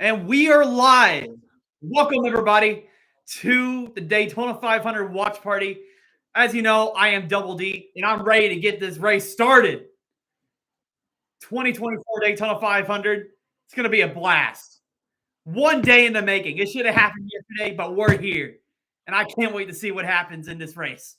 And we are live. Welcome, everybody, to the Daytona 500 watch party. As you know, I am Double D, and I'm ready to get this race started. 2024 Daytona 500. It's going to be a blast. One day in the making. It should have happened yesterday, but we're here. And I can't wait to see what happens in this race.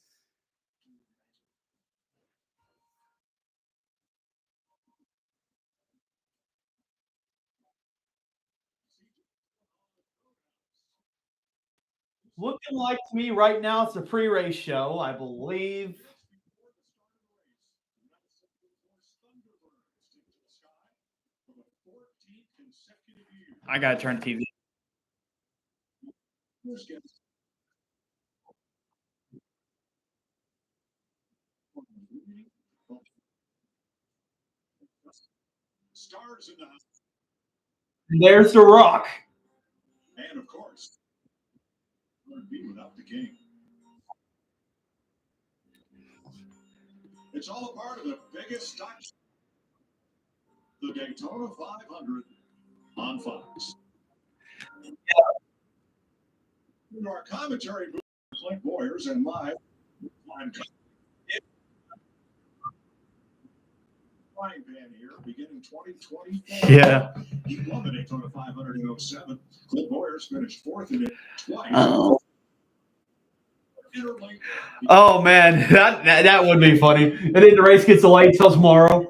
Looking like to me right now, it's a pre-race show, I believe. I gotta turn TV. There's the Rock. And of course, be without the king. It's all a part of the biggest stock, the Daytona 500 on Fox. In our commentary booth, Clint Boyers and live. Frying pan here, beginning 2024. Yeah. He won the Daytona 500 in 07. Clint Boyers finished fourth in it twice. Oh man, that would be funny. And then the race gets delayed till tomorrow.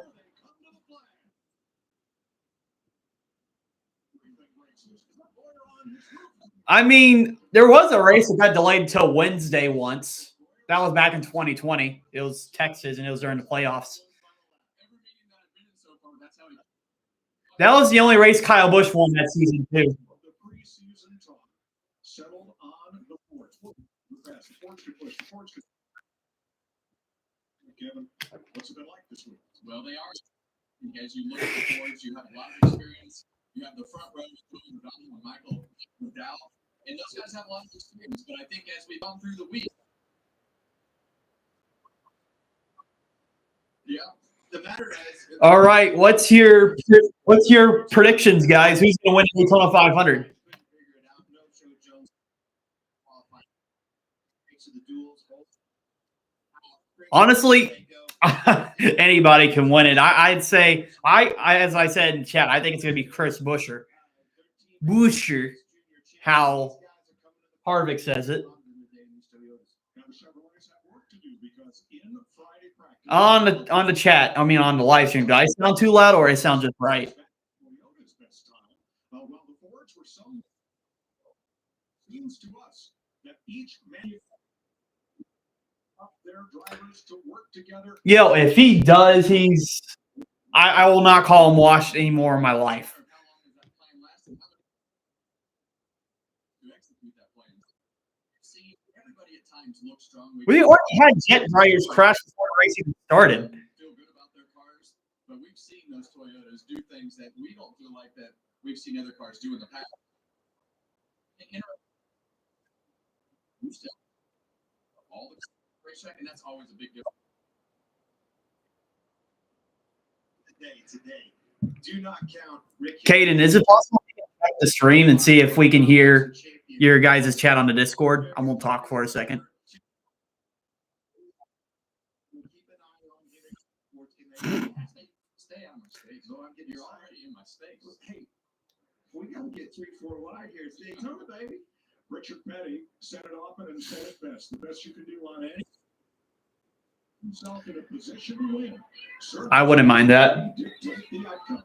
I mean, there was a race that got delayed until Wednesday once. That was back in 2020. It was Texas, and it was during the playoffs. That was the only race Kyle Busch won that season, too. Kevin, what's it been like this week? Well, they are. As you look at the boards, you have a lot of experience. You have the front row with Donald and Michael McDowell, and those guys have a lot of experience. But I think as we've gone through the week, yeah, the matter is. All right, what's your predictions, guys? Who's going to win the Daytona 500? Honestly, anybody can win it. I'd say, as I said in chat, I think it's going to be Chris Buescher. Buescher, how Harvick says it. On the chat, I mean on the live stream. Do I sound too loud or I sound just right? Seems to us that each manufacturer their drivers to work together. Yo, if he does, I will not call him washed anymore in my life. We already had jet dryers crash before the race even started. Feel good about their cars, but we've seen those Toyotas do things that we don't feel like that we've seen other cars do in the past. All the racetrack, and that's always a big difference. Today, do not count Ricky. Caden, is it possible to check the stream and see if we can hear your guys' chat on the Discord? I'm going to talk for a second. Stay on my stakes. You're already in my stakes. Hey, we got to get 3-4 wide here. It's Daytona, baby. Richard Petty said it often and said it best. The best you can do on any himself in a position to win. I wouldn't mind that. Dictate the outcome.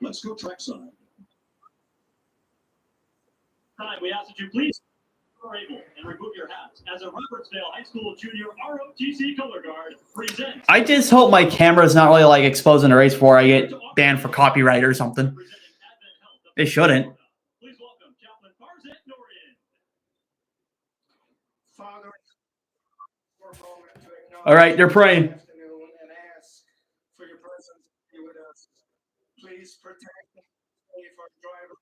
Let's go trackside. Time, we ask that you please able and remove your hats as a Robertsdale High School Junior ROTC color guard presents. I just hope my camera's not really like exposing the race before I get banned for copyright or something. It shouldn't. Please welcome Chaplain Farzan Norian. Father, for a moment to acknowledge All right, they're praying. afternoon and ask for your presence to be with us. Please protect and save our drivers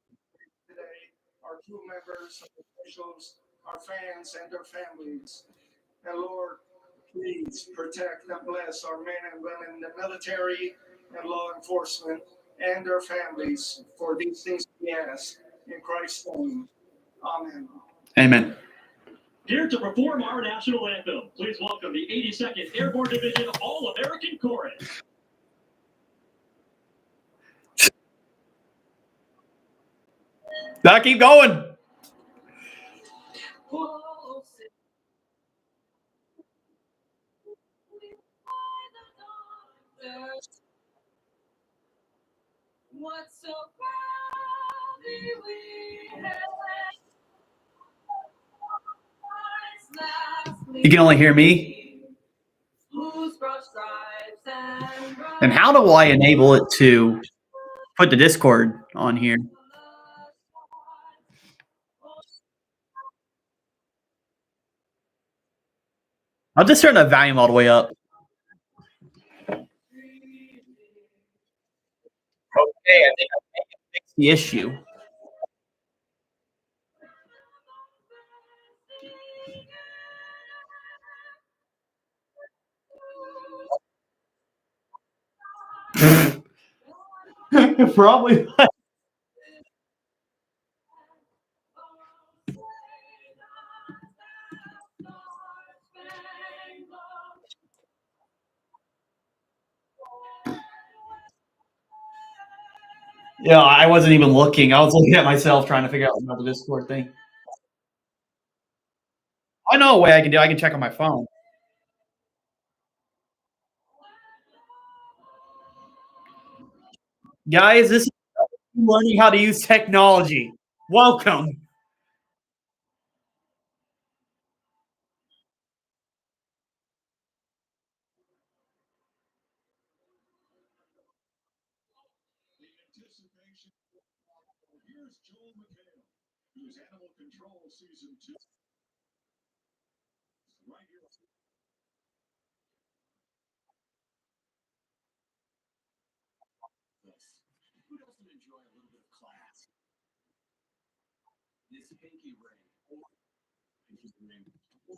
today, our crew members, officials, our fans, and their families. And Lord, please protect and bless our men and women in the military and law enforcement and their families. For these things we ask in Christ's name. Amen. Amen. Here to perform our national anthem, please welcome the 82nd Airborne Division All-American Chorus. Now keep going. What's so proudly we have. You can only hear me. And how do I enable it to put the Discord on here? I'll just turn the volume all the way up. Okay, I think I fixed the issue. Probably. Yeah, I wasn't even looking. I was looking at myself trying to figure out about the Discord thing. I know a way I can do. I can check on my phone. Guys, this is learning how to use technology. Welcome. Here's Joel McHale, who's Animal Control Season 2. Right here. Who doesn't enjoy a little bit of class? This pinky ring,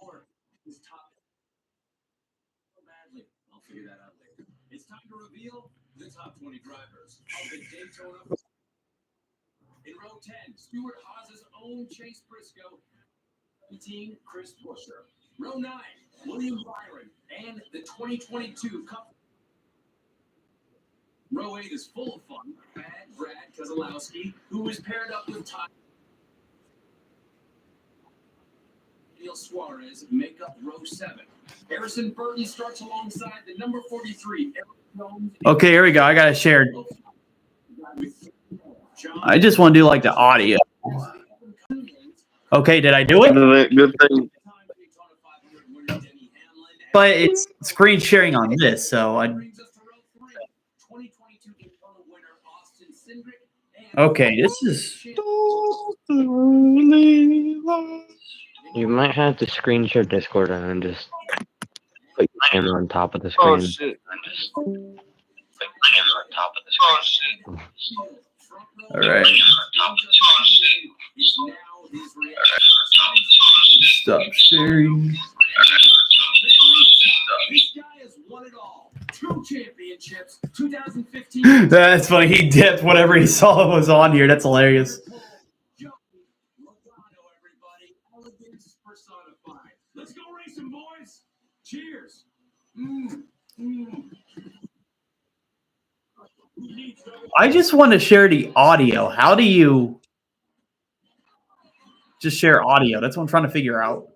or this top. Badly, I'll figure that out later. It's time to reveal the top 20 drivers of the Daytona. In row 10, Stuart Haas's own Chase Briscoe. 18, Chris Buescher. Row 9, William Byron and the 2022 Cup. Row 8 is full of fun. Brad Keselowski, who is paired up with Todd. Neil Suarez make up row 7. Harrison Burton starts alongside the number 43. Okay, here we go. I got it shared. I just want to do like the audio. Okay, did I do it? Good thing. But it's screen sharing on this, so I. Okay, this is. You might have to screen share Discord and just put your camera on top of the screen. Oh shit! All right. Stop sharing. This guy has won it all. 2 championships, 2015. That's funny. He dipped whatever he saw was on here. That's hilarious. Let's go racing, boys. Cheers. I just want to share the audio. How do you just share audio? That's what I'm trying to figure out.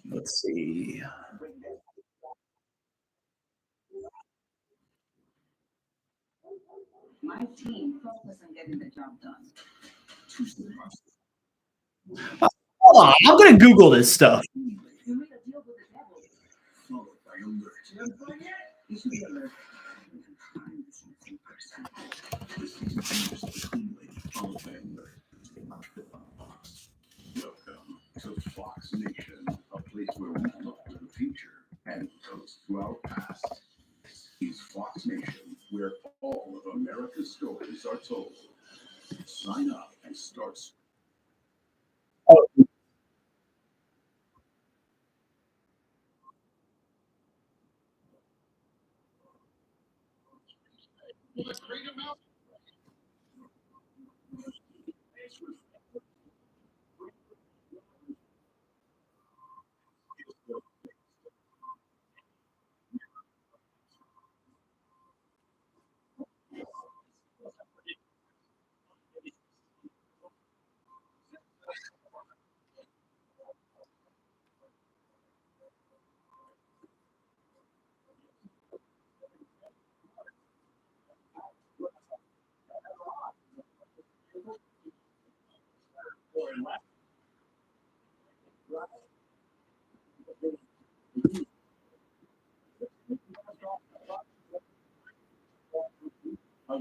Let's see. My team focus on getting the job done. Hold on, I'm gonna Google this stuff. You made a deal with the devil. You should be alert. Welcome to Fox Nation, a place where we look to the future and toast to our past. Is Fox Nation, where all of America's stories are told. Sign up and start.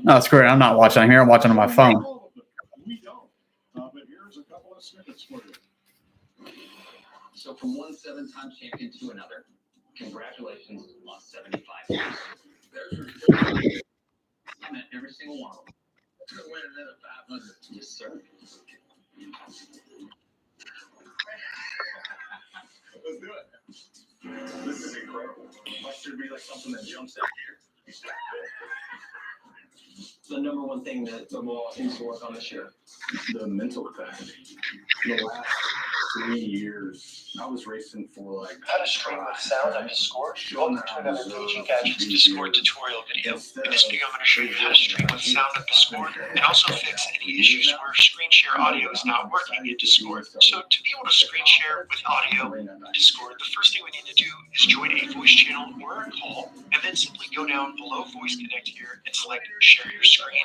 No, that's great. I'm not watching on here. I'm watching on my phone. We don't. But here's a couple of snippets for you. So from one 7-time champion to another, congratulations on 75 years. I met every single one of them. To win another 500. Yes, sir. Let's do it. This is incredible. Must should be like something that jumps out here. The number one thing that the law seems to work on this year. The mental capacity. The last 3 years, I was racing for like. How to stream with sound on Discord? Welcome to another PG Gadgets Discord tutorial video. In this video, I'm going to show you how to stream with sound on Discord and also fix any issues where screen share audio is not working in Discord. So to be able to screen share with audio in Discord, the first thing we need to do is join a voice channel or a call, and then simply go down below Voice Connect here and select Share Your Screen.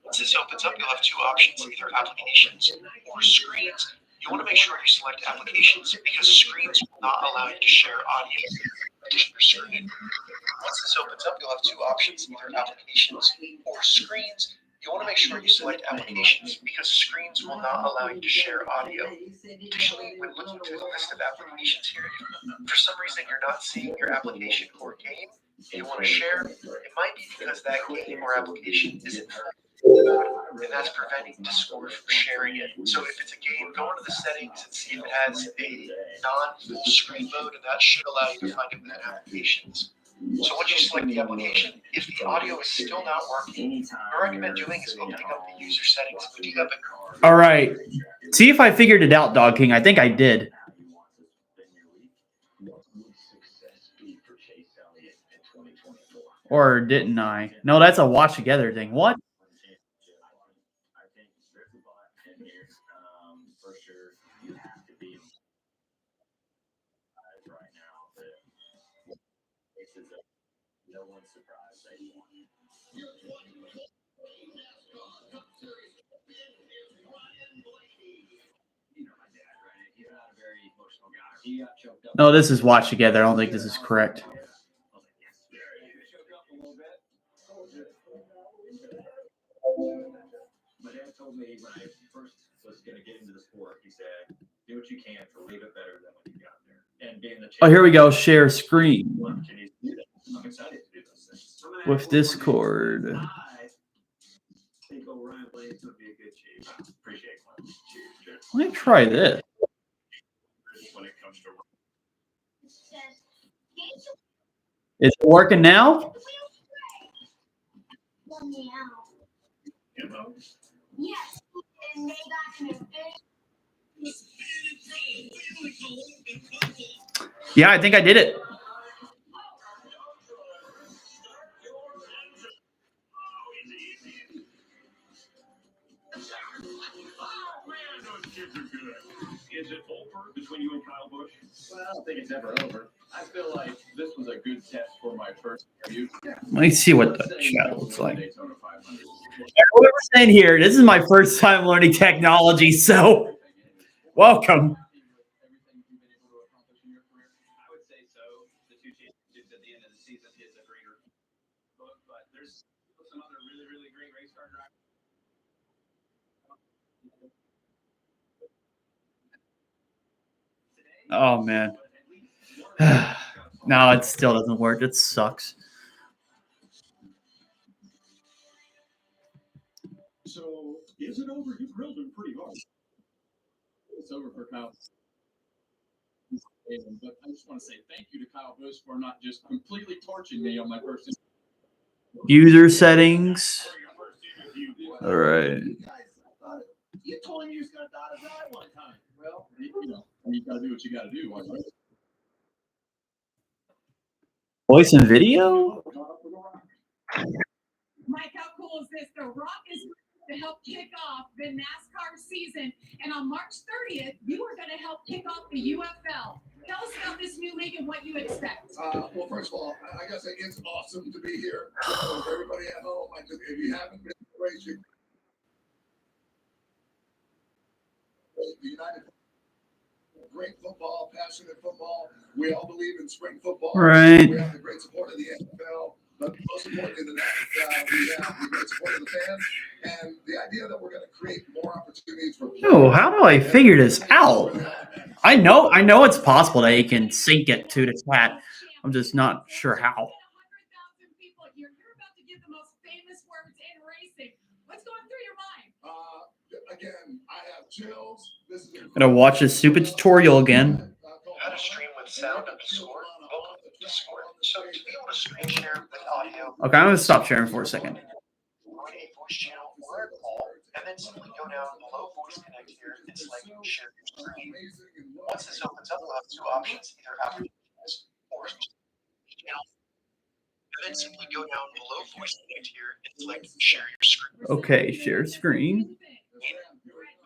Once this opens up, you'll have two options, either applications or screens. You want to make sure you select applications because screens will not allow you to share audio to your screen. Once this opens up, you'll have two options, either applications or screens. You want to make sure you select applications because screens will not allow you to share audio. Additionally, when looking through the list of applications here, if for some reason you're not seeing your application or game you want to share, it might be because that game or application isn't and that's preventing Discord from sharing it. So if it's a game, go into the settings and see if it has a non-full screen mode, and that should allow you to find it within applications. So once you select the application, if the audio is still not working, what I recommend doing is opening up the user settings, booting up a All right. See if I figured it out, Dog King. I think I did. Or didn't I? No, that's a watch together thing. What? For sure, you have to be right now. This is no one's surprised that you won. You know my dad, right? He's not a very emotional guy. He got choked up. No, this is watch together. I don't think this is correct. My dad told me when I first was going to get into the sport, he said, do what you can to leave it better than when you got there. And being the Oh, here we go. Share screen I'm excited to do those things. with Discord. I think Orion Blades would be a good chief. Appreciate it. Cheers. Let me try this. When it comes to Is it working now? Yes, and they got an Yeah, I think I did it. Is it over between you and Kyle Busch? well, I don't think it's ever over. I feel like this was a good test for my first interview. Let me see what the chat looks like. Daytona 500. Whoever's saying here, this is my first time learning technology, so welcome. Everything you've been able to accomplish in your career? I would say so. The two championships at the end of the season is a greater book, but there's some other really, really great race car drivers. Oh, man. No, it still doesn't work. It sucks. So if Is it over? You grilled him pretty hard. It's over for Kyle. But I just want to say thank you to Kyle Busch for not just completely torching me on my first. User settings. All right. You told him you was gonna dot his eye one time. Well, you got to do what you got to do. Right? Voice and video? Mike, how cool is this? The Rock is to help kick off the NASCAR season. And on March 30th, you are going to help kick off the UFL. Tell us about this new league and what you expect. Well, first of all, I gotta say it's awesome to be here. So everybody at home, if you haven't been racing, the United, great football, passionate football. We all believe in spring football. Right. We have the great support of the NFL, but most importantly than that, we have the great support of the fans and the idea that we're going to create more opportunities for. Oh, how do I figure this out? I know it's possible that you can sync it to the chat. I'm just not sure how. 100,000 people here. You're about to give the most famous words in racing. What's going through your mind? Again, I have chills. This is Gonna watch this stupid tutorial again. How to stream with sound of Discord. Welcome to Discord. So to be able to screen share with audio, Okay, I'm gonna stop sharing for a second. join a voice channel or a call, and then simply go down below Voice Connect here and select Share Your Screen. Once this opens up, you'll have two options, either applications or channel. And then simply go down below Voice Connect here and select Share Your Screen. Okay, share screen.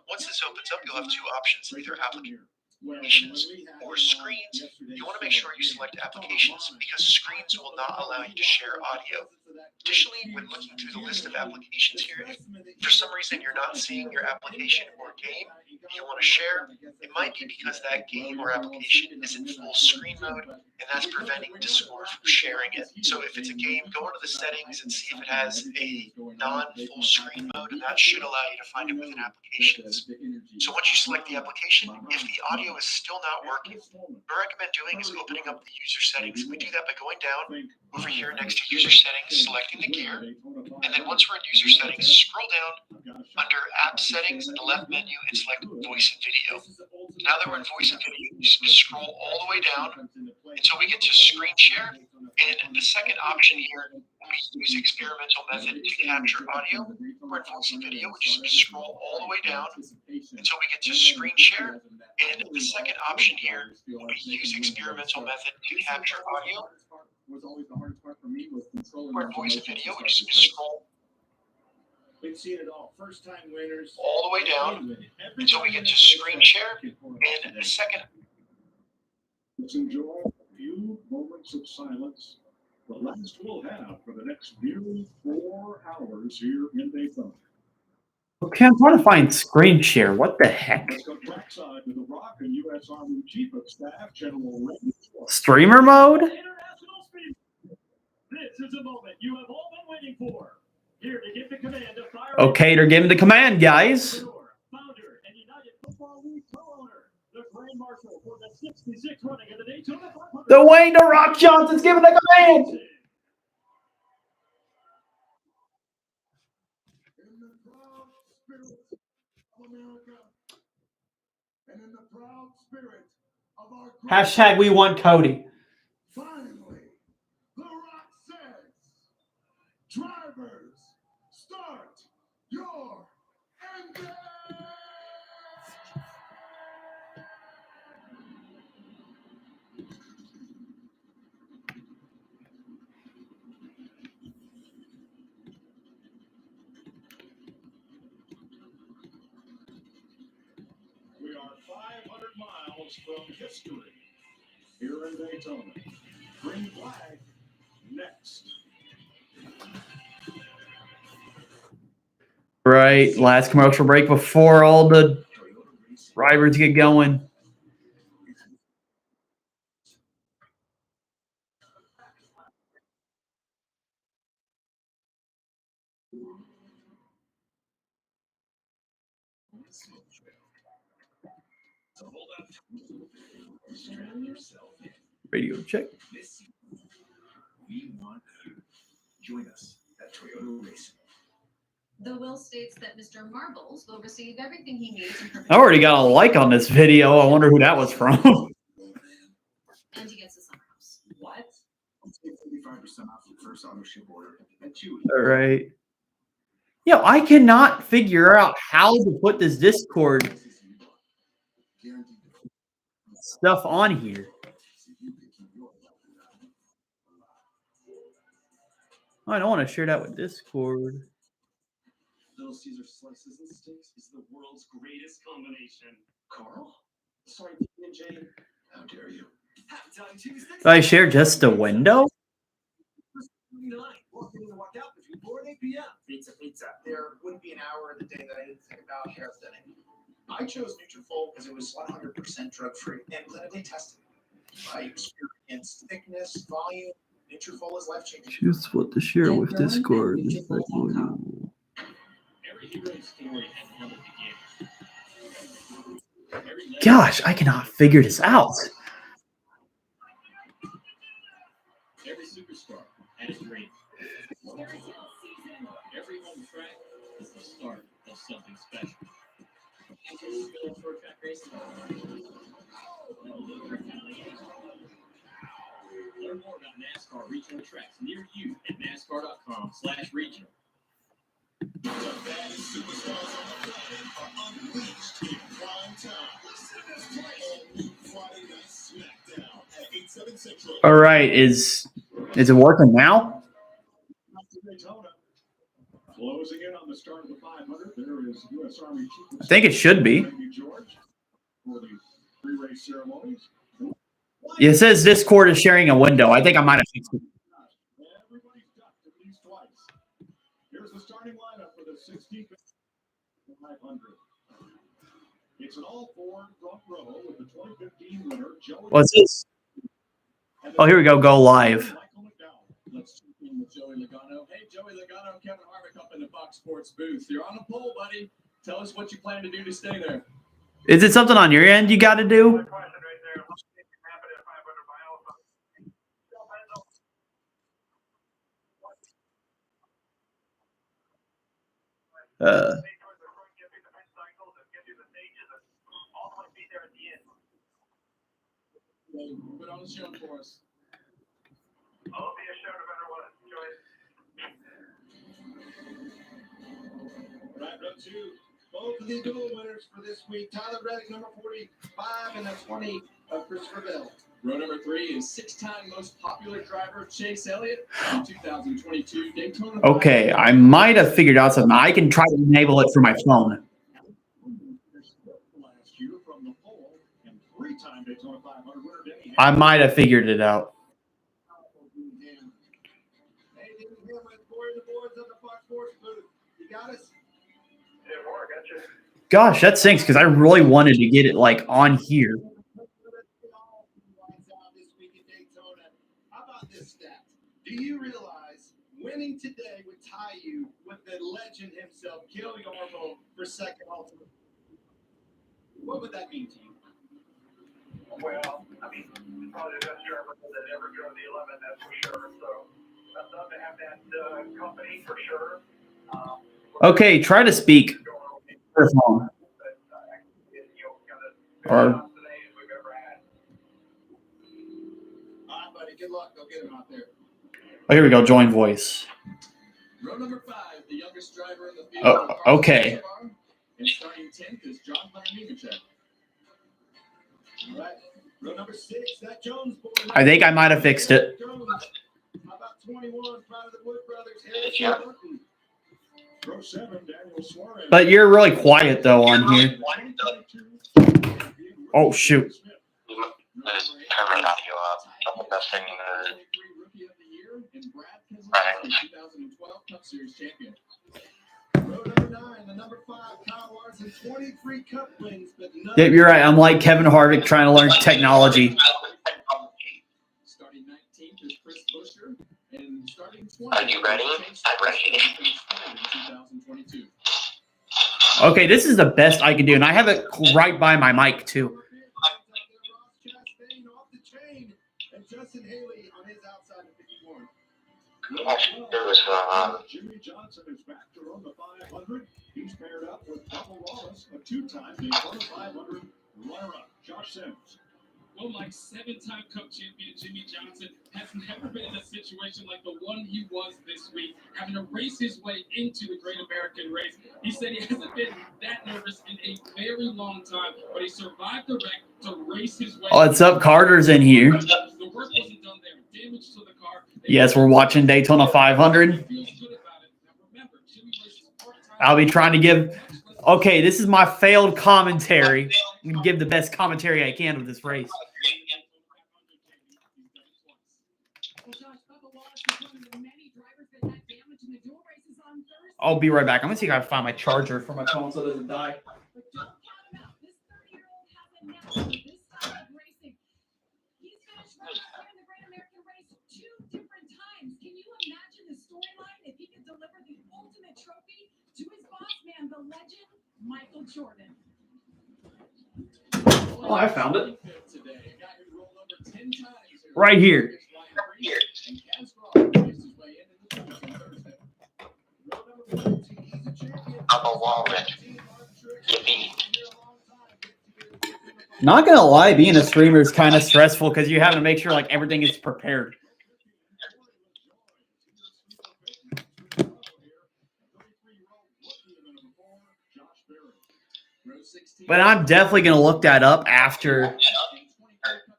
Once this opens up, you'll have two options, either applications or screens. You want to make sure you select applications because screens will not allow you to share audio. Additionally, when looking through the list of applications here, if for some reason you're not seeing your application or game you want to share, it might be because that game or application is in full screen mode, and that's preventing Discord from sharing it. So if it's a game, go into the settings and see if it has a non-full screen mode, and that should allow you to find it within applications. So once you select the application, if the audio is still not working, what I recommend doing is opening up the user settings. We do that by going down over here next to user settings, selecting the gear, and then once we're in user settings, scroll down under app settings in the left menu and select voice and video. Now that we're in voice and video, you just scroll all the way down until we get to screen share, and the second option here, when we use experimental method to capture audio, we're in voice and video, we just scroll all the way down until we get to screen share, and the second option here, when we use experimental method to capture audio, was always the hardest part for me was controlling we're in voice and video, we just scroll We've seen it all. First time winners. all the way down until we get to screen share, and the second. Let's enjoy a few moments of silence. The last we'll have for the next nearly 4 hours here in Daytona. Okay, I'm trying to find screen share. What the heck? Let's go trackside to the Rock and U.S. Army Chief of Staff General Randy. Streamer mode? International speed. This is a moment you have all been waiting for. Here to give the command to fire. Okay, they're giving the command, guys. Founder and United Football League co-owner, the Grand Marshal for the 66th running of the Daytona 500. Dwayne "The Rock" Johnson's giving the command. In the proud spirit of America and in the proud spirit of our Hashtag we want Cody. finally, The Rock says, drivers, start your engine! We are 500 miles from history here in Daytona. Green flag next. Right, last commercial break before all the drivers get going. Radio check. We want you. Join us at Toyota Racing. The will states that Mr. Marbles will receive everything he needs. I already got a like on this video. I wonder who that was from. And he gets the summer house. What? 35% off your first auto ship order at Chewy. All right. Yo, I cannot figure out how to put this Discord stuff on here. I don't want to share that with Discord. Little Caesar slices and sticks is the world's greatest combination. Carl? Sorry, Jay. How dare you? Halftime Tuesday. Do I share just a window? Walk in and walk out between 4 and 8 p.m. Pizza. There wouldn't be an hour of the day that I didn't think about hair thinning. I chose Nutrafol because it was 100% drug-free and clinically tested. I experienced thickness, volume. Nutrafol is life-changing. Choose what to share with Discord. Every hero's story has come at the beginning. Gosh, I cannot figure this out. Every superstar has a dream. Every home track is the start of something special. Learn more about NASCAR regional tracks near you at NASCAR.com/regional. All right, is it working now? Daytona. Closing in on the start of the 500. There is U.S. Army Chief. I think it should be. George for the pre-race ceremonies. It says Discord is sharing a window. I think I might have fixed it. Everybody's ducked at least twice. Here's the starting lineup for the 16th 500. It's an all-four front row with the 2015 winner, Joey. What's this? Oh, here we go. Go live. Let's check in with Joey Logano. Hey, Joey Logano, Kevin Harvick up in the Fox Sports booth. You're on the pole, buddy. Tell us what you plan to do to stay there. Is it something on your end you got to do? Put on the show for us. I'll be a show no matter what. Enjoy it. Right, row 2. Both of the dual winners for this week. Tyler Reddick, number 45, and the 20 of Christopher Bell. Row number 3 is six-time most popular driver Chase Elliott in 2022 Daytona. Okay, I might have figured out something. I can try to enable it for my phone. Last year from the pole and 3-time Daytona 500 winner Denny I might have figured it out. Hey, this is him with Corey and the boys at the Fox Sports booth. You got us? Yeah, more, I got you. Gosh, that stinks because I really wanted to get it like on here. How about this stat? Do you realize winning today would tie you with the legend himself, Gil Yarvo, for second ultimate? What would that mean to you? Well, I mean, probably the best driver that ever drove the 11, that's for sure. So I'd love to have that company for sure. Okay, try to speak. Your phone. Or All right, buddy. Good luck. Go get him out there. oh, here we go. Join voice. Row number 5, the youngest driver in the field. Oh, okay. And starting 10th is John Hunter Nemechek. All right. Row number 6, that Jones boy. I think I might have fixed it. Jones. How about 21, proud of the Wood brothers? Yeah. Harrison Burton. Row 7, Daniel Suarez. But you're really quiet though on here. Oh shoot. Just turn the audio up. Double testing Row number 9, the number 5, Kyle Larson, 23 cup wins, but none. Yep, you're right. I'm like Kevin Harvick trying to learn technology. Starting 19th is Chris Buescher. And starting 20th. Are you ready? I'm ready. 2022. Okay, this is the best I can do, and I have it right by my mic too. Off the chain, and Justin Haley on his outside of 51. Actually, there was Jimmy Johnson is back to run the 500. He's paired up with Bubba Wallace, a two-time Daytona 500 runner-up. Josh Sims. Well, Mike, 7-time Cup champion Jimmy Johnson has never been in a situation like the one he was this week, having to race his way into the Great American Race. He said he hasn't been that nervous in a very long time, but he survived the wreck to race his way. What's up? Carter's in here. The work wasn't done there. Damage to the car. Yes, we're watching Daytona 500. I'll be trying to give... Okay, this is my failed commentary. I'm going to give the best commentary I can of this race. I'll be right back. I'm going to see if I can find my charger for my phone so it doesn't die. The legend, Michael Jordan. Oh, I found it. Right here. Bubba Wallace. Yippee. Not going to lie, being a streamer is kind of stressful because you have to make sure like everything is prepared. But I'm definitely going to look that up after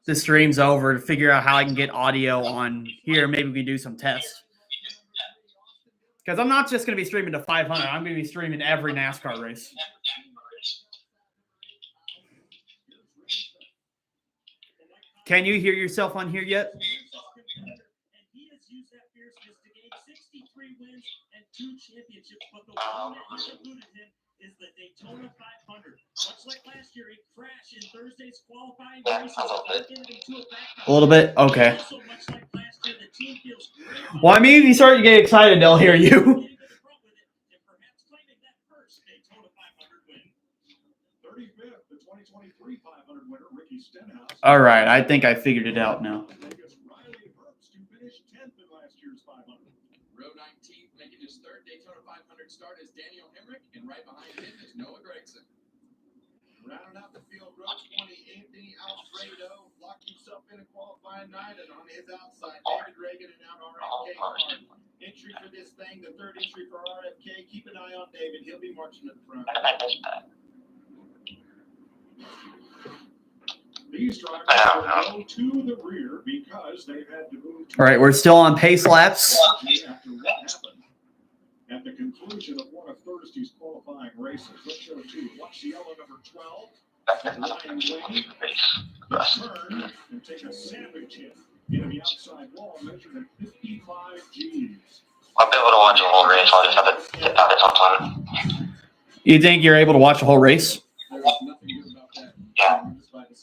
the stream's over to figure out how I can get audio on here. Maybe we can do some tests. Because I'm not just going to be streaming to 500. I'm going to be streaming every NASCAR race. Can you hear yourself on here yet? Is the Daytona 500. Much like last year, it crashed in Thursday's qualifying races. A little bit? Okay. Well, I mean, if you start to get excited, they'll hear you. 35th, the 2023 500 winner, Ricky Stenhouse. All right. I think I figured it out now. Row 19th, making his third Daytona 500 start is Daniel Hemrick, and right behind him is Noah Gragson. Rounding out the field, row 20, Anthony Alfredo locked himself in a qualifying night, and on his outside, David Reagan and out RFK Hard. Entry for this thing, the third entry for RFK. Keep an eye on David. He'll be marching to the front. These drivers will go to the rear because they've had to move. All right, we're still on pace laps. After what happened at the conclusion of one of Thursday's qualifying races. Let's show two. Watch the yellow number 12. Ryan Wayne turn and take a savage hit into the outside wall, measured at 55 G's. I'll be able to watch the whole race. I'll just have to get out at some time. You think you're able to watch a whole race? Yeah.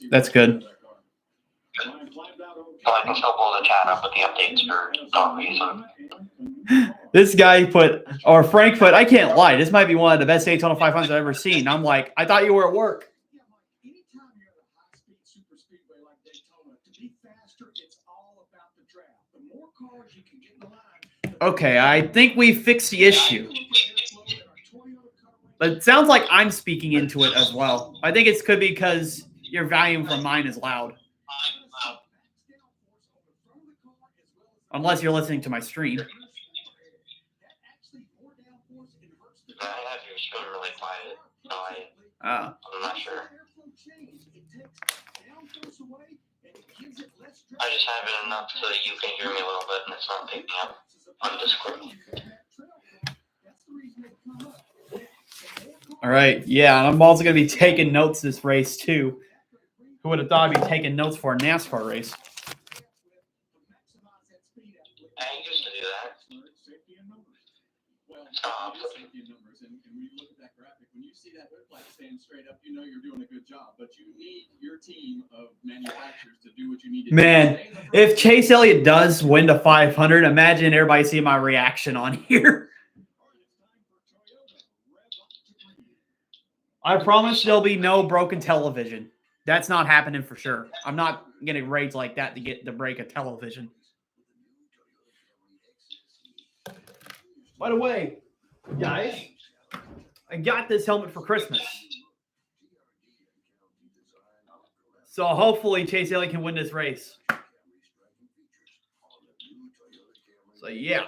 That's good. So I can still pull the chat up with the updates for some reason. This guy put, or Frank put, I can't lie, this might be one of the best Daytona 500s I've ever seen. I'm like, I thought you were at work. Anytime you're at a high-speed super speedway like Daytona, to be faster, it's all about the draft. The more cars you can get in the line. Okay, I think we fixed the issue. But it sounds like I'm speaking into it as well. I think it could be because your volume from mine is loud. Unless you're listening to my stream. I have your show really quiet, so I'm not sure. I just have it enough so that you can hear me a little bit and it's not picking up on Discord. All right, yeah, and I'm also going to be taking notes this race too. Who would have thought I'd be taking notes for a NASCAR race? I used to do that. When you see that hood light stand straight up, you know you're doing a good job. But you need your team of manufacturers to do what you need to do. Man, if Chase Elliott does win the 500, imagine everybody seeing my reaction on here. I promise there'll be no broken television. That's not happening for sure. I'm not getting raids like that to break a television. By the way, guys, I got this helmet for Christmas. So hopefully Chase Elliott can win this race. So yeah.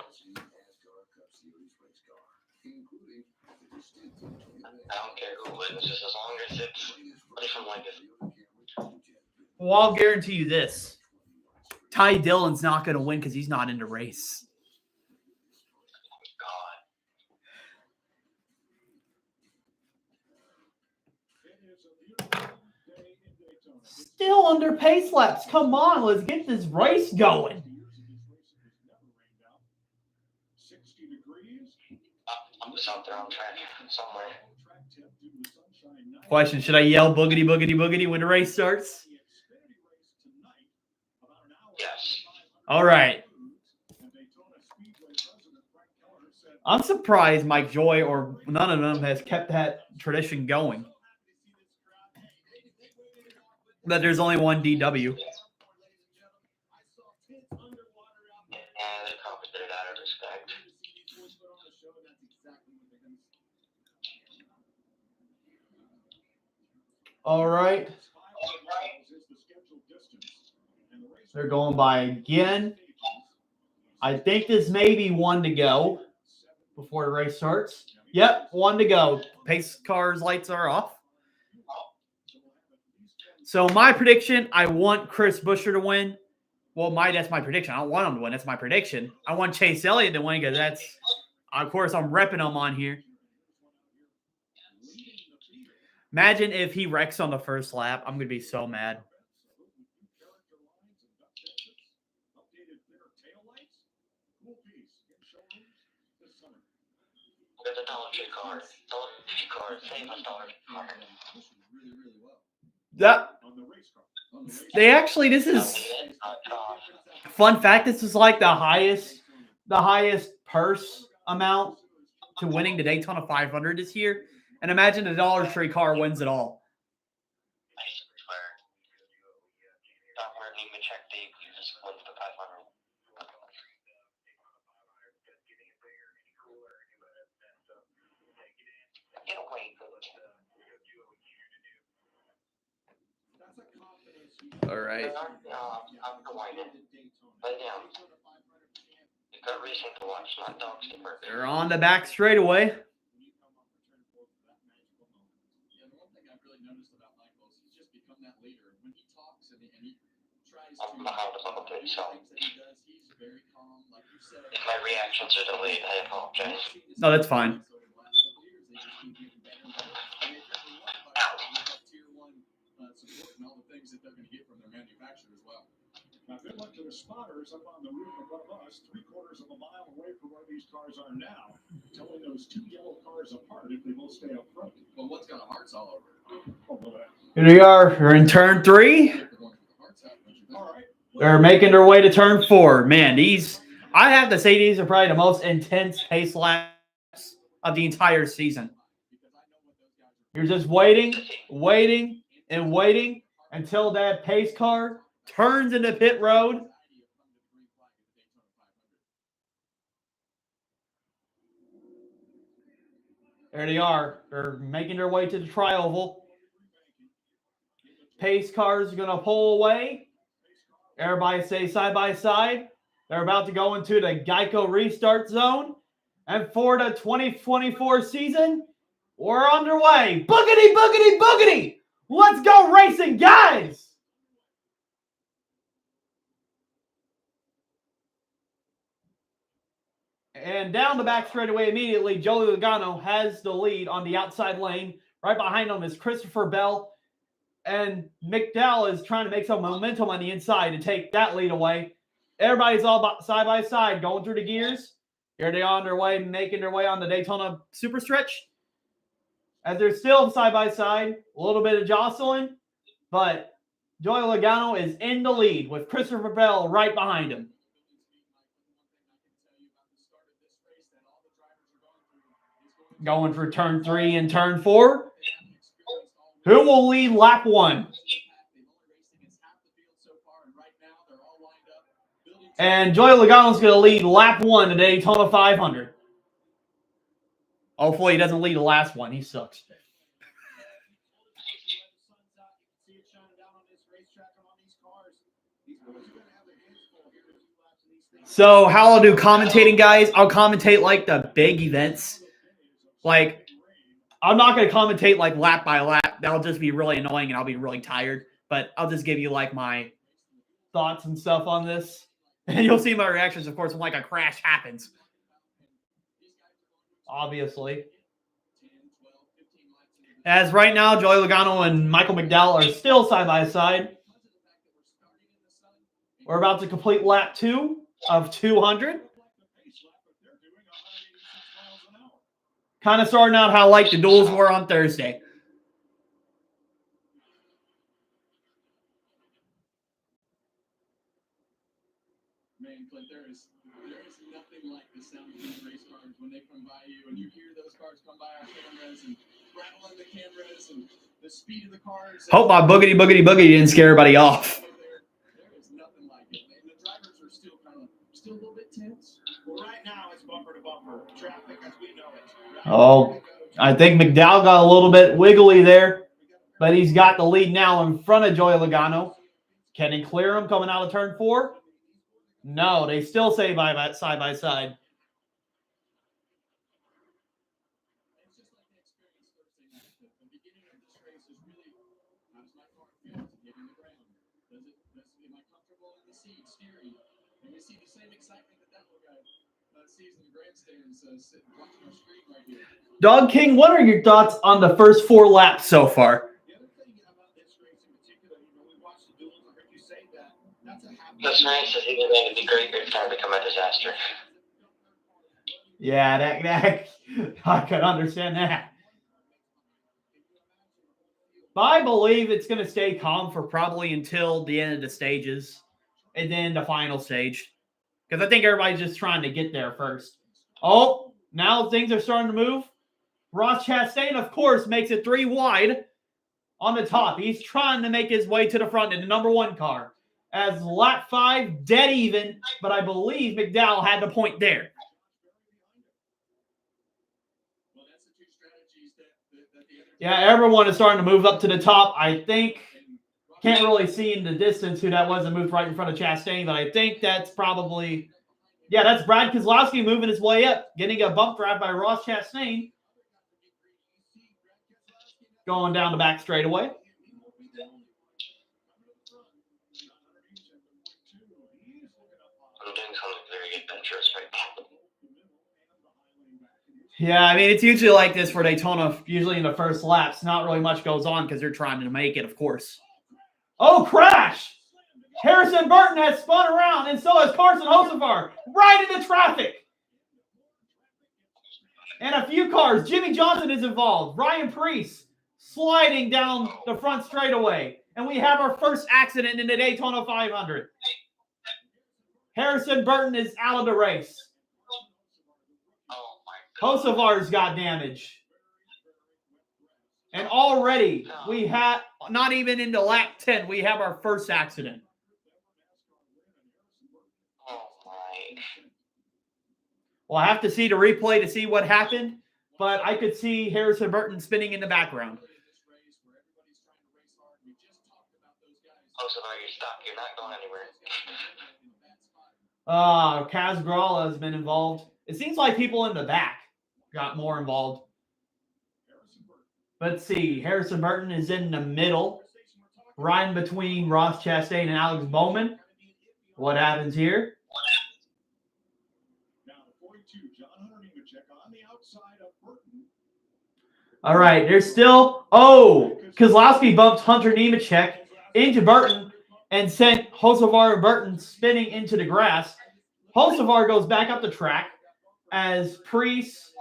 I don't care who wins, just as long as it's different legacy. Well, I'll guarantee you this. Ty Dillon's not going to win because he's not in the race. Still under pace laps. Come on, let's get this race going. I'm just out there on track somewhere. Question, should I yell boogity, boogity, boogity when the race starts? Yes. All right. I'm surprised Mike Joy or none of them has kept that tradition going. That there's only one DW. Yeah, they probably did it out of respect. All right. They're going by again. I think this may be one to go before the race starts. Yep, one to go. Pace car's lights are off. So my prediction, I want Chris Buescher to win. Well, that's my prediction. I don't want him to win. That's my prediction. I want Chase Elliott to win because that's, of course, I'm repping him on here. Imagine if he wrecks on the first lap. I'm going to be so mad. There's a Dollar Tree card. Dollar Tree card. Save us Dollar Tree card. That they actually, this is fun fact. This is like the highest purse amount to winning the Daytona 500 this year. And imagine the Dollar Tree car wins it all. I swear. Doc Martin even checked the just wins the 500. Get away, All right. I'm rewinding. Lay down. You've got racing to watch, not dogs to murder. They're on the back straightaway. I'm behind a little bit, so if my reactions are delayed, I apologize. No, that's fine. Now, good luck to the spotters up on the roof above us, 3/4 of a mile away from where these cars are now, telling those two yellow cars apart if they both stay up front. Well, what's got hearts all over? Oh, well, Here they are. We're in turn 3. all right. They're making their way to turn 4. Man, I have to say these are probably the most intense pace laps of the entire season. You're just waiting until that pace car turns into pit road. There they are. They're making their way to the tri-oval. Pace cars are going to pull away. Everybody stay side by side. They're about to go into the Geico restart zone. And for the 2024 season, we're underway. Boogity, boogity, boogity. Let's go racing, guys. And down the back straightaway immediately, Joey Logano has the lead on the outside lane. Right behind him is Christopher Bell. And McDowell is trying to make some momentum on the inside to take that lead away. Everybody's all side by side going through the gears. Here they are on their way, making their way on the Daytona Super Stretch. As they're still side by side, a little bit of jostling. But Joey Logano is in the lead with Christopher Bell right behind him. Going for turn 3 and turn 4. Who will lead lap 1? And Joey Logano's going to lead lap 1 today, Daytona 500. Hopefully he doesn't lead the last one. He sucks. So how I'll do commentating, guys, I'll commentate like the big events. Like, I'm not going to commentate like lap by lap. That'll just be really annoying and I'll be really tired. But I'll just give you like my thoughts and stuff on this. And you'll see my reactions, of course, when like a crash happens. Obviously. As right now, Joey Logano and Michael McDowell are still side by side. We're about to complete lap 2 of 200. Kind of starting out how like the duels were on Thursday. Man, Clint, there is nothing like the sound of these race cars when they come by you and you hear those cars come by our cameras and rattling the cameras and the speed of the cars. Hope my boogity didn't scare everybody off. There is nothing like it. And the drivers are still a little bit tense. Well, right now it's bumper to bumper traffic as we know it. Oh, I think McDowell got a little bit wiggly there, but he's got the lead now in front of Joey Logano. Can he clear him coming out of turn 4? No, they still say side by side. Dog King, what are your thoughts on the first 4 laps so far? This race is either going to be great or it's going to become a disaster. Yeah, that I can understand that. But I believe it's going to stay calm for probably until the end of the stages and then the final stage. Because I think everybody's just trying to get there first. Oh, now things are starting to move. Ross Chastain, of course, makes it 3 wide on the top. He's trying to make his way to the front in the number 1 car. As lap 5, dead even, but I believe McDowell had the point there. Yeah, everyone is starting to move up to the top. I think, can't really see in the distance who that was that moved right in front of Chastain, but I think that's probably, yeah, that's Brad Keselowski moving his way up, getting a bump drive by Ross Chastain. Going down the back straightaway. I'm doing something very adventurous right now. Yeah, I mean, it's usually like this for Daytona, usually in the first laps. Not really much goes on because they're trying to make it, of course. Oh, crash! Harrison Burton has spun around, and so has Carson Hocevar, right into traffic. And a few cars. Jimmy Johnson is involved. Ryan Preece sliding down the front straightaway. And we have our first accident in the Daytona 500. Harrison Burton is out of the race. Hocevar's got damage. And already we have, not even into lap 10, we have our first accident. Oh my. We'll have to see the replay to see what happened, but I could see Harrison Burton spinning in the background. Hocevar, you're stuck. You're not going anywhere. Kaz Gralla has been involved. It seems like people in the back got more involved. Let's see. Harrison Burton is in the middle, right in between Ross Chastain and Alex Bowman. What happens here? All right, there's still... Oh, Keselowski bumped Hunter Nemechek into Burton and sent Hocevar and Burton spinning into the grass. Hocevar goes back up the track as Preece,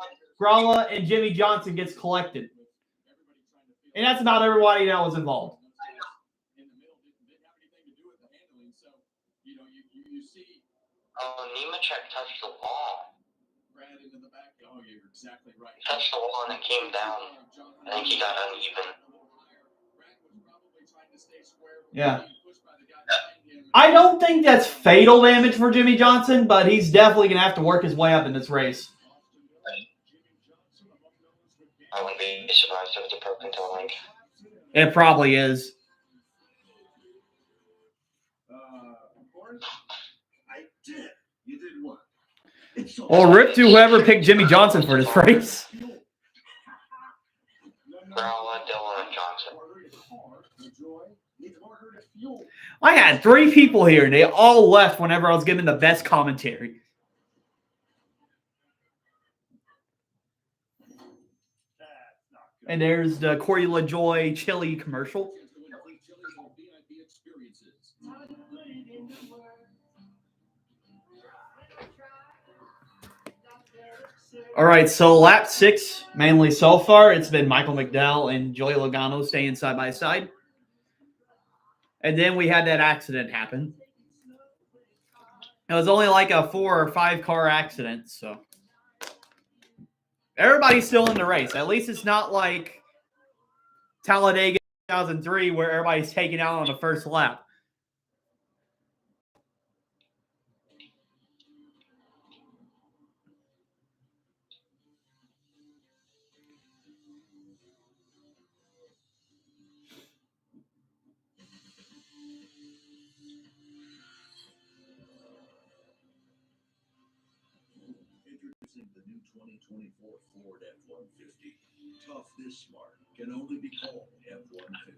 Gralla, and Jimmy Johnson gets collected. And that's about everybody that was involved. Oh, Nemechek touched the wall. Oh, you're exactly right. Touched the wall and then came down. I think he got uneven. Yeah. I don't think that's fatal damage for Jimmy Johnson, but he's definitely going to have to work his way up in this race. I wouldn't be surprised if it's a pro control link. It probably is. I did. You did what? Well, rip to whoever picked Jimmy Johnson for this race. Dylan Johnson. I had 3 people here, and they all left whenever I was giving the best commentary. And there's the Corey LaJoy chili commercial. All right, so lap 6, mainly so far, it's been Michael McDowell and Joey Logano staying side by side. And then we had that accident happen. It was only like a 4 or 5 car accident, so everybody's still in the race. At least it's not like Talladega 2003 where everybody's taken out on the first lap. Introducing the new 2024 Ford F-150. Tough this smart can only be called F-150.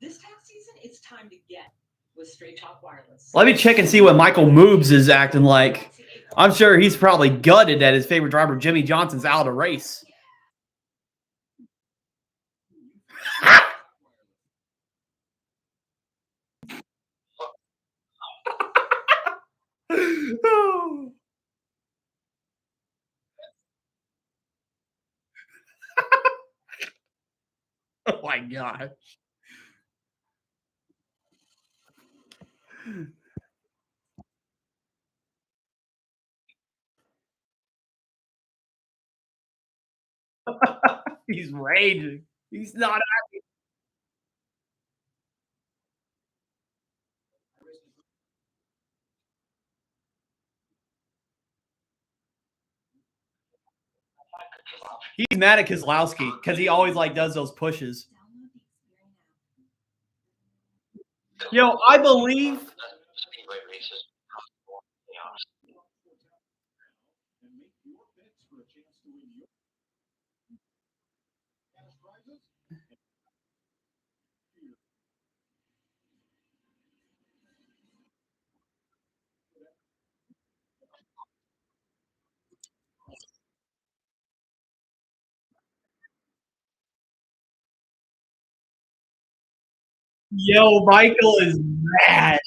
This tax season, it's time to get with Straight Talk Wireless. Let me check and see what Michael Moobs is acting like. I'm sure he's probably gutted that his favorite driver, Jimmy Johnson's out of the race. Oh. Oh my God. He's raging. He's not happy. He's mad at Keselowski because he always does those pushes. Yo, I believe Michael is mad.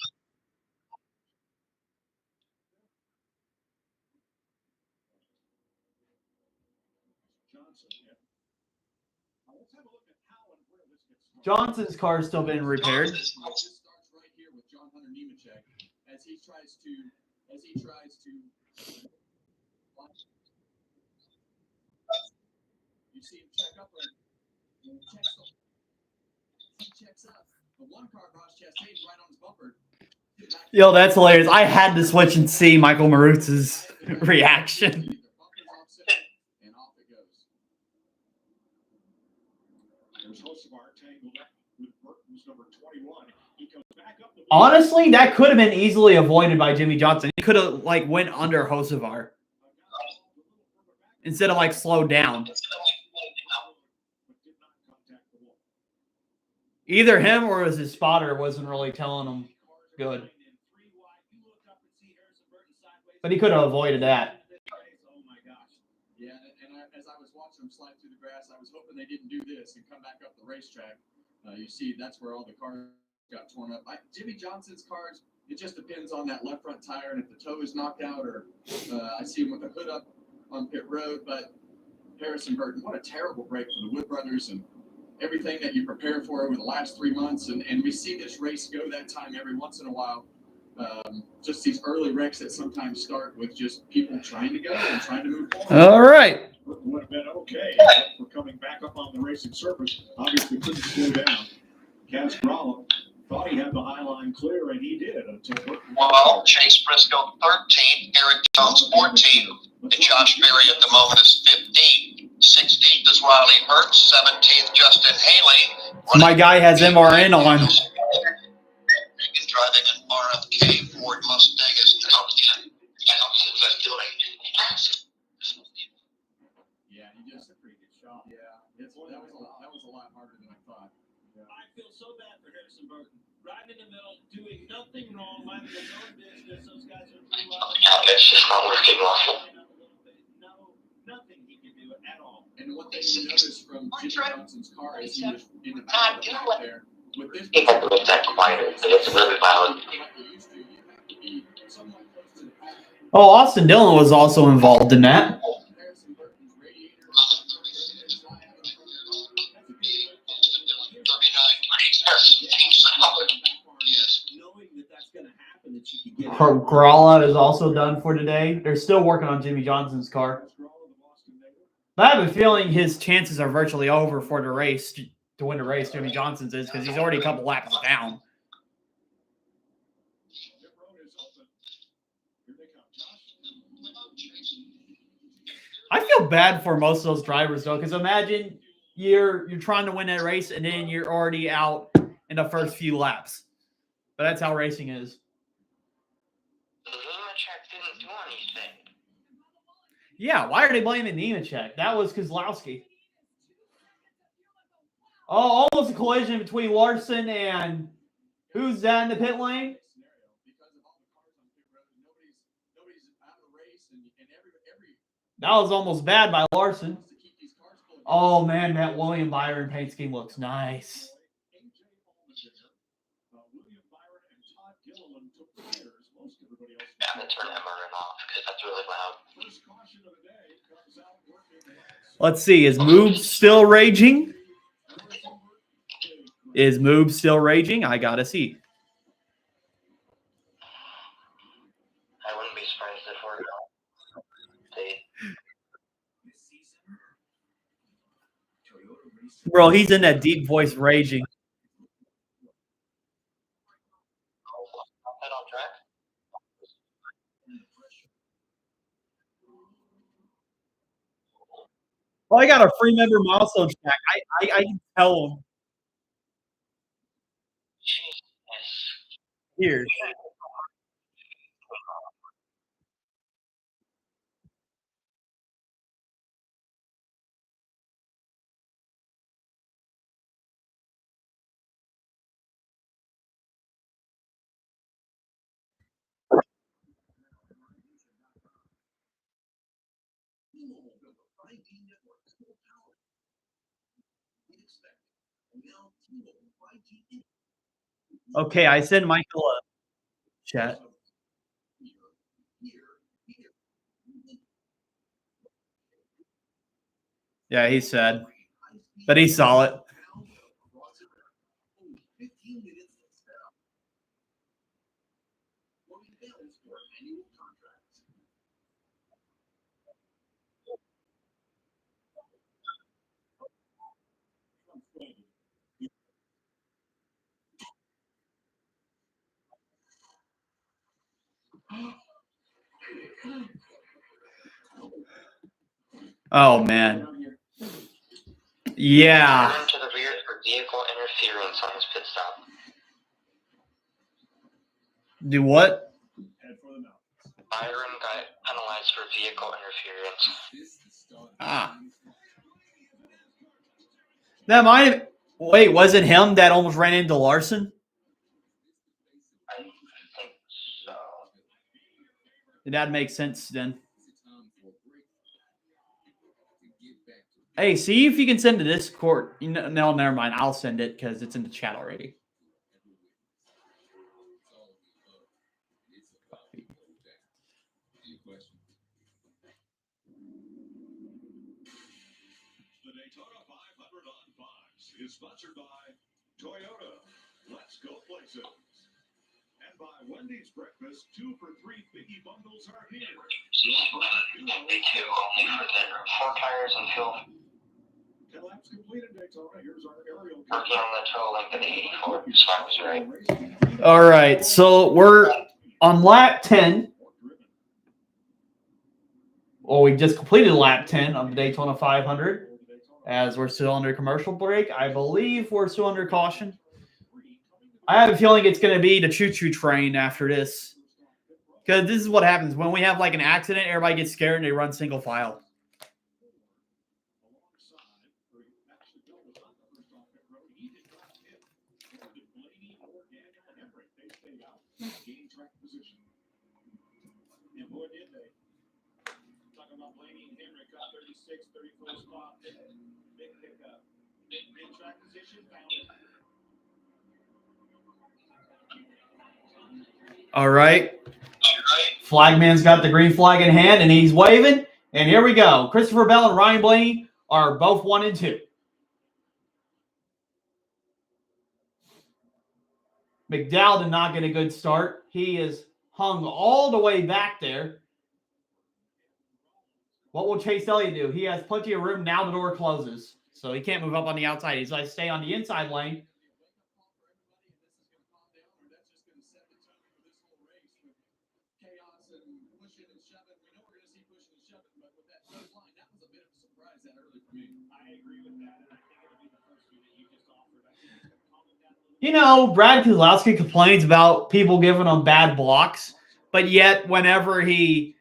Johnson's car is still being repaired. This starts right here with John Hunter Nemechek as he tries to you see him check up and he checks up. The one car Ross Chastain's right on his bumper. Yo, that's hilarious. I had to switch and see Michael Marutz's reaction. And off it goes. There's Hosmar tangled up with Burton's number 21. He comes back up the Honestly, that could have been easily avoided by Jimmy Johnson. He could have went under Hocevar instead of slowed down. Either him or it was his spotter wasn't really telling him good. But he could have avoided that. Oh my gosh. Yeah, and as I was watching them slide through the grass, I was hoping they didn't do this and come back up the racetrack. You see, that's where all the cars got torn up. Jimmy Johnson's cars, it just depends on that left front tire and if the toe is knocked out or I see him with the hood up on pit road. But Harrison Burton, what a terrible break for the Wood brothers and everything that you prepare for over the last 3 months. And we see this race go that time every once in a while. Just these early wrecks that sometimes start with just people trying to go and trying to move forward. All right. would have been okay for coming back up on the racing surface. Obviously couldn't slow down. Castrollo Thought he had the high line clear, and he did until Well, Chase Briscoe 13, Eric Jones 14, and Josh Berry at the moment is 15. 16th is Riley Hurts, 17th Justin Haley. My guy has MRN on. Driving an RFK Ford Mustang is yeah, he just a pretty good shot. Yeah, that was a lot harder than I thought. Yeah. I feel so bad for Harrison Burton. Right in the middle, doing nothing wrong, minding his own business. Those guys are It's just not working well. No, nothing he can do at all. And one thing you notice from Jimmy Johnson's car is he was in the back of the pack there. With this, You have to make that quieter, but it's really loud. Oh, Austin Dillon was also involved in that. Gralla is also done for today. They're still working on Jimmy Johnson's car. But I have a feeling his chances are virtually over for the race to win the race. Jimmy Johnson's is because he's already a couple laps down. I feel bad for most of those drivers though, because imagine you're trying to win that race and then you're already out in the first few laps. But that's how racing is. Nemechek didn't do anything. Yeah, why are they blaming Nemechek? That was Kozlowski. Oh, almost a collision between Larson and who's that in the pit lane? That was almost bad by Larson. Oh, man, that William Byron paint scheme looks nice. I'm going to turn MRN off because that's really loud. Let's see. Is Moob still raging? Is Moob still raging? I got to see. I wouldn't be surprised if we're Bro, he's in that deep voice raging. head on track. Well, I got a free member milestone track. I can tell him. Here. Okay, I send Michael a chat. Yeah, he's sad, but he saw it. Oh, man. Yeah. Turn to the rear for vehicle interference on his pit stop. Do what? Byron got penalized for vehicle interference. Ah. That might have. Wait, was it him that almost ran into Larson? I think so. That makes sense then. Hey, see if you can send to Discord. No, never mind. I'll send it because it's in the chat already. The Daytona 500 on Fox is sponsored by Toyota. Let's go places. And by Wendy's Breakfast, 2 for $3 biggie bundles are here. They do only for the 4 tires and fuel. 10 laps complete in Daytona. Here's our aerial. Working on the total length of 84, so I was right. All right, so we're on lap 10. Well, we just completed lap 10 of the Daytona 500. As we're still under commercial break, I believe we're still under caution. I have a feeling it's going to be the choo-choo train after this. Because this is what happens. When we have like an accident, everybody gets scared and they run single file. Gain track position. And boy, did they. Talking about Blaney and Henry got 36, 34 spot. Big pickup. Gain track position, found it. All right. Flagman's got the green flag in hand, and he's waving. And here we go. Christopher Bell and Ryan Blaney are both 1 and 2. McDowell did not get a good start. He is hung all the way back there. What will Chase Elliott do? He has plenty of room. Now the door closes. So he can't move up on the outside. He's going to stay on the inside lane. You know, Brad Keselowski complains about people giving him bad blocks, but yet whenever he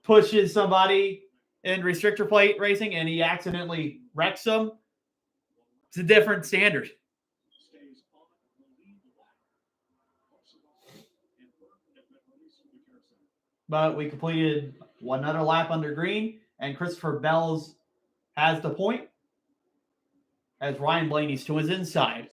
pushes somebody in restrictor plate racing and he accidentally wrecks them, it's a different standard. But we completed another lap under green, and Christopher Bell has the point as Ryan Blaney's to his inside.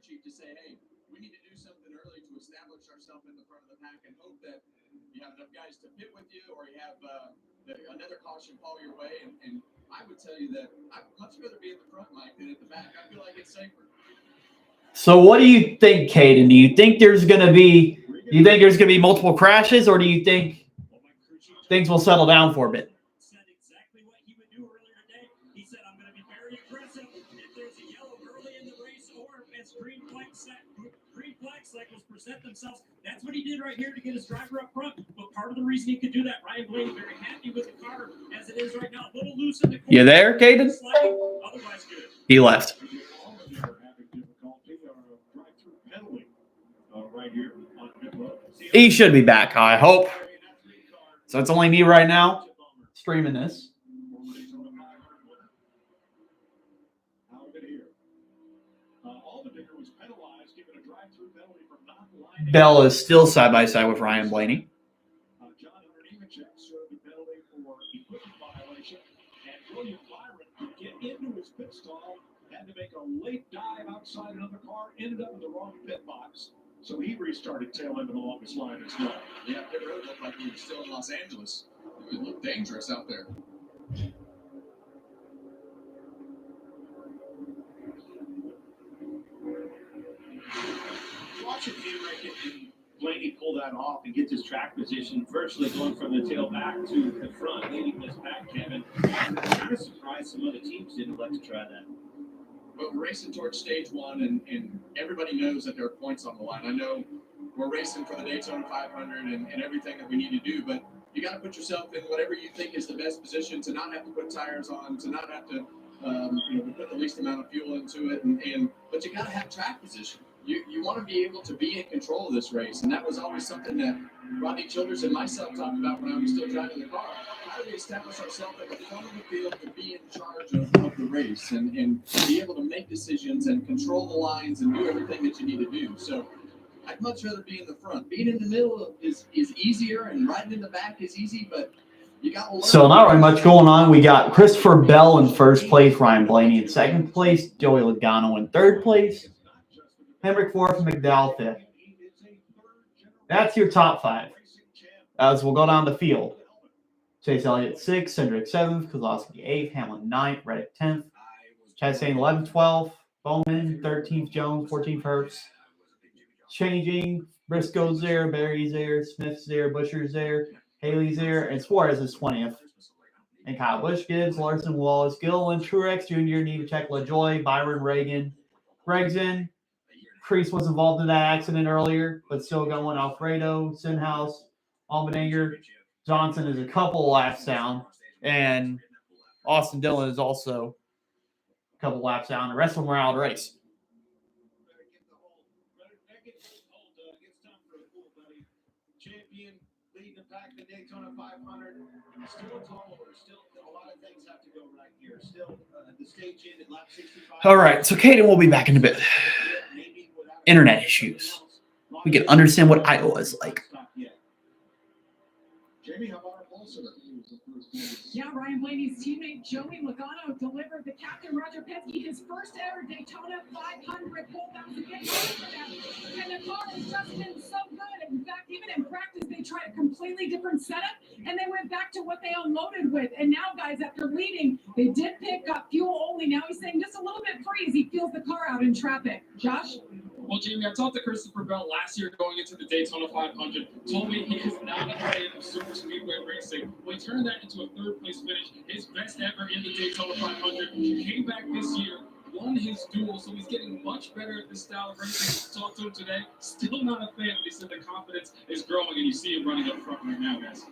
Chief to say, hey, we need to do something early to establish ourselves in the front of the pack and hope that you have enough guys to pit with you or you have another caution fall your way. And I would tell you that I'd much rather be at the front, Mike, than at the back. I feel like it's safer. So what do you think, Caden? Do you think there's going to be multiple crashes, or do you think things will settle down for a bit? Present themselves. That's what he did right here to get his driver up front. But part of the reason he could do that, Ryan Blaney very happy with the car as it is right now. A little loose in the corner. You there, Caden? Otherwise good. He left. He should be back, I hope. So it's only me right now streaming this. Bell is still side by side with Ryan Blaney. Into his pit stall, had to make a late dive outside another car, ended up in the wrong pit box. So he restarted tail end of the longest line as well. Yeah, pit road looked like we were still in Los Angeles. It looked dangerous out there. Watching Henrik and Blaney pull that off and get his track position, virtually going from the tail back to the front, leading this back, Kevin. I'm kind of surprised some other teams didn't like to try that. But we're racing towards stage one, and everybody knows that there are points on the line. I know we're racing for the Daytona 500 and everything that we need to do, but you got to put yourself in whatever you think is the best position to not have to put tires on, to not have to put the least amount of fuel into it, but you got to have track position. You want to be able to be in control of this race, and that was always something that Rodney Childers and myself talked about when I was still driving the car. How do we establish ourselves at the front of the field to be in charge of the race and be able to make decisions and control the lines and do everything that you need to do? So I'd much rather be in the front. Being in the middle is easier, and riding in the back is easy, but you got to learn. So not really much going on. We got Christopher Bell in first place, Ryan Blaney in second place, Joey Logano in third place, Henrik fourth, McDowell fifth. That's your top five. As we'll go down the field. Chase Elliott 6th, Hendrick 7th, Keselowski 8th, Hamlin 9th, Reddick 10th, Chastain 11th, 12th, Bowman 13th, Jones 14th, Hurts. Changing Briscoe's there, Barry's there, Smith's there, Busher's there, Haley's there, and Suarez is 20th. And Kyle Busch, Gibbs, Larson, Wallace, Gilliland, Truex Jr., Nemechek, LaJoy, Byron, Reagan, Gregson. Kreese was involved in that accident earlier, but still going. Alfredo, Sinhouse, Allmendinger. Johnson is a couple laps down, and Austin Dillon is also a couple laps down. The rest of them are out of race. Champion leading the pack, the Daytona 500. Still a tall order. Still a lot of things have to go right here. Still the stage in at lap 65. All right, so Caden will be back in a bit. Internet issues. We can understand what Iowa is like. Jamie, how about our pulse? Yeah, Ryan Blaney's teammate Joey Logano delivered the captain Roger Penske his first ever Daytona 500 pole. That was a big moment for them. And the car has just been so good. In fact, even in practice, they tried a completely different setup, and they went back to what they unloaded with. And now, guys, after leading, they did pick up fuel only. Now he's saying just a little bit free as he feels the car out in traffic. Josh? Well, Jamie, I talked to Christopher Bell last year going into the Daytona 500. Told me he is not a fan of super speedway racing. Well, he turned that into a third-place finish, his best ever in the Daytona 500. He came back this year, won his duel, so he's getting much better at this style of racing. Talked to him today. Still not a fan, but he said the confidence is growing, and you see him running up front right now, guys.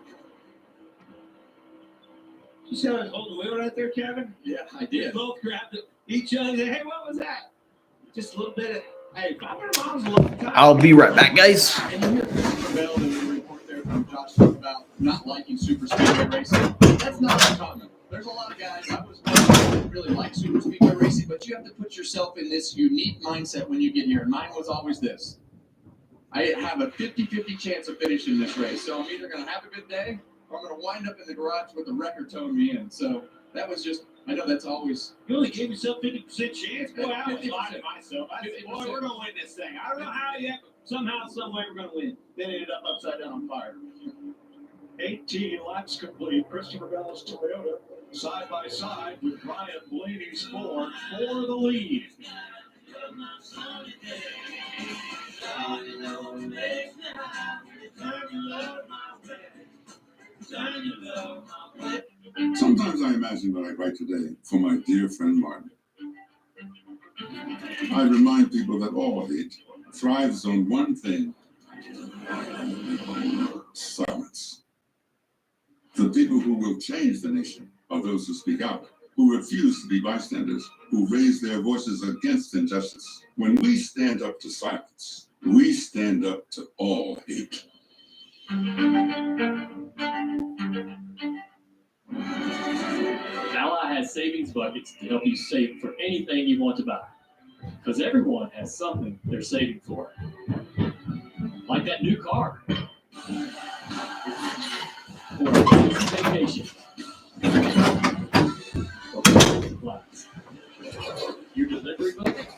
You see how I was holding the wheel right there, Kevin? Yeah, I did. We both grabbed each other and said, hey, what was that? Just a little bit of, hey, 500 miles a long time. I'll be right back, guys. And you hear Christopher Bell in the report there from Josh talking about not liking super speedway racing. That's not uncommon. There's a lot of guys, I was that really like super speedway racing, but you have to put yourself in this unique mindset when you get here. And mine was always this. I have a 50-50 chance of finishing this race. So I'm either going to have a good day or I'm going to wind up in the garage with the wrecker towing me in. So that was just, I know that's always. You only gave yourself 50% chance. Boy, I was 50%. lying to myself. I said, boy, we're going to win this thing. I don't know how yet, but somehow, some way, we're going to win. Then it ended up upside down on fire. 18 laps complete. Christopher Bell's Toyota side by side with Ryan Blaney's Ford for the lead. Sometimes I imagine what I write today for my dear friend Martin. I remind people that all hate thrives on one thing: silence. The people who will change the nation are those who speak out, who refuse to be bystanders, who raise their voices against injustice. When we stand up to silence, we stand up to all hate. Ally has savings buckets to help you save for anything you want to buy. Because everyone has something they're saving for. Like that new car. Or a vacation. Or supplies. Your delivery bucket.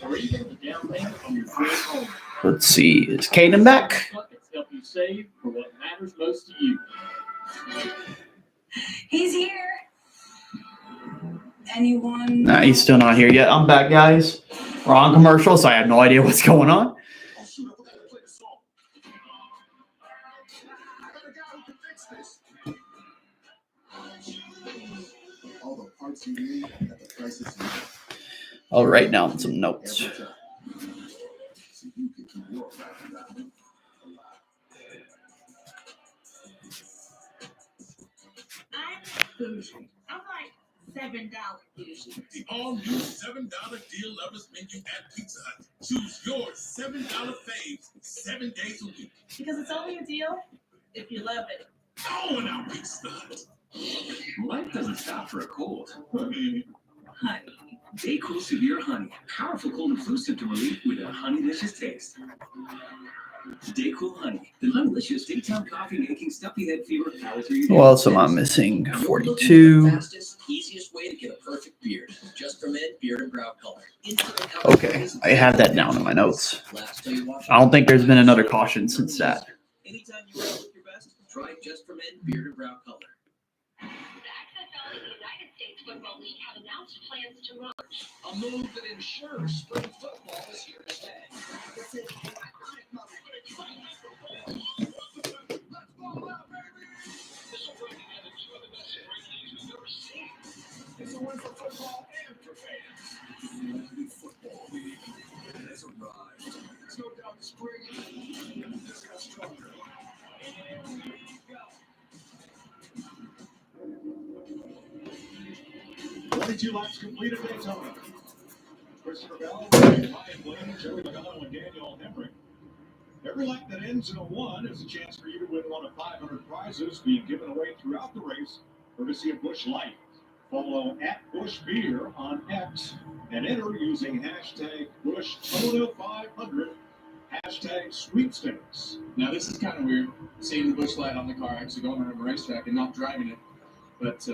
Or even the down payment on your first home. Let's see. Is Caden back? Buckets help you save for what matters most to you. He's here. Anyone? Nah, he's still not here yet. I'm back, guys. We're on commercial, so I have no idea what's going on. I'll write down some notes. Bougie. I'm like $7 bougie. The all-new $7 deal lovers menu at Pizza Hut. Choose your $7 faves 7 days a week. Because it's only a deal if you love it. Oh, and our Pizza Hut. Life doesn't stop for a cold. Honey. Daycool Severe Honey. Powerful cold and flu symptom relief with a honeylicious taste. Daycool Honey. The honeylicious daytime coffee making stuffy head fever power through your day. What else am I missing? 42. Fastest, easiest way to get a perfect beard. Just for men, beard and brow color. Okay, I have that down in my notes. I don't think there's been another caution since that. Anytime you want to look your best, try Just for Men, beard and brow color. The XFL and United States Football League have announced plans to launch A move that ensures spring football is here to stay. It's a win for football and for fans. Football league has arrived. It's no doubt spring just got stronger. 22 laps completed at Daytona. Christopher Bell, Ryan Blaney, Joey Logano, and Daniel Hemrick. Every lap that ends in a 1 is a chance for you to win one of 500 prizes being given away throughout the race, courtesy of Busch Light. Follow @BuschBeer on X and enter using hashtag BuschTona500, hashtag sweepstakes. Now, this is kind of weird, seeing the Busch Light on the car, actually going around the racetrack and not driving it. But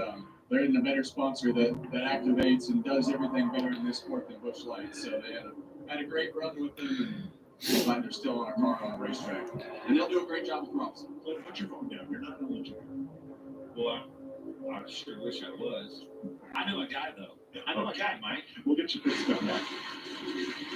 they're in a better sponsor that activates and does everything better in this sport than Busch Light. So they had a great run with them, and glad they're still on our car on the racetrack. And they'll do a great job with props. Put your phone down. You're not eligible. Well, I sure wish I was. I know a guy, though. I know a guy, Mike. We'll get your pit stop back.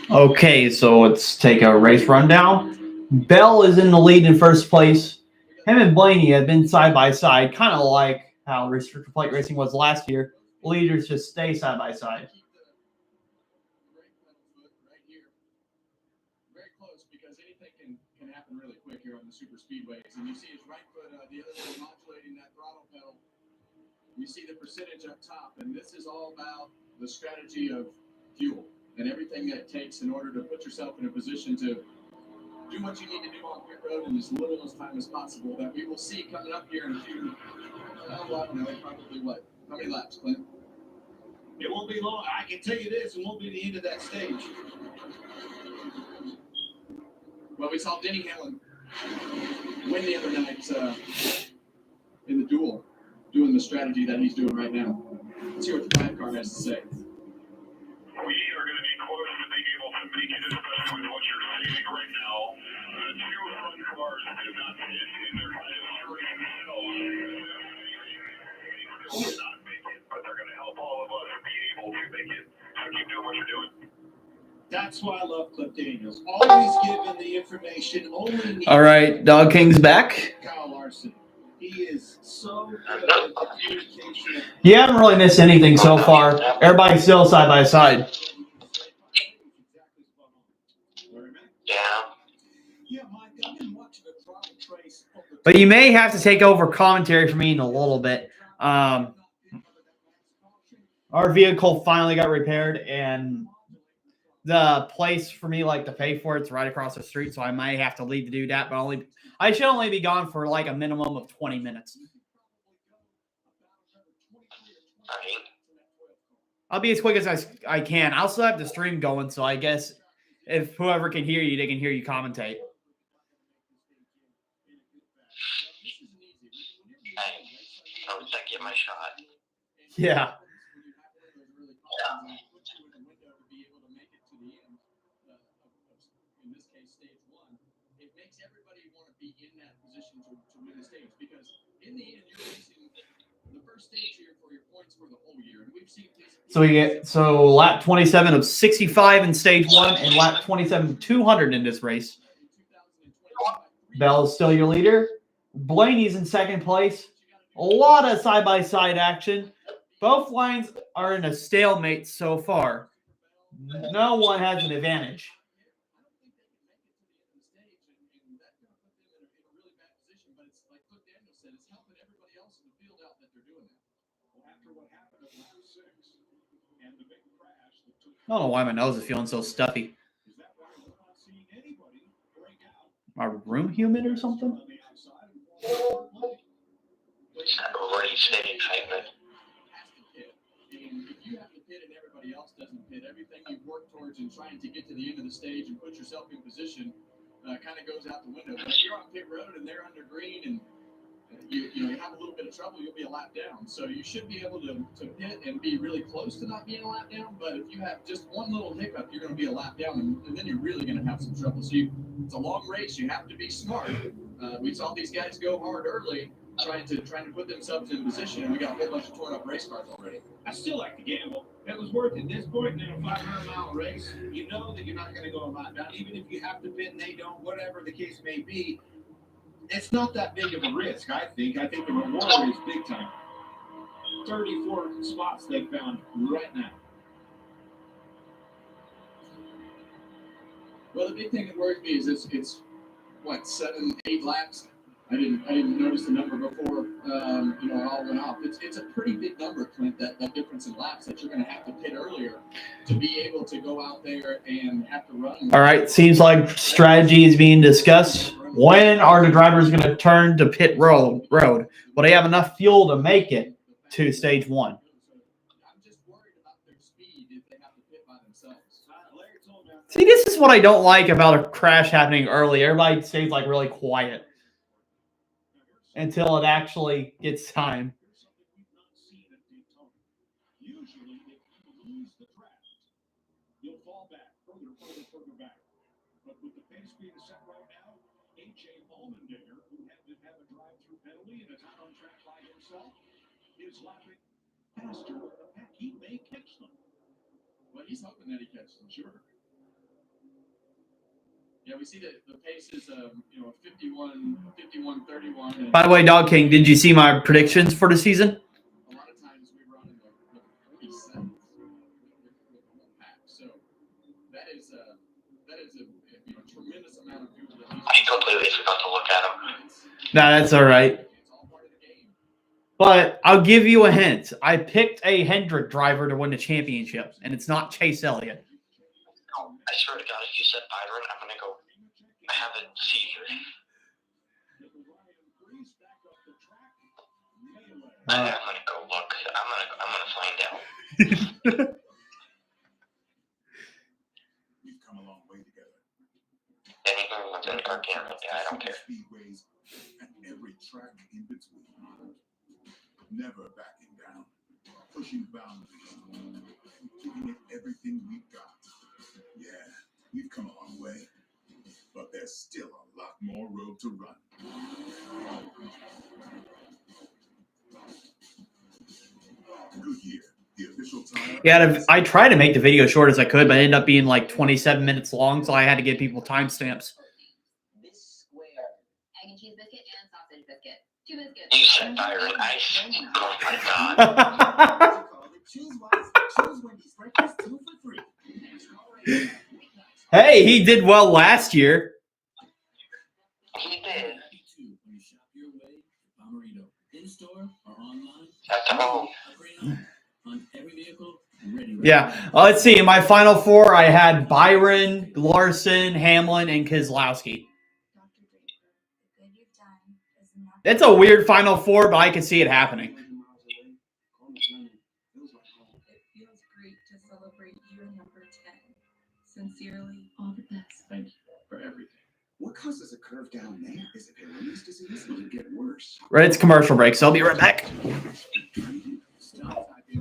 Okay, so let's take a race rundown. Bell is in the lead in first place. Him and Blaney have been side by side, kind of like how restrictor plate racing was last year. Leaders just stay side by side. Very close, because anything can happen really quick here on the super speedways. And you see his right foot the other way modulating that throttle pedal. You see the percentage up top, and this is all about the strategy of fuel and everything that it takes in order to put yourself in a position to do what you need to do on pit road in as little as time as possible. That we will see coming up here in a few, I don't know, probably what? How many laps, Clint? It won't be long. I can tell you this, it won't be the end of that stage. Well, we saw Denny Hamlin win the other night in the duel, doing the strategy that he's doing right now. Let's hear what the 5 car has to say. We are going to be close to being able to make it, especially with what you're seeing right now. The two front cars did not fit in their history themselves. They still did not make it, but they're going to help all of us be able to make it. So keep doing what you're doing. That's why I love Cliff Daniels. Always giving the information only needed. All right, Dog King's back. Kyle Larson. He is so good at the communication. You haven't really missed anything so far. Everybody's still side by side. Yeah. Yeah, Mike, I've been watching the trial trace. But you may have to take over commentary for me in a little bit. Our vehicle finally got repaired, and the place for me, like, to pay for it's right across the street, so I might have to leave to do that. But I should only be gone for like a minimum of 20 minutes. I'll be as quick as I can. I'll still have the stream going, so I guess if whoever can hear you, they can hear you commentate. I was like, get my shot. Yeah. In this case, stage 1, it makes everybody want to be in that position to win the stage, because in the end, you're racing the first stage here for your points for the whole year. And we've seen these. So lap 27 of 65 in stage 1 and lap 27 of 200 in this race. Bell is still your leader. Blaney's in second place. A lot of side-by-side action. Both lines are in a stalemate so far. No one has an advantage. I don't know why my nose is feeling so stuffy. My room humid or something? Race excitement. If you have to pit and everybody else doesn't pit, everything you've worked towards in trying to get to the end of the stage and put yourself in position kind of goes out the window. But if you're on pit road and they're under green and you have a little bit of trouble, you'll be a lap down. So you should be able to pit and be really close to not being a lap down. But if you have just one little hiccup, you're going to be a lap down, and then you're really going to have some trouble. So it's a long race. You have to be smart. We saw these guys go hard early, trying to put themselves in position, and we got a whole bunch of torn up race cars already. I still like to gamble. It was worth it. This point in a 500-mile race, you know that you're not going to go a lot down. Even if you have to pit and they don't, whatever the case may be, it's not that big of a risk, I think. I think the reward is big time. 34 spots they found right now. Well, the big thing that worries me is it's what, 7, 8 laps. I didn't notice the number before. It all went off. It's a pretty big number, Clint. That difference in laps that you're going to have to pit earlier to be able to go out there and have to run. All right, seems like strategy is being discussed. When are the drivers going to turn to pit road? Will they have enough fuel to make it to stage 1? I'm just worried about their speed if they have to pit by themselves. See, this is what I don't like about a crash happening early. Everybody stays like really quiet until it actually gets time. Usually, if you lose the draft, you'll fall back, further back. But with the pace being set right now, A.J. Allmendinger, who had to have a drive-through penalty and is out on track by himself, is lapping faster than the pack. He may catch them. Well, he's hoping that he catches them, sure. Yeah, we see that the pace is 51-31. By the way, Dog King, did you see my predictions for the season? A lot of times we run in the 47th pack, so that is a tremendous amount of fuel. I completely forgot to look at them. No, that's all right. But I'll give you a hint. I picked a Hendrick driver to win the championship, and it's not Chase Elliott. I swear to God, if you said Byron, I'm going to go. I have a seizure. I'm going to go look. I'm going to find out. We've come a long way together. Anyone's in Gargano, yeah, I don't care. Speedways and every track in between. Never backing down. Pushing boundaries. Giving it everything we've got. Yeah, we've come a long way. But there's still a lot more road to run. Goodyear, the official tire. Yeah, I tried to make the video short as I could, but it ended up being like 27 minutes long, so I had to give people timestamps. This square. Egg and cheese biscuit and sausage biscuit. 2 biscuits. You said Byron, oh my God. Choose Wendy's breakfast 2 for 3. Hey, he did well last year. He did. When you shop your way, Bomberito, in-store or online. That's all. On every vehicle, ready. Yeah. Let's see. In my final 4, I had Byron, Larson, Hamlin, and Keselowski. It's a weird final 4, but I can see it happening. It feels great to celebrate year number 10. Sincerely, all the best. Thank you for everything. What causes a curve down there? Is it Peyronie's disease? Will it get worse? Right, it's commercial break, so I'll be right back.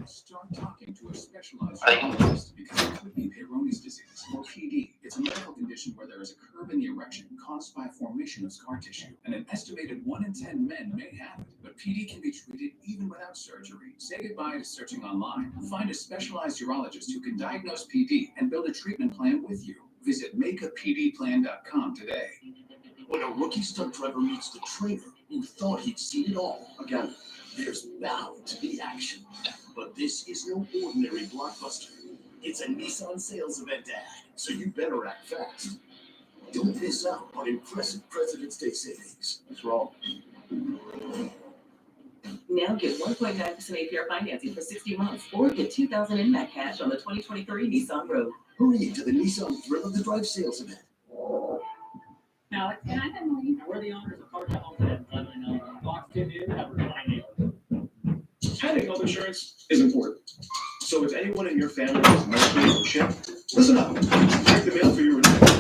Start talking to a specialized urologist because it could be Peyronie's disease, or PD. It's a medical condition where there is a curve in the erection caused by formation of scar tissue, and an estimated 1 in 10 men may have it. But PD can be treated even without surgery. Say goodbye to searching online. Find a specialized urologist who can diagnose PD and build a treatment plan with you. Visit makeapdplan.com today. When a rookie stunt driver meets the trainer who thought he'd seen it all, again, there's bound to be action. But this is no ordinary blockbuster. It's a Nissan sales event ad, so you better act fast. Don't miss out on impressive President's Day savings. What's wrong? Now get 1.9% APR financing for 60 months or get $2,000 in Mac cash on the 2023 Nissan Rogue. Hurry to the Nissan Thrill of the Drive sales event. Alex, can I have money? We're the owners of Car Channel 10. Box 10 in, covered by name. Having health insurance is important. So if anyone in your family is medically ill, listen up. Check the mail for your renewal.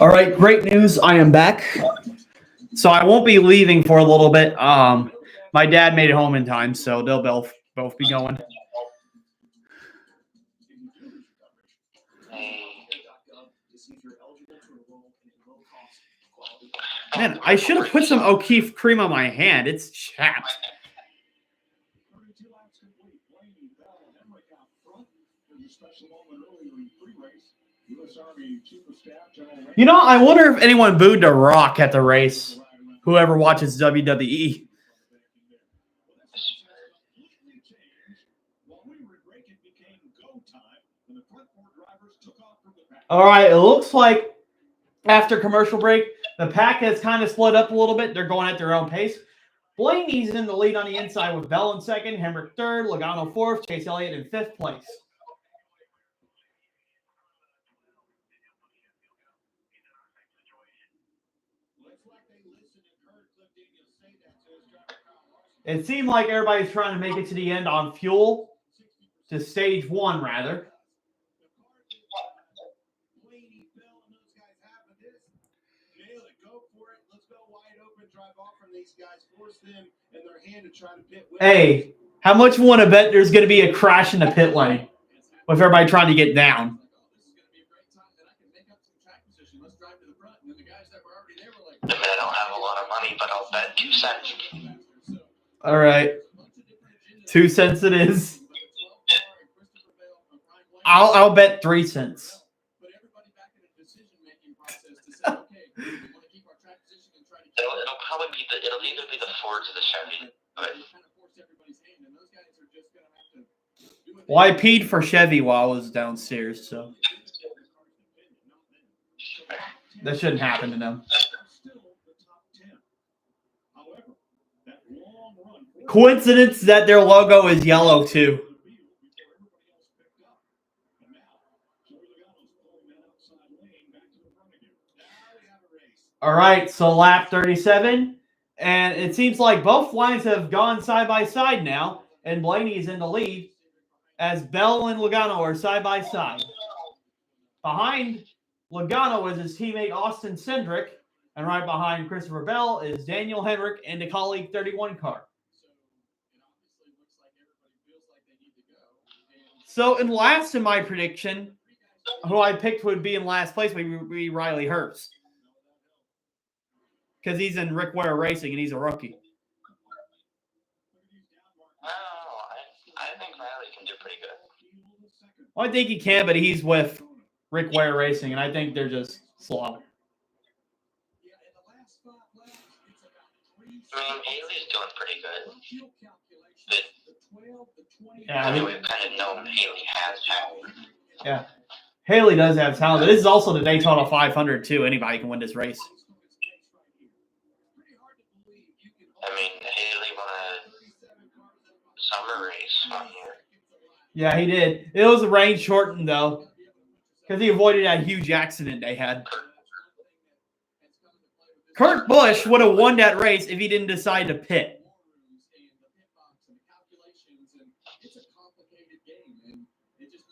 All right, great news. I am back. So I won't be leaving for a little bit. My dad made it home in time, so they'll both be going. Man, I should have put some O'Keefe cream on my hand. It's chapped. You know, I wonder if anyone booed The Rock at the race. Whoever watches WWE. All right, it looks like after commercial break, the pack has kind of split up a little bit. They're going at their own pace. Blaney's in the lead on the inside with Bell in second, Hemrick third, Logano fourth, Chase Elliott in fifth place. It seemed like everybody's trying to make it to the end on fuel, to stage one, rather. Hey, how much you want to bet there's going to be a crash in the pit lane with everybody trying to get down? I mean, I don't have a lot of money, but I'll bet 2 cents. All right. 2 cents it is. I'll bet 3 cents. It'll probably be it'll either be the Ford or the Chevy. But Well, I peed for Chevy while I was downstairs, so that shouldn't happen to them. Coincidence that their logo is yellow too. All right, so lap 37, and it seems like both lines have gone side by side now, and Blaney's in the lead as Bell and Logano are side by side. Behind Logano is his teammate Austin Cindric, and right behind Christopher Bell is Daniel Hemrick in the colleague 31 car. So in last in my prediction, who I picked would be in last place would be Riley Herbst. Because he's in Rick Ware Racing and he's a rookie. I think Riley can do pretty good. Well, I think he can, but he's with Rick Ware Racing, and I think they're just slow. I mean, Haley's doing pretty good. But Yeah, we've kind of known Haley has talent. Yeah. Haley does have talent, but this is also the Daytona 500, too. Anybody can win this race. I mean, Haley won a summer race on here. Yeah, he did. It was rain shortened, though, because he avoided that huge accident they had. Kurt Busch would have won that race if he didn't decide to pit.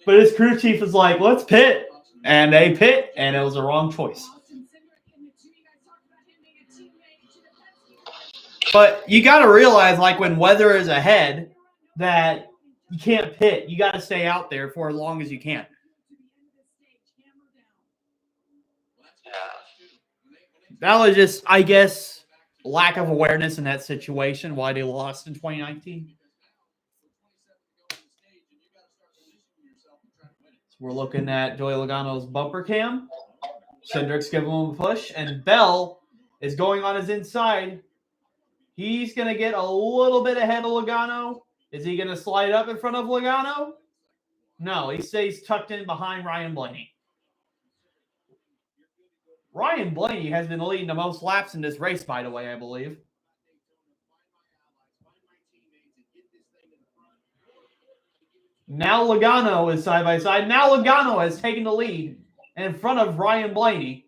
But his crew chief is like, let's pit. And they pit, and it was the wrong choice. But you got to realize, like, when weather is ahead, that you can't pit. You got to stay out there for as long as you can. That was just, I guess, lack of awareness in that situation, why they lost in 2019. So we're looking at Joey Logano's bumper cam. Cindric's giving him a push, and Bell is going on his inside. He's going to get a little bit ahead of Logano. Is he going to slide up in front of Logano? No, he stays tucked in behind Ryan Blaney. Ryan Blaney has been leading the most laps in this race, by the way, I believe. Now Logano is side by side. Now Logano has taken the lead in front of Ryan Blaney.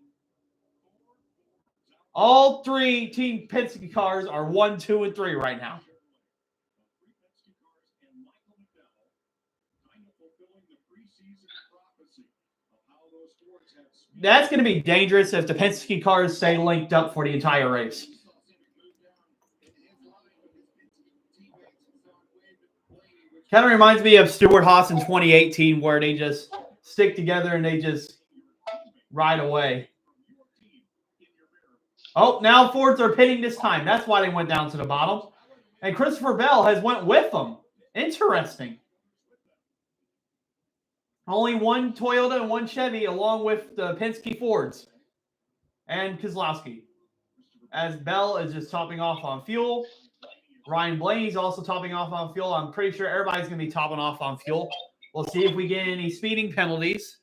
All three Team Penske cars are 1, 2, and 3 right now. That's going to be dangerous if the Penske cars stay linked up for the entire race. Kind of reminds me of Stewart-Haas in 2018, where they just stick together and they just ride away. Oh, now Fords are pitting this time. That's why they went down to the bottom. And Christopher Bell has went with them. Interesting. Only one Toyota and one Chevy along with the Penske Fords and Keselowski. As Bell is just topping off on fuel. Ryan Blaney's also topping off on fuel. I'm pretty sure everybody's going to be topping off on fuel. We'll see if we get any speeding penalties.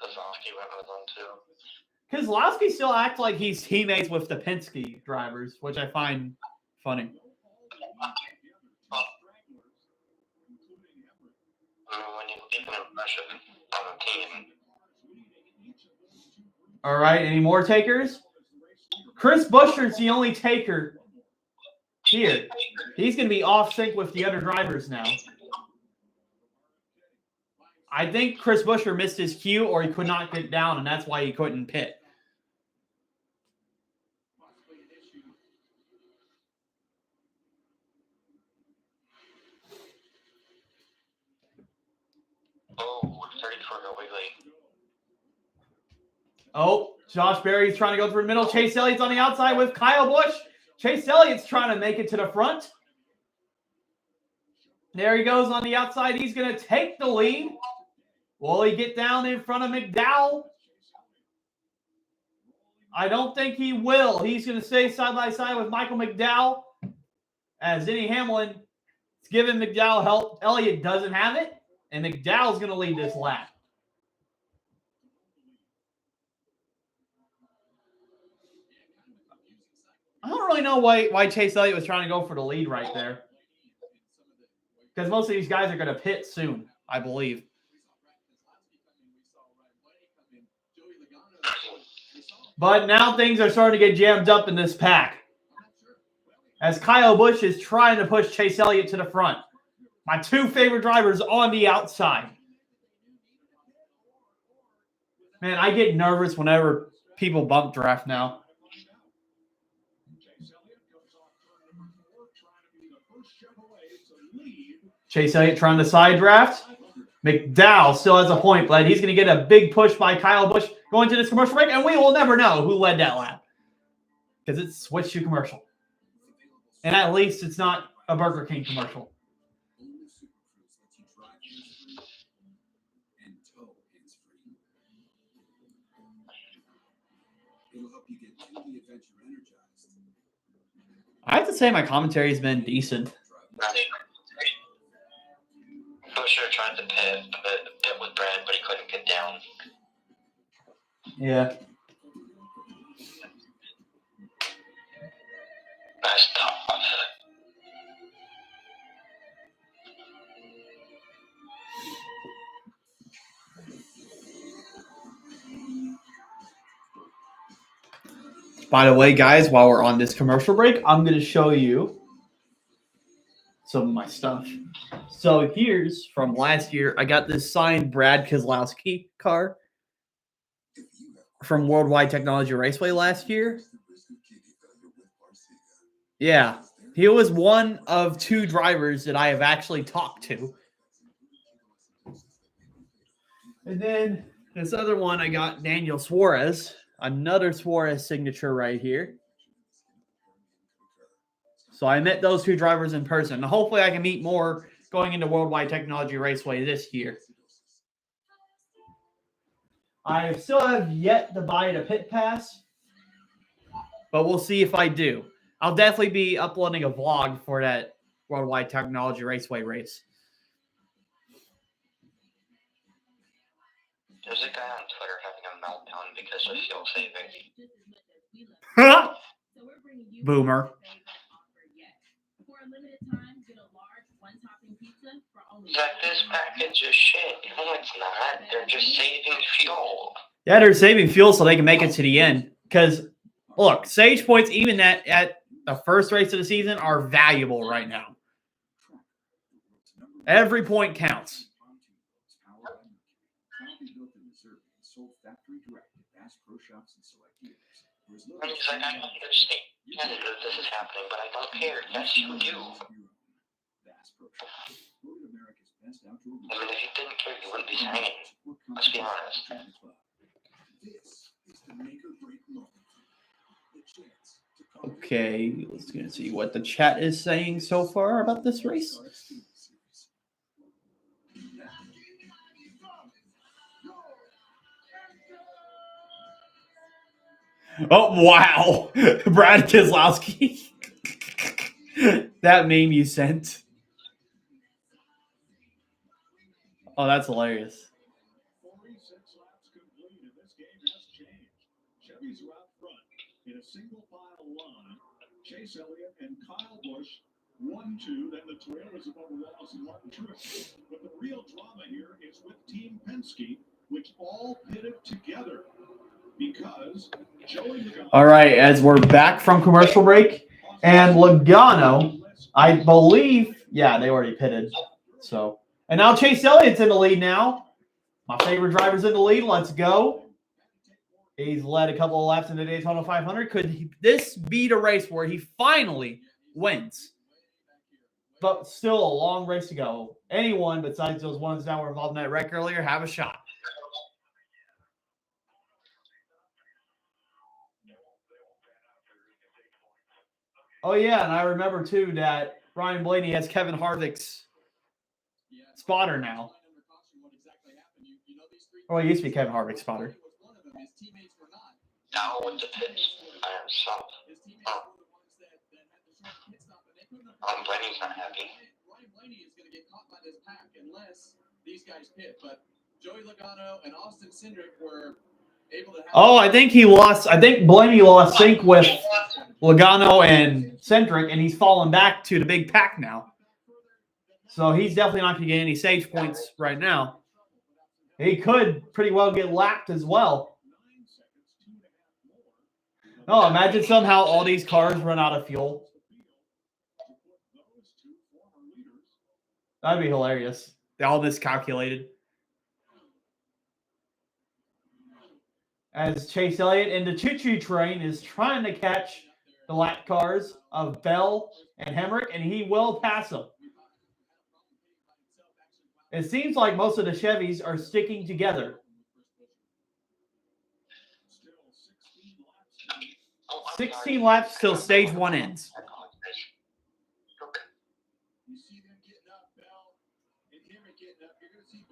Keselowski went with them too. Keselowski still acts like he's teammates with the Penske drivers, which I find funny. I mean, when you leave an impression on a team. All right, any more takers? Chris Buescher's the only taker here. He's going to be off sync with the other drivers now. I think Chris Buescher missed his cue or he could not get down, and that's why he couldn't pit. Oh, 34 go Wiggly. Oh, Josh Berry's trying to go through the middle. Chase Elliott's on the outside with Kyle Busch. Chase Elliott's trying to make it to the front. There he goes on the outside. He's going to take the lead. Will he get down in front of McDowell? I don't think he will. He's going to stay side by side with Michael McDowell. As Denny Hamlin is giving McDowell help. Elliott doesn't have it. And McDowell's going to lead this lap. I don't really know why Chase Elliott was trying to go for the lead right there. Because most of these guys are going to pit soon, I believe. But now things are starting to get jammed up in this pack. As Kyle Busch is trying to push Chase Elliott to the front. My two favorite drivers on the outside. Man, I get nervous whenever people bump draft now. Chase Elliott trying to side draft. McDowell still has a point, but he's going to get a big push by Kyle Busch going to this commercial break, and we will never know who led that lap because it's switched to commercial. And at least it's not a Burger King commercial. I have to say my commentary has been decent. Buescher tried to pit with Brad, but he couldn't get down. Yeah. Nice top. By the way, guys, while we're on this commercial break, I'm going to show you some of my stuff. So here's from last year. I got this signed Brad Keselowski car from Worldwide Technology Raceway last year. Yeah, he was one of two drivers that I have actually talked to. And then this other one, I got Daniel Suarez, another Suarez signature right here. So I met those two drivers in person. Hopefully I can meet more going into Worldwide Technology Raceway this year. I still have yet to buy the pit pass, but we'll see if I do. I'll definitely be uploading a vlog for that Worldwide Technology Raceway race. There's a guy on Twitter having a meltdown because of fuel saving. Boomer. Zach, this package is shit. No, it's not. They're just saving fuel. Yeah, they're saving fuel so they can make it to the end. Because, look, Sage points, even at the first race of the season, are valuable right now. Every point counts. And he's like, I don't understand that this is happening, but I don't care. Yes, you do. I mean, if you didn't care, you wouldn't be hanging. Let's be honest. Okay, let's gonna see what the chat is saying so far about this race. Oh wow, Brad Keselowski. That meme you sent. Oh, that's hilarious. 46 laps complete, and this game has changed. Chevys are out front in a single file line. Chase Elliott and Kyle Busch 1-2. Then the Toyotas of Bubba Wallace and Martin Truex. But the real drama here is with Team Penske, which all pitted together because Joey Logano. All right, as we're back from commercial break, and Logano, I believe, yeah, they already pitted. So, and now Chase Elliott's in the lead now. My favorite driver's in the lead. Let's go. He's led a couple of laps in the Daytona 500. Could this be the race where he finally wins? But still a long race to go. Anyone besides those ones that were involved in that wreck earlier have a shot. Oh, yeah, and I remember, too, that Ryan Blaney has Kevin Harvick's spotter now. Oh, he used to be Kevin Harvick's spotter. Now with the pits, I am south. Blaney's not happy. Ryan Blaney is going to get caught by this pack unless these guys pit. But Joey Logano and Austin Cindric were able to have... Oh, I think he lost. I think Blaney lost sync with Logano and Cindric, and he's fallen back to the big pack now. So he's definitely not going to get any stage points right now. He could pretty well get lapped as well. Oh, imagine somehow all these cars run out of fuel. That'd be hilarious. They're all miscalculated. As Chase Elliott in the choo-choo train is trying to catch the lap cars of Bell and Hemrick, and he will pass them. It seems like most of the Chevys are sticking together. 16 laps till stage one ends.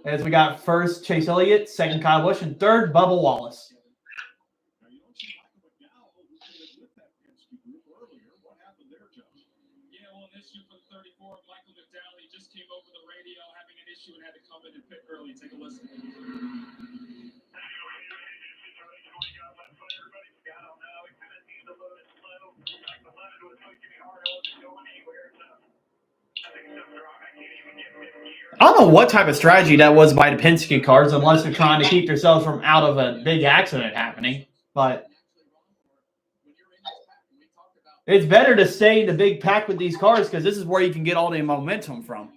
As we got first Chase Elliott, second Kyle Busch, and third Bubba Wallace. Yeah, well, an issue for the 34, Michael McDowell, just came over the radio having an issue and had to come in and pit early. Take a listen. I don't know what type of strategy that was by the Penske cars, unless they're trying to keep themselves from out of a big accident happening. But it's better to stay in the big pack with these cars because this is where you can get all the momentum from.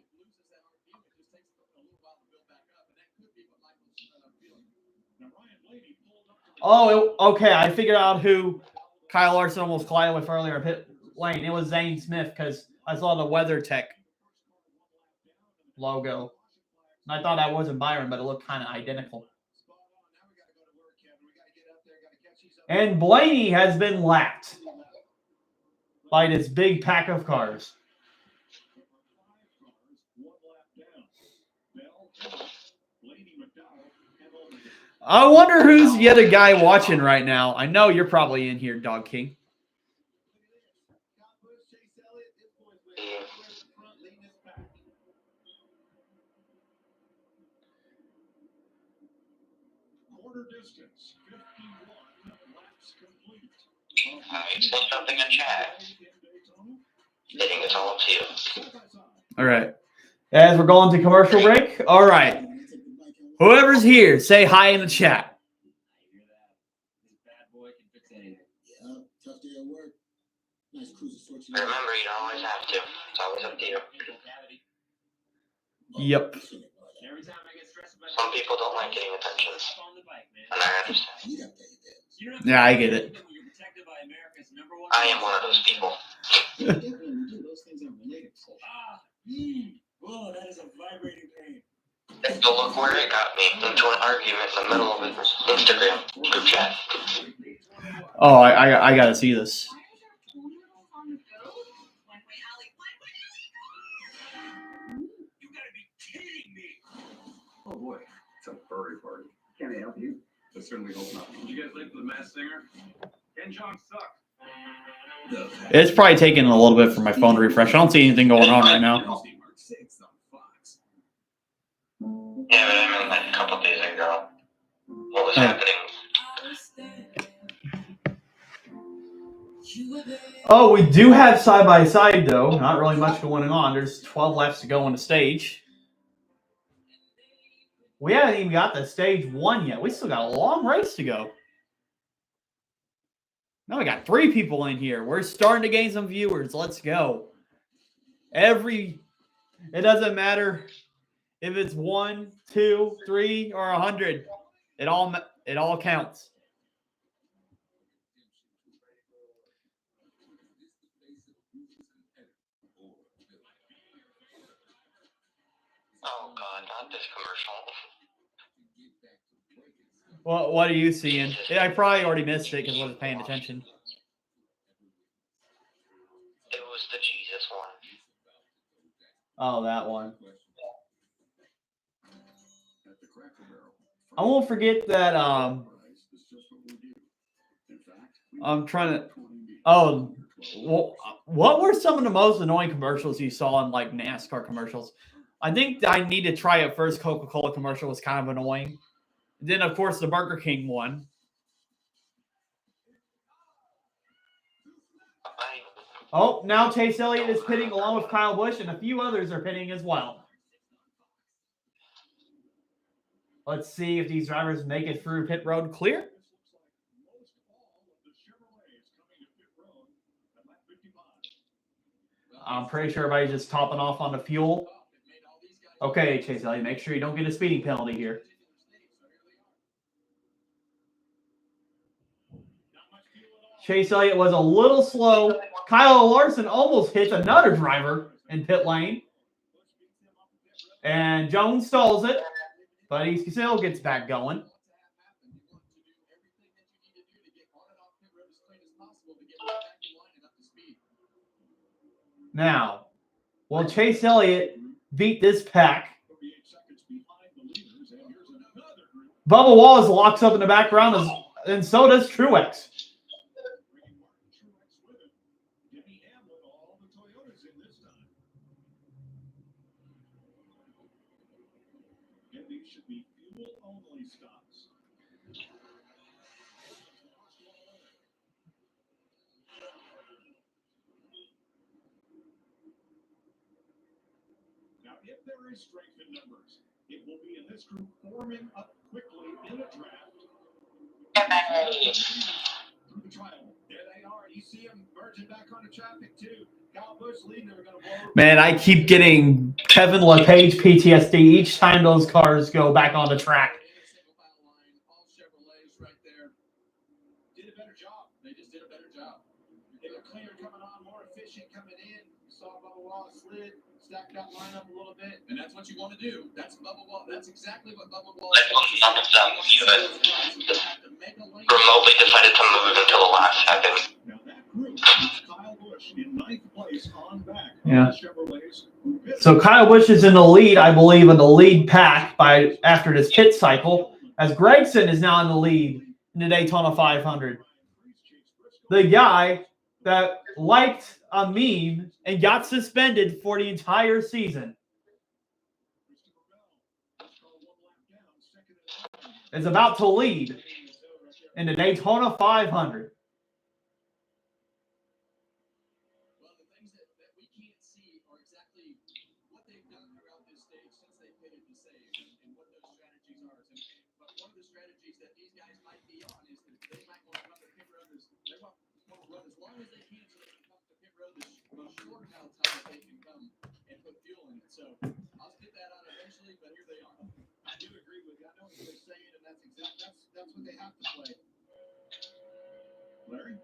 Oh, okay. I figured out who Kyle Larson almost collided with earlier in pit lane. It was Zane Smith because I saw the WeatherTech logo. And I thought that wasn't Byron, but it looked kind of identical. And Blaney has been lapped by this big pack of cars. I wonder who's the other guy watching right now. I know you're probably in here, Dog King. Say something in chat. I think it's all up to you. All right. As we're going to commercial break. All right. Whoever's here, say hi in the chat. Remember, you don't always have to. It's always up to you. Yep. Some people don't like getting attention. And I understand. Yeah, I get it. I am one of those people. Whoa, that is a vibrating pain. So look where it got me, into an argument in the middle of an Instagram group chat. Oh, I got to see this. You gotta be kidding me! Oh boy, it's a furry party. Can I help you? I certainly hope not. Did you guys late for the Masked Singer? Ken Jeong sucked. It's probably taking a little bit for my phone to refresh. I don't see anything going on right now. Yeah, but I mean, like a couple days ago, what was happening? Oh, we do have side by side though. Not really much going on. There's 12 laps to go on the stage. We haven't even got the stage 1 yet. We still got a long race to go. Now we got 3 people in here. We're starting to gain some viewers. Let's go. It doesn't matter if it's 1, 2, 3, or 100. It all counts. Oh God, not this commercial. Well, what are you seeing? I probably already missed it because I wasn't paying attention. It was the Jesus one. Oh, that one. I won't forget that. I'm trying to. Oh, well, what were some of the most annoying commercials you saw in like NASCAR commercials? I think I need to try it first. Coca-Cola commercial was kind of annoying. Then, of course, the Burger King one. Oh, now Chase Elliott is pitting along with Kyle Busch, and a few others are pitting as well. Let's see if these drivers make it through pit road clear. I'm pretty sure everybody's just topping off on the fuel. Okay, Chase Elliott, make sure you don't get a speeding penalty here. Chase Elliott was a little slow. Kyle Larson almost hits another driver in pit lane. And Jones stalls it, but he still gets back going. Now, will Chase Elliott beat this pack? Bubba Wallace locks up in the background, and so does Truex. Now, if there is strength in numbers, it will be in this group forming up quickly in a draft. Through the trial. There they are. You see them merging back onto traffic too. Kyle Busch leading. They're going to blow. Man, I keep getting Kevin LePage PTSD each time those cars go back on the track. All Chevrolets right there did a better job. They just did a better job. They were cleaner coming on, more efficient coming in. You saw Bubba Wallace slid, stacked that line up a little bit. And that's what you want to do. That's Bubba Wallace. That's exactly what Bubba Wallace None of them remotely decided to move until the last second. Now that group is Kyle Busch in 9th place on back. Yeah. Chevrolets. So Kyle Busch is in the lead, I believe, in the lead pack after this pit cycle, as Gragson is now in the lead in the Daytona 500. The guy that liked a meme and got suspended for the entire season is about to lead in the Daytona 500. Well, the things that we can't see are exactly what they've done throughout this stage since they pitted to save and what those strategies are. But one of the strategies that these guys might be on is that they might want to run their pit road. They want to run as long as they can so they can come to pit road the most short amount of time that they can come and put fuel in it. So I'll spit that out eventually, but here they are. I do agree with you. I know what they're saying, and that's what they have to play. Larry?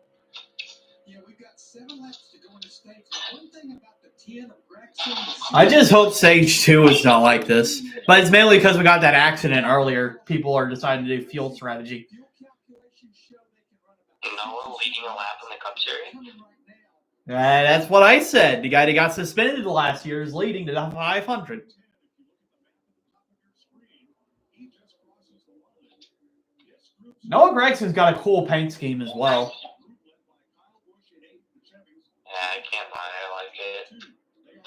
Yeah, we've got 7 laps to go in the stage. One thing about the 10 of Gragson. I just hope stage 2 is not like this. But it's mainly because we got that accident earlier. People are deciding to do fuel strategy. Fuel calculations show they can Noah leading a lap in the Cup Series? That's what I said. The guy that got suspended last year is leading to the 500. Noah Gregson's got a cool paint scheme as well. Yeah, I can't lie. I like it.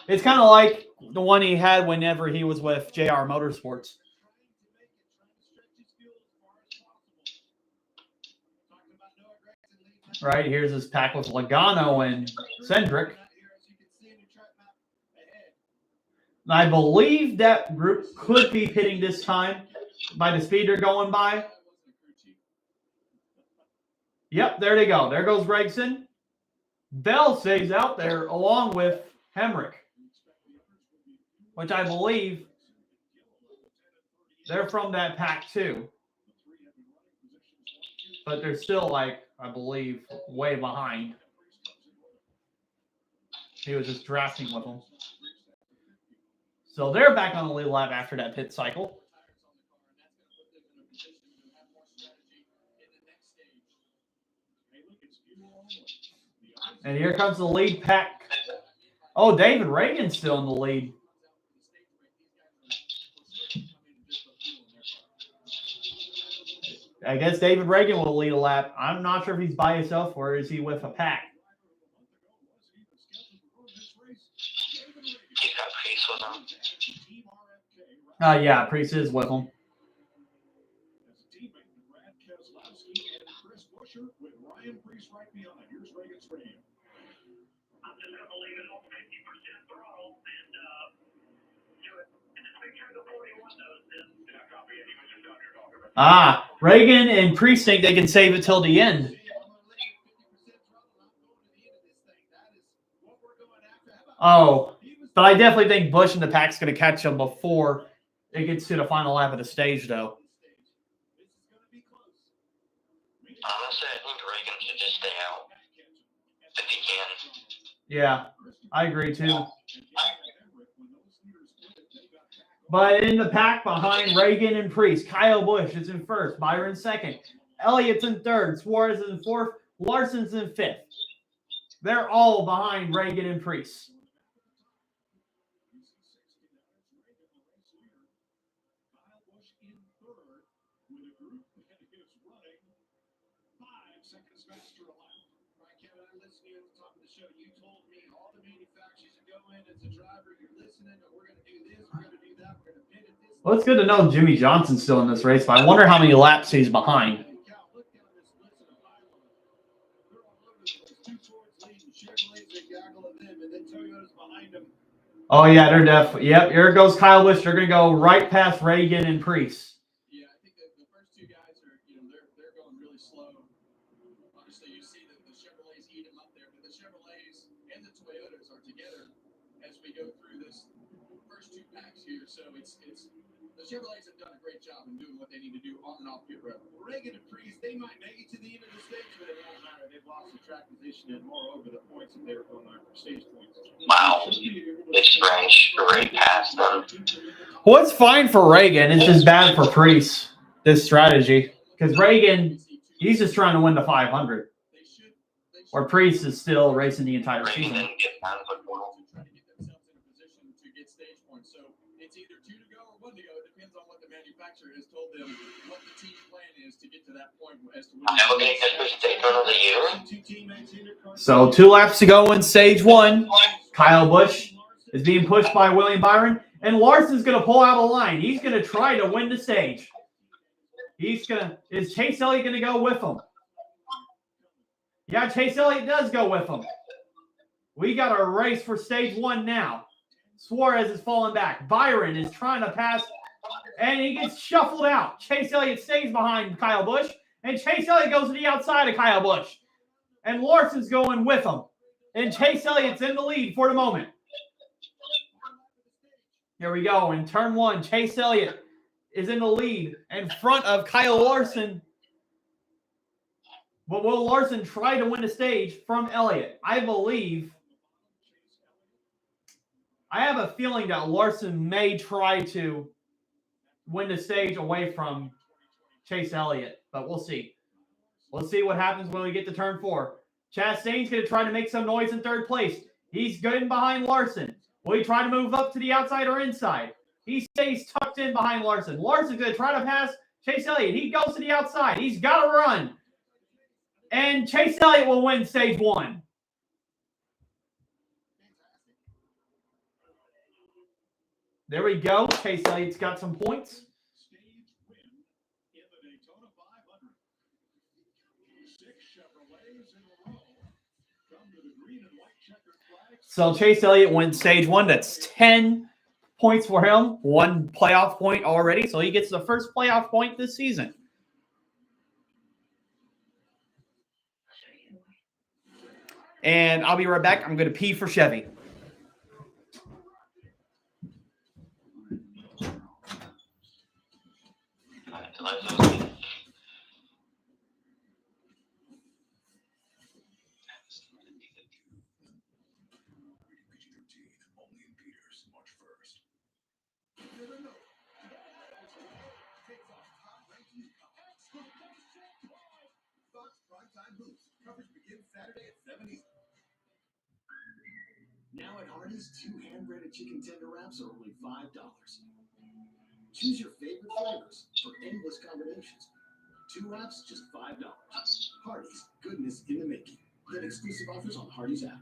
It's kind of like the one he had whenever he was with JR Motorsports. Right, here's his pack with Logano and Cendric. And I believe that group could be pitting this time by the speed they're going by. Yep, there they go. There goes Gregson. Bell stays out there along with Hemrick, which I believe they're from that pack too. But they're still, like, I believe, way behind. He was just drafting with them. So they're back on the lead lap after that pit cycle. And here comes the lead pack. Oh, David Reagan's still in the lead. I guess David Reagan will lead a lap. I'm not sure if he's by himself or is he with a pack. He's got Priest with him. Yeah, Priest is with him. Reagan and Priest think they can save it till the end. Oh, but I definitely think Busch and the pack's going to catch them before it gets to the final lap of the stage, though. Honestly, I think Reagan should just stay out if he can. Yeah, I agree too. But in the pack behind Reagan and Priest, Kyle Busch is in first, Byron second, Elliott's in third, Suarez is in fourth, Larson's in fifth. They're all behind Reagan and Priest. Well, it's good to know Jimmy Johnson's still in this race, but I wonder how many laps he's behind. Oh, yeah, they're definitely. Yep, here goes Kyle Busch. They're going to go right past Reagan and Priest. Yeah, I think that the first two guys are, they're going really slow. Obviously, you see that the Chevrolets eat them up there, but the Chevrolets and the Toyotas are together as we go through this first two packs here. So it's the Chevrolets have done a great job in doing what they need to do on and off pit road. Reagan and Priest, they might make it to the end of the stage, but it won't matter. They've lost the track position and moreover the points that they were going on stage points. Wow, it's French right past them. Well, it's fine for Reagan. It's just bad for Priest, this strategy. Because Reagan, he's just trying to win the 500. Where Priest is still racing the entire season. Trying to get themselves in a position to get stage points. So it's either 2 to go or 1 to go. It depends on what the manufacturer has told them, what the team plan is to get to that point as to I will get this Daytona of the year. So 2 laps to go in stage 1. Kyle Busch is being pushed by William Byron. And Larson's going to pull out a line. He's going to try to win the stage. Is Chase Elliott going to go with him? Yeah, Chase Elliott does go with him. We got a race for stage 1 now. Suarez is falling back. Byron is trying to pass, and he gets shuffled out. Chase Elliott stays behind Kyle Busch, and Chase Elliott goes to the outside of Kyle Busch. And Larson's going with him. And Chase Elliott's in the lead for the moment. Here we go. In turn 1, Chase Elliott is in the lead in front of Kyle Larson. But will Larson try to win the stage from Elliott? I have a feeling that Larson may try to win the stage away from Chase Elliott, but we'll see. Let's see what happens when we get to turn 4. Chastain's going to try to make some noise in third place. He's good behind Larson. Will he try to move up to the outside or inside? He stays tucked in behind Larson. Larson's going to try to pass Chase Elliott. He goes to the outside. He's got to run. And Chase Elliott will win stage 1. There we go. Chase Elliott's got some points. Stage win in the Daytona 500. 6 Chevrolets in a row come to the green and white checkered flag. So Chase Elliott wins stage 1. That's 10 points for him. 1 playoff point already. So he gets the first playoff point this season. And I'll be right back. I'm going to pee for Chevy. Coverage begins Saturday at 7 Eastern. Now at Hardee's, 2 hand-breaded chicken tender wraps are only $5. Choose your favorite flavors for endless combinations. 2 wraps, just $5. Hardee's, goodness in the making. Get exclusive offers on Hardee's app.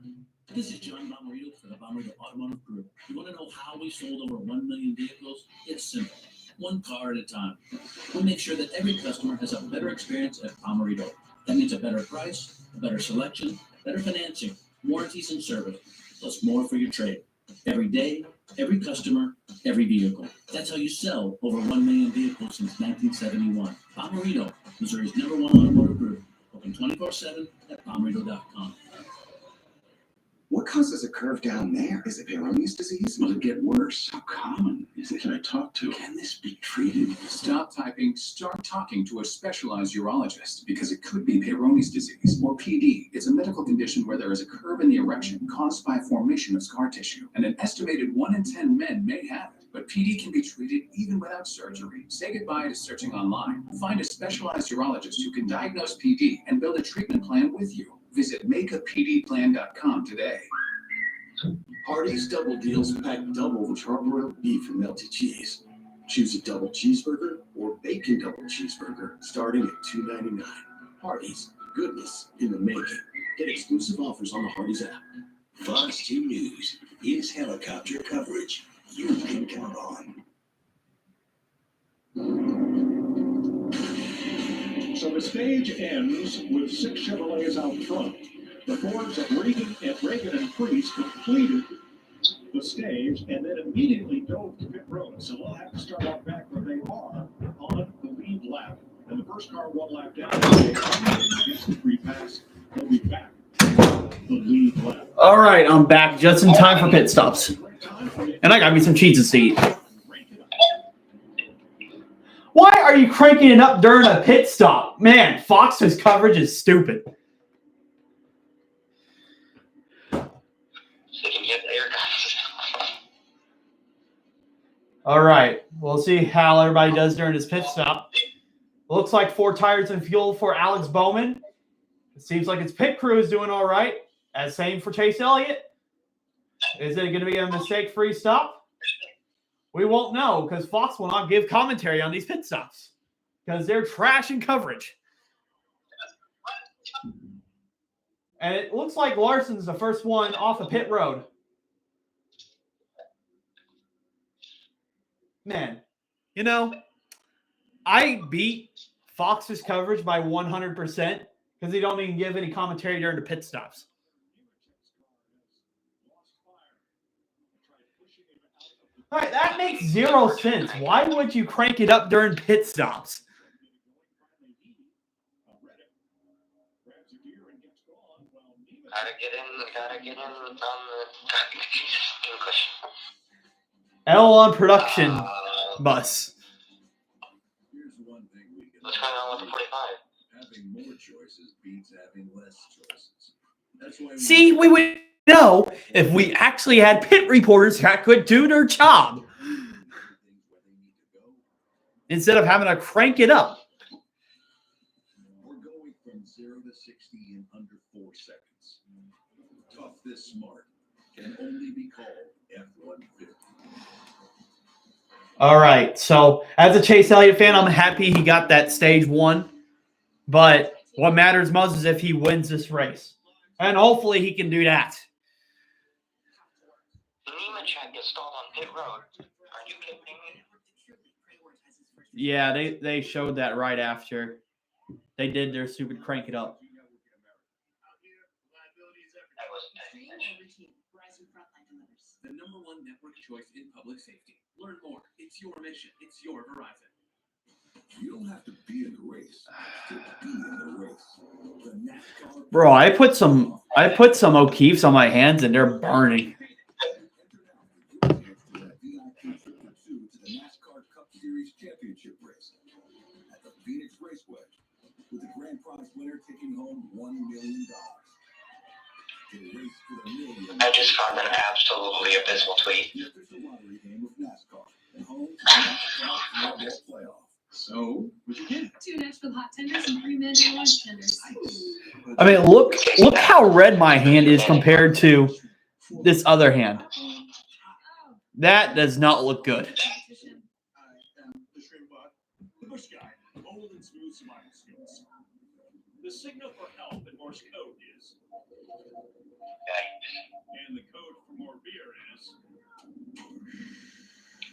This is John Bomarito for the Bomarito Automotive Group. You want to know how we sold over 1 million vehicles? It's simple. 1 car at a time. We make sure that every customer has a better experience at Bomarito. That means a better price, a better selection, better financing, warranties and service, plus more for your trade. Every day, every customer, every vehicle. That's how you sell over 1 million vehicles since 1971. Bomarito, Missouri's #1 automotive group. Open 24/7 at bomarito.com. What causes a curve down there? Is it Peyronie's disease? Will it get worse? How common is it? Can I talk to? Can this be treated? Stop typing, start talking to a specialized urologist because it could be Peyronie's disease, or PD. It's a medical condition where there is a curve in the erection caused by formation of scar tissue, and an estimated 1 in 10 men may have it. But PD can be treated even without surgery. Say goodbye to searching online. Find a specialized urologist who can diagnose PD and build a treatment plan with you. Visit makeapdplan.com today. Hardee's double deals pack double the charbroiled beef and melted cheese. Choose a double cheeseburger or bacon double cheeseburger starting at $2.99. Hardee's, goodness in the making. Get exclusive offers on the Hardee's app. Fox 2 News is helicopter coverage you can count on. So the stage ends with 6 Chevrolets out front. The Fords at Reagan and Priest completed the stage and then immediately dove to pit road. So we'll have to start off back where they are on the lead lap. And the first car 1 lap down gets the free pass. They'll be back the lead lap. All right, I'm back just in time for pit stops. And I got me some cheeses to eat. Why are you cranking it up during a pit stop? Man, Fox's coverage is stupid. All right, we'll see how everybody does during this pit stop. Looks like 4 tires and fuel for Alex Bowman. It seems like his pit crew is doing all right. As same for Chase Elliott. Is it going to be a mistake-free stop? We won't know because Fox will not give commentary on these pit stops because they're trash in coverage. And it looks like Larson's the first one off the pit road. Man, you know, I beat Fox's coverage by 100% because they don't even give any commentary during the pit stops. All right, that makes 0 sense. Why would you crank it up during pit stops? Gotta get in on the English. L on production bus. What's going on with the 45? Having more choices beats having less choices. That's why See, we would know if we actually had pit reporters that could do their job instead of having to crank it up. we're going from in under 4 seconds. Tough this smart can only be called F-150. All right. So as a Chase Elliott fan, I'm happy he got that stage 1. But what matters most is if he wins this race. And hopefully he can do that. Nemechek is stalled on pit road. Are you kidding me? Yeah, they showed that right after. They did their stupid crank it up. That wasn't paying attention. The #1 network choice in public safety. Learn more. It's your mission. It's your Verizon. You don't have to be in the race to be in the race. The NASCAR Bro, I put some O'Keeffe's on my hands and they're burning. to that VIP trip or 2 to the NASCAR Cup Series Championship race at the Phoenix Raceway, with the grand prize winner taking home $1 million. The race for the million. I just found an absolutely abysmal tweet. The official lottery game of NASCAR and home to the NASCAR Powerball Playoff. So, what'd you get? 2 Nashville hot tenders and 3 Mandel lunch tenders. I mean, look how red my hand is compared to this other hand. That does not look good. The shrimp bot, the bush guy, bold and smooth smile skills. The signal for help in Morse code is. And the code for more beer is.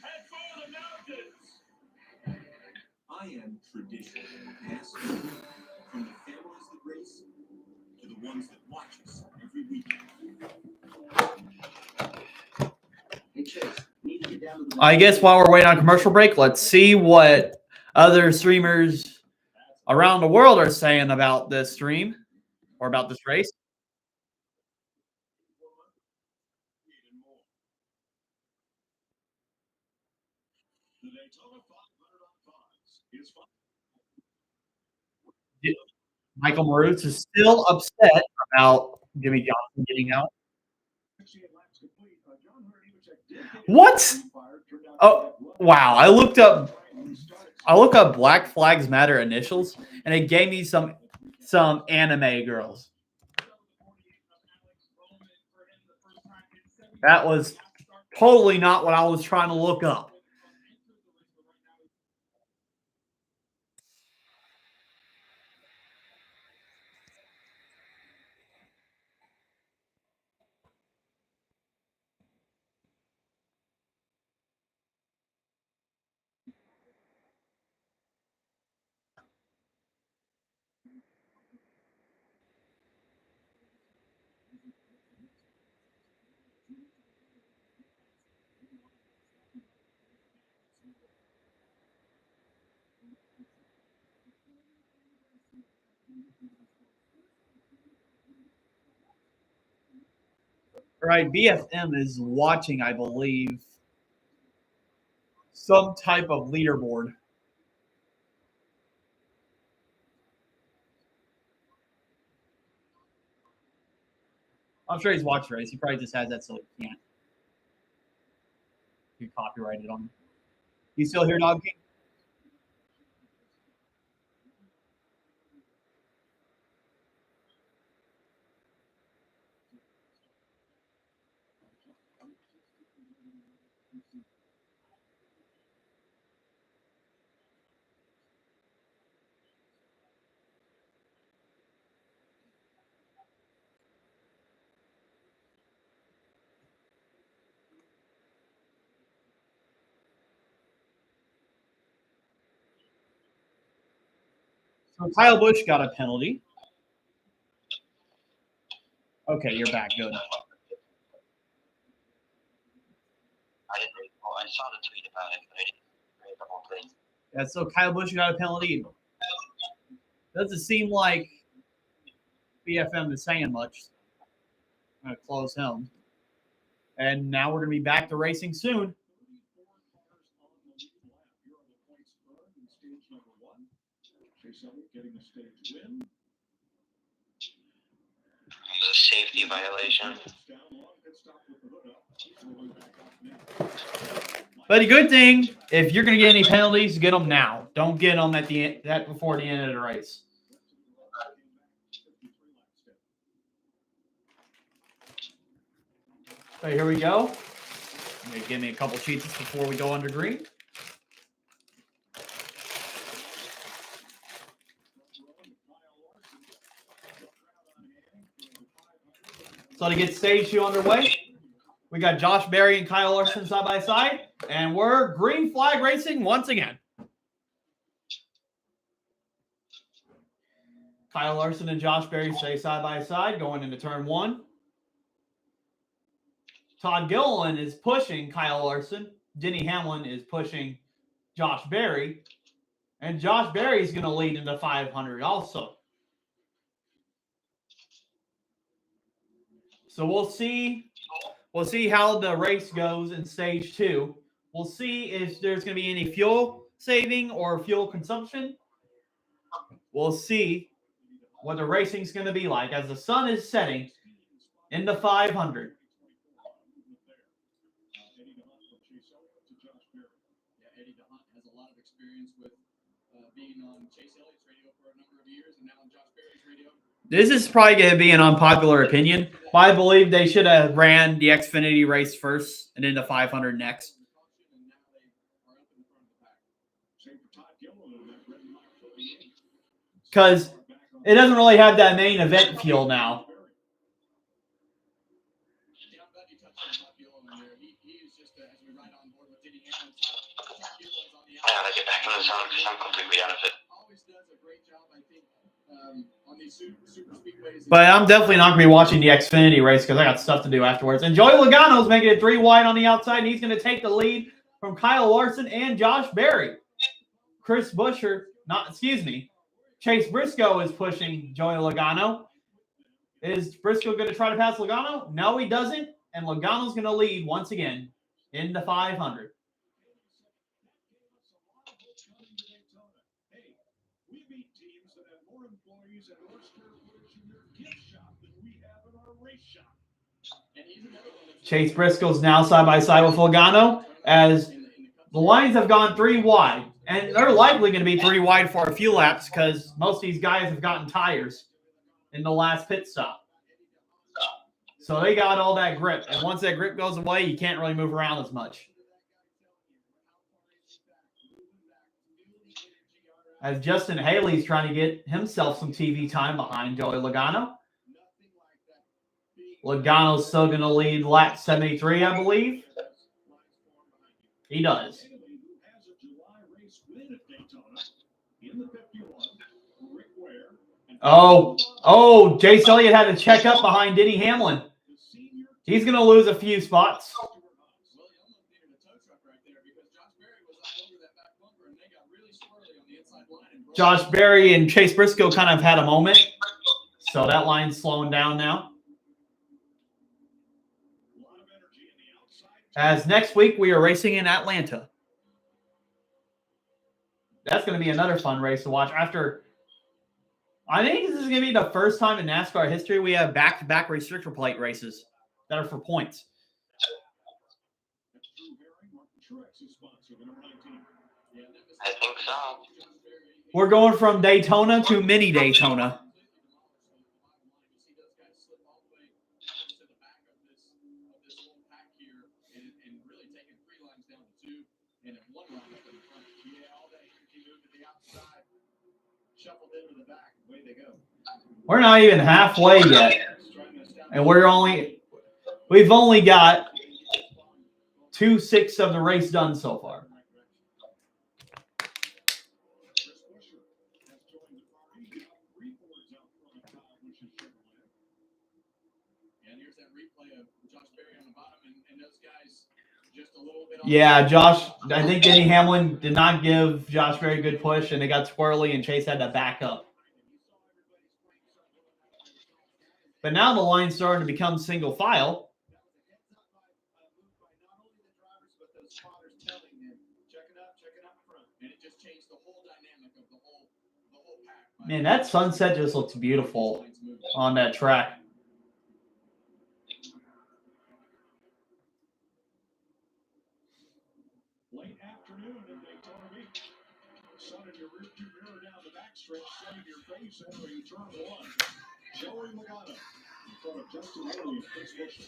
Head for the mountains! I am tradition. Yes. From the families that race to the ones that watch us every weekend. Hey, Chase, need to get down to the I guess while we're waiting on commercial break, let's see what other streamers around the world are saying about this stream or about this race. The Daytona 500 on Fox is fun. Michael Maruz is still upset about Jimmy Johnson getting out. What? Oh, wow. I looked up Black Flags Matter initials and it gave me some anime girls. That was totally not what I was trying to look up. Right, BFM is watching, I believe, some type of leaderboard. I'm sure he's watched the race. He probably just has that so he can't be copyrighted on him. You still here, Dog King? So Kyle Busch got a penalty. Okay, you're back. Good. I saw the tweet about it, but I didn't read the whole thing. Yeah, so Kyle Busch got a penalty. Doesn't seem like BFM is saying much. I'm going to close him. And now we're going to be back to racing soon. Getting the stage win. It was a safety violation. But a good thing, if you're going to get any penalties, get them now. Don't get them at the end, before the end of the race. Okay, here we go. Give me a couple cheats before we go under green. So to get stage 2 underway, we got Josh Berry and Kyle Larson side by side, and we're green flag racing once again. Kyle Larson and Josh Berry stay side by side going into turn 1. Todd Gilliland is pushing Kyle Larson. Denny Hamlin is pushing Josh Berry. And Josh Berry is going to lead into 500 also. So we'll see how the race goes in stage 2. We'll see if there's going to be any fuel saving or fuel consumption. We'll see what the racing's going to be like as the sun is setting into 500. Eddie DeHunt has a lot of experience with being on Chase Elliott's radio for a number of years and now on Josh Berry's radio. This is probably going to be an unpopular opinion, but I believe they should have ran the Xfinity race first and then the 500 next. Because it doesn't really have that main event feel now. I gotta get back in the zone because I'm completely out of it. But I'm definitely not going to be watching the Xfinity race because I got stuff to do afterwards. And Joey Logano's making it 3 wide on the outside, and he's going to take the lead from Kyle Larson and Josh Berry. Chase Briscoe is pushing Joey Logano. Is Briscoe going to try to pass Logano? No, he doesn't. And Logano's going to lead once again into 500. We beat teams that have more employees and more square footage in their gift shop than we have in our race shop. Chase Briscoe's now side by side with Logano as the lines have gone 3 wide. And they're likely going to be 3 wide for a few laps because most of these guys have gotten tires in the last pit stop. So they got all that grip. And once that grip goes away, you can't really move around as much. As Justin Haley's trying to get himself some TV time behind Joey Logano. Logano's still going to lead lap 73, I believe. He does. Oh, Chase Elliott had to check up behind Denny Hamlin. He's going to lose a few spots. Josh Berry and Chase Briscoe kind of had a moment. So that line's slowing down now. As next week we are racing in Atlanta. That's going to be another fun race to watch. I think this is going to be the first time in NASCAR history we have back-to-back restrictor plate races that are for points. I think so. We're going from Daytona to mini Daytona. We're not even halfway yet. And we've only got 2/6 of the race done so far. Yeah, Josh, I think Denny Hamlin did not give Josh Berry a good push, and it got squirrely, and Chase had to back up. But now the line's starting to become single file. Man, that sunset just looks beautiful on that track. Late afternoon in Daytona Beach. Sun in your rearview mirror down the backstretch, setting your face entering turn 1. Joey Logano in front of Justin Haley and Chris Buescher.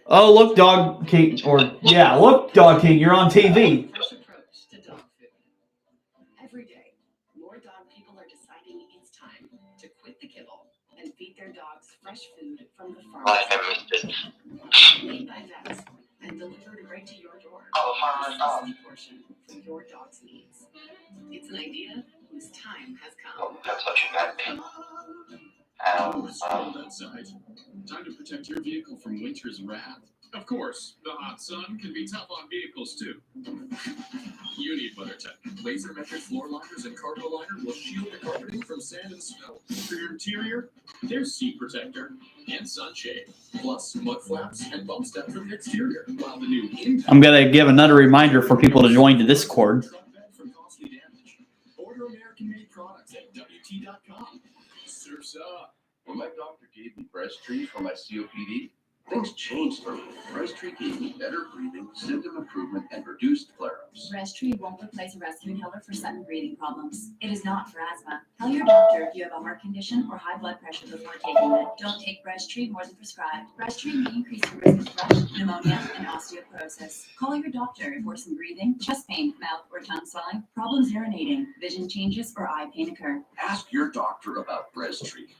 Oh, look, Dog King, look, Dog King, you're on TV. Every day, more dog people are deciding it's time to quit the kibble and feed their dogs fresh food from the farm. Made by vets and delivered right to your door. A portion for your dog's needs. It's an idea whose time has come. It's cold outside. Time to protect your vehicle from winter's wrath. Of course, the hot sun can be tough on vehicles too. You need WeatherTech. Laser metric floor liners and cargo liner will shield the carpeting from sand and snow. For your interior, there's seat protector and sunshade, plus mud flaps and bump step for the exterior. While the new I'm going to give another reminder for people to join the Discord. from costly damage. Order American-made products at WT.com. Surf's up. When my doctor gave me Breast Treat for my COPD, things changed for me. Breast Treat gave me better breathing, symptom improvement, and reduced flare-ups. Breztri won't replace a rescue inhaler for sudden breathing problems. It is not for asthma. Tell your doctor if you have a heart condition or high blood pressure before taking it. Don't take Breztri more than prescribed. Breztri may increase your risk of thrush, pneumonia, and osteoporosis. Call your doctor if worsened breathing, chest pain, mouth or tongue swelling, problems urinating, vision changes, or eye pain occur. Ask your doctor about Breast Treat.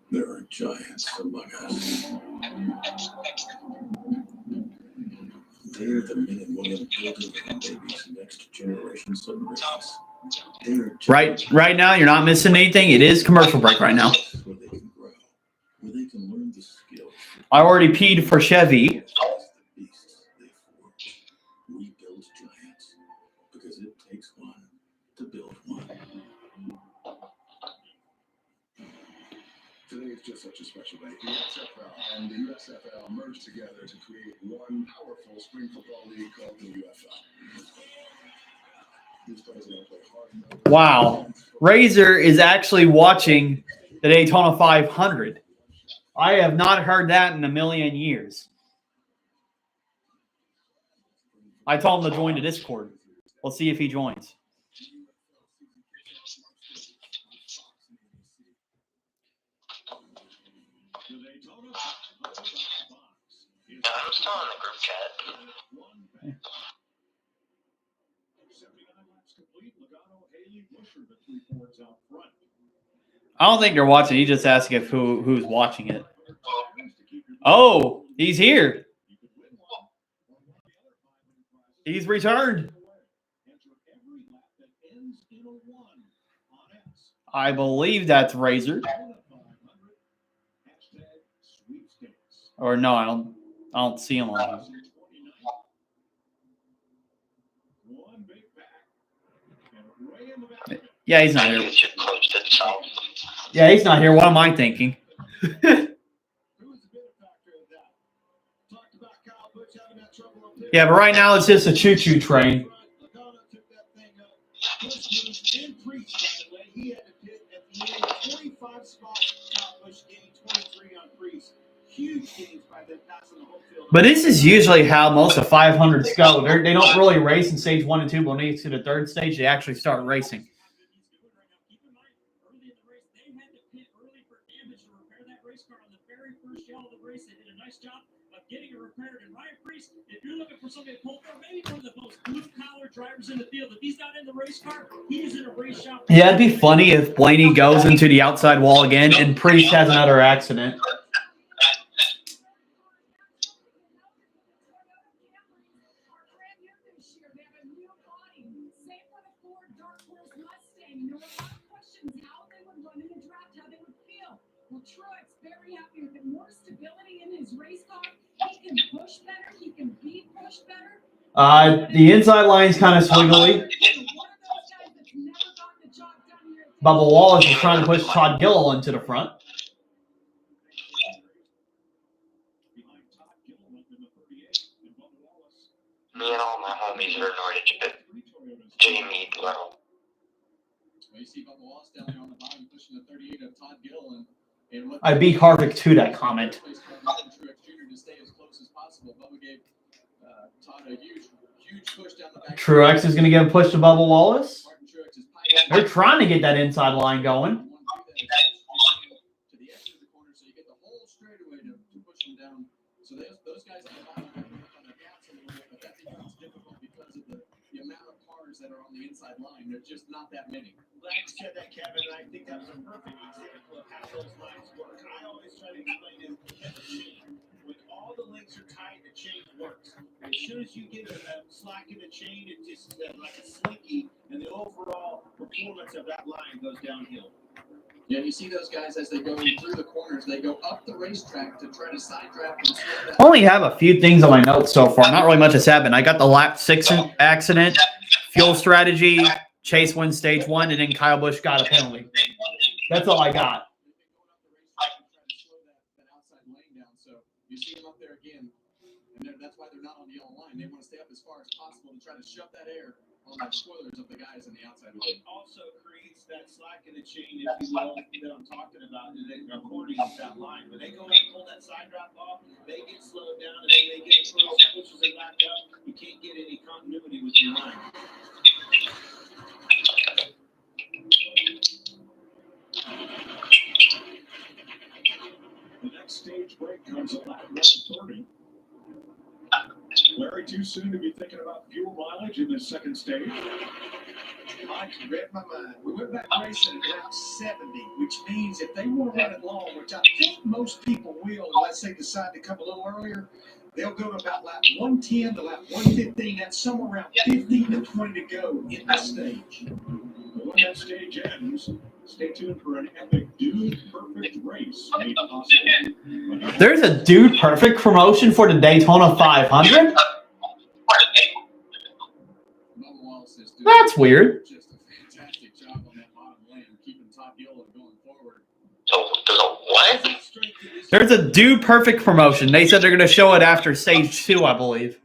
There are giants among us. They're the men and women building our baby's next generation submarines. Right now, you're not missing anything. It is commercial break right now. Where they can grow, where they can learn the skills. I already peed for Chevy. The beasts they forge. We build giants because it takes one to build one. Today is just such a special day. The XFL and the USFL merged together to create one powerful spring football league called the UFL. These players are going to play hard. Wow. Razor is actually watching the Daytona 500. I have not heard that in a million years. I told him to join the Discord. We'll see if he joins. I'm still in the group chat. I don't think they're watching. He just asking if who's watching it. Oh, he's here. He's returned. I believe that's Razor. Or no, I don't see him on here. Yeah, he's not here. Yeah, he's not here. What am I thinking? Yeah, but right now it's just a choo-choo train. But this is usually how most of 500s go. They don't really race in stage 1 and 2, but when they get to the third stage, they actually start racing. Getting it repaired. And Ryan Priest, if you're looking for somebody to pull for, maybe one of the most blue-collar drivers in the field. If he's not in the race car, he's in a race shop. Yeah, it'd be funny if Blaney goes into the outside wall again and Priest has another accident. Truex very happy with it. More stability in his race car. He can push better. He can be pushed better. The inside line is kind of swiggly. Bubba Wallace is trying to push Todd Gilliland into the front. Me and all my homies are annoyed at Jamie Little. You see Bubba Wallace down there on the bottom pushing the 38 of Todd Gilliland. I beat Harvick to that comment. Truex Jr. to stay as close as possible. Bubba gave Todd, a huge push down the back. Truex is going to get a push to Bubba Wallace. They're trying to get that inside line going. To the edge of the corner, so you get the whole straightaway to push them down. So those guys on the bottom have to work on their gaps a little bit, but that becomes difficult because of the amount of cars that are on the inside line. There's just not that many. Glad you said that, Kevin. And I think that was a perfect example of how those lines work. I always try to explain it as a chain. When all the links are tight, the chain works. As soon as you get a slack in the chain, it just like a slinky, and the overall performance of that line goes downhill. Yeah, you see those guys as they go through the corners, they go up the racetrack to try to side draft and slow down. I only have a few things on my notes so far. Not really much has happened. I got the lap 6 accident, fuel strategy, Chase wins stage 1, and then Kyle Busch got a penalty. That's all I got. You see them up there again, and that's why they're not on the yellow line. They want to stay up as far as possible to try to shove that air on the spoilers of the guys on the outside line. It also creates that slack in the chain, if you will, that I'm talking about, according to that line. When they go and pull that side drop off, they get slowed down, and then they get a push that pushes it back up. You can't get any continuity with your line. The next stage break comes at lap 30. Larry, too soon to be thinking about fuel mileage in this second stage? Mike, you read my mind. We went back racing at lap 70, which means if they want to run it long, which I think most people will, unless they decide to come a little earlier, they'll go to about lap 110 to lap 115. That's somewhere around 15 to 20 to go in this stage. When that stage ends, stay tuned for an epic Dude Perfect race made possible. There's a Dude Perfect promotion for the Daytona 500? That's weird. Just a fantastic job on that bottom lane, keeping top yellow going forward. So there's a what? There's a Dude Perfect promotion. They said they're going to show it after stage 2, I believe.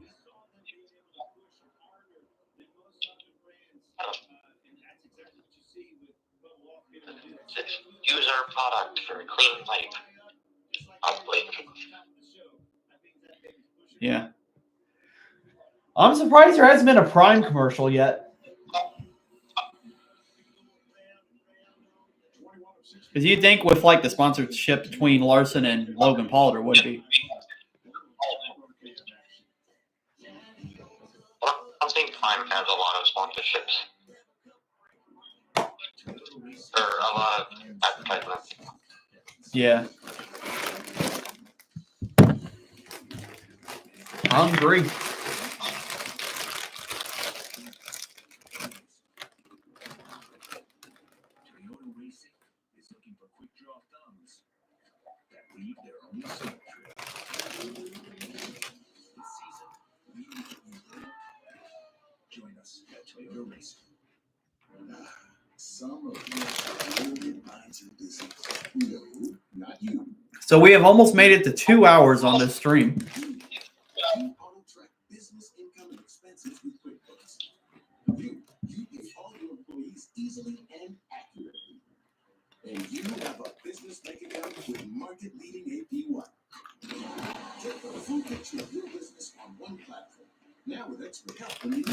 Use our product for a clean life. Probably. Yeah. I'm surprised there hasn't been a Prime commercial yet. Because you'd think with like the sponsorship between Larson and Logan Paul, there would be. I don't think Prime has a lot of sponsorships. Or a lot of advertisements. Yeah. Hungry. Toyota Racing is looking for quick draw thumbs that leave their own signature. This season, we need you. Join us at Toyota Racing. Some of your golden minds in business. No, not you. So we have almost made it to 2 hours on this stream. Auto-track business income and expenses with QuickBooks. You pay all your employees easily and accurately. And you have a business bank account with market-leading APY. Get the full picture of your business on one platform. Now with expert help from you.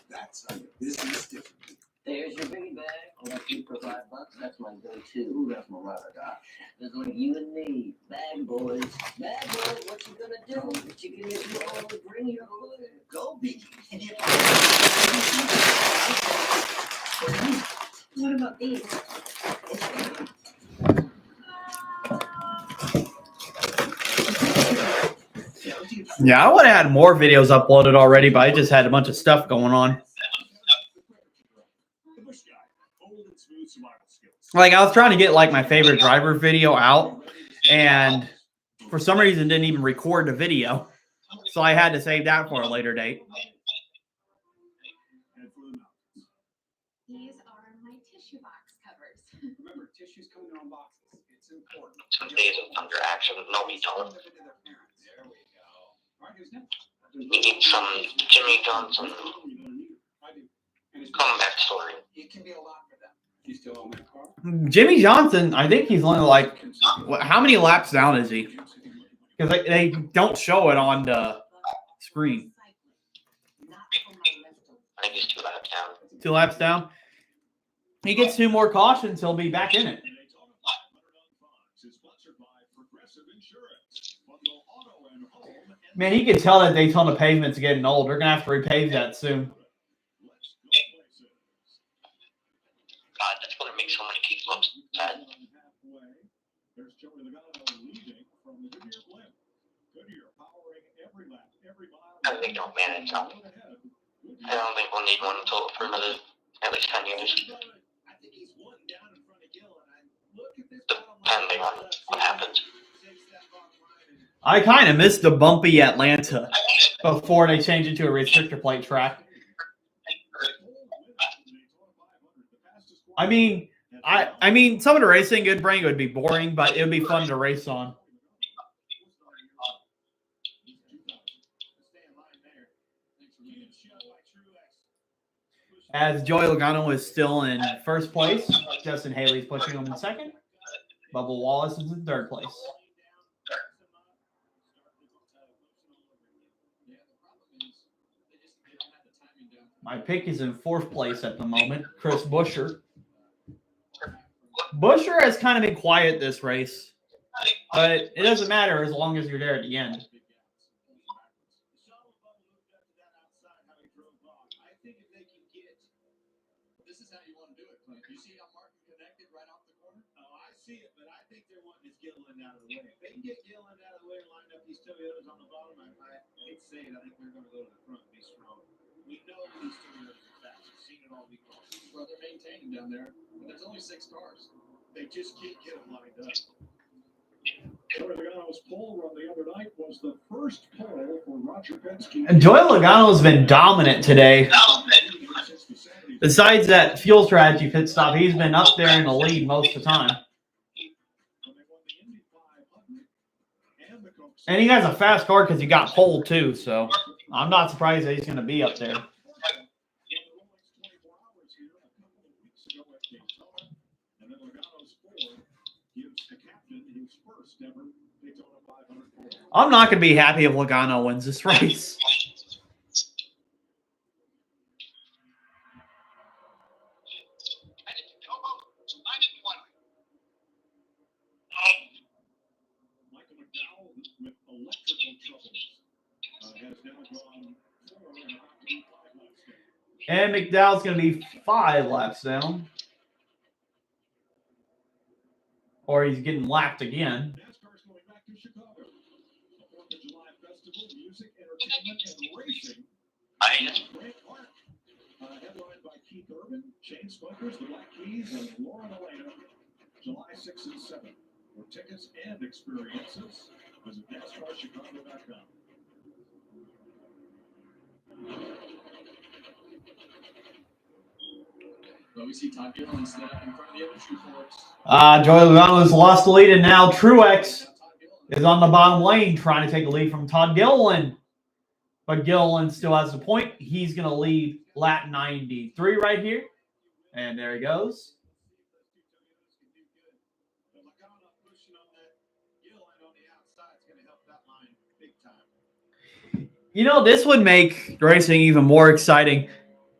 That's how your business differently. There's your biggie bag. All that food for $5. That's my go-to. Ooh, that's my ride or die. Just like you and me. Bag boys. Bag boys, what you gonna do? What you gonna do all to bring your hood? Go biggie. And if What about these? Yeah, I would have had more videos uploaded already, but I just had a bunch of stuff going on. Like, I was trying to get, like, my favorite driver video out, and for some reason didn't even record the video. So I had to save that for a later date. These are my tissue box covers. Remember, tissues come in their own boxes. It's important. Some days of thunder action. No, we don't. There we go. All right, who's next? We need some Jimmy Johnson comeback story. It can be a lot for them. You still own that car? Jimmy Johnson, I think he's only like, how many laps down is he? Because they don't show it on the screen. I think he's 2 laps down. 2 laps down. He gets 2 more cautions, he'll be back in it. Man, he can tell that Daytona pavement's getting old. They're going to have to repave that soon. God, that's going to make so many people upset. I think they'll manage something. I don't think we'll need one until for another at least 10 years. Depending on what happens. I kind of missed the bumpy Atlanta before they changed it to a restrictor plate track. I mean, some of the racing, good bring would be boring, but it would be fun to race on. As Joey Logano is still in first place, Justin Haley's pushing him in second. Bubba Wallace is in third place. My pick is in fourth place at the moment, Chris Buescher. Buescher has kind of been quiet this race, but it doesn't matter as long as you're there at the end. This is how you want to do it, Clint. You see how Martin connected right off the corner? Oh, I see it, but I think they're wanting his Gilliland out of the way. If they can get Gilliland out of the way and line up these Toyotas on the bottom, I hate to say it, I think they're going to go to the front and be strong. We know these Toyotas are fast. We've seen it all week long. Well, they're maintaining down there, but there's only 6 cars. They just can't get them lined up. Joey Logano's pole run the other night was the first pole for Roger Penske. And Joey Logano's been dominant today. Besides that fuel strategy pit stop, he's been up there in the lead most of the time. And he has a fast car because he got pole too, so I'm not surprised that he's going to be up there. I'm not going to be happy if Logano wins this race. And McDowell's going to be 5 laps down. Or he's getting lapped again. Headlined by Keith Urban, Shane Smokers, the Black Keys, and Lauren Elena, July 6 and 7. For tickets and experiences, visit NASCARChicago.com. Well, we see Todd Gilliland stand up in front of the other two Fords. Joey Logano's lost the lead, and now Truex is on the bottom lane trying to take the lead from Todd Gilliland. But Gilliland still has the point. He's going to lead lap 93 right here. And there he goes. You know, this would make racing even more exciting.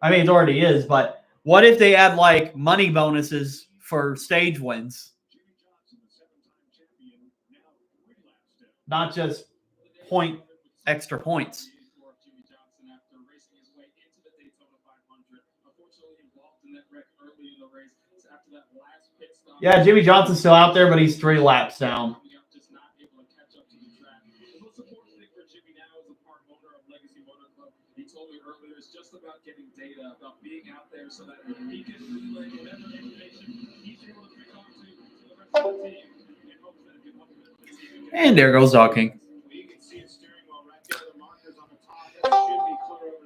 I mean, it already is, but what if they add, like, money bonuses for stage wins? Not just extra points. Yeah, Jimmy Johnson's still out there, but he's 3 laps down. He told me earlier it's just about getting data, about being out there so that he can relay whatever information he's able to talk to the rest of the team. And there goes Dawking.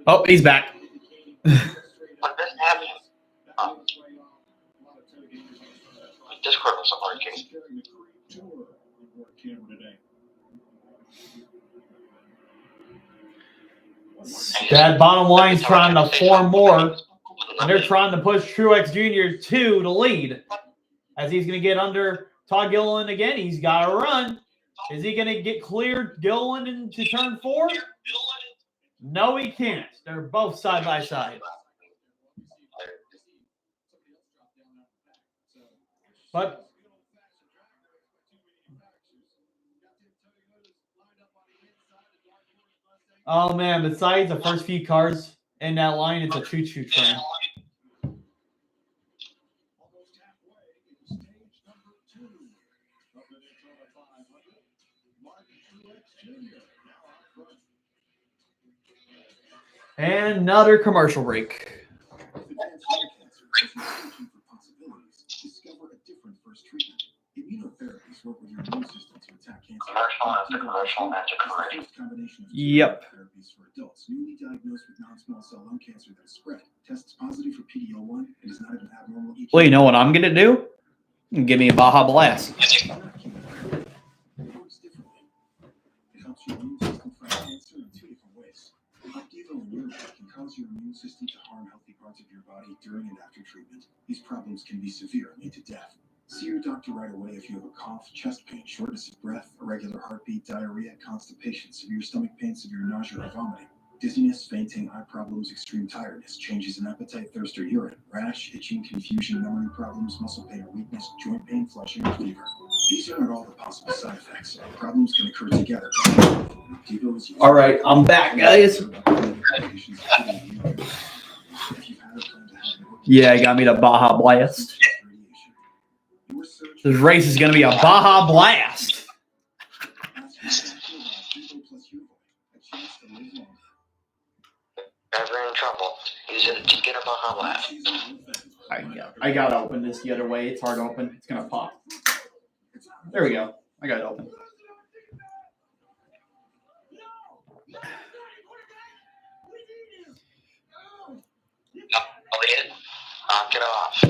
Oh, he's back. Discord wasn't working. That bottom line's trying to form more. And they're trying to push Truex Jr. to the lead. As he's going to get under Todd Gilliland again. He's got to run. Is he going to get cleared Gilliland into turn 4? No, he can't. They're both side by side. But oh man, besides the first few cars in that line, it's a choo-choo train. And another commercial break. Discover a different first treatment. Immunotherapies work with your immune system to attack cancer. Commercial after commercial after commercial. Combination of Yep. therapies for adults newly diagnosed with non-small cell lung cancer that spread, tests positive for PD-L1, and is not even abnormal. Well, you know what I'm gonna do? Give me a Baja Blast. It works differently. It helps your immune system fight cancer in 2 different ways. Opdivo and Yervoy can cause your immune system to harm healthy parts of your body during and after treatment. These problems can be severe and lead to death. See your doctor right away if you have a cough, chest pain, shortness of breath, irregular heartbeat, diarrhea, constipation, severe stomach pain, severe nausea or vomiting, dizziness, fainting, eye problems, extreme tiredness, changes in appetite, thirst or urine, rash, itching, confusion, memory problems, muscle pain or weakness, joint pain, flushing, or fever. These aren't all the possible side effects. Problems can occur together. All right, I'm back, guys. Yeah, I got me the Baja Blast. This race is going to be a Baja Blast. Never in trouble. Use it to get a Baja Blast. I got to open this the other way. It's hard to open. It's going to pop. There we go. I got it open. Elliot, knock it off.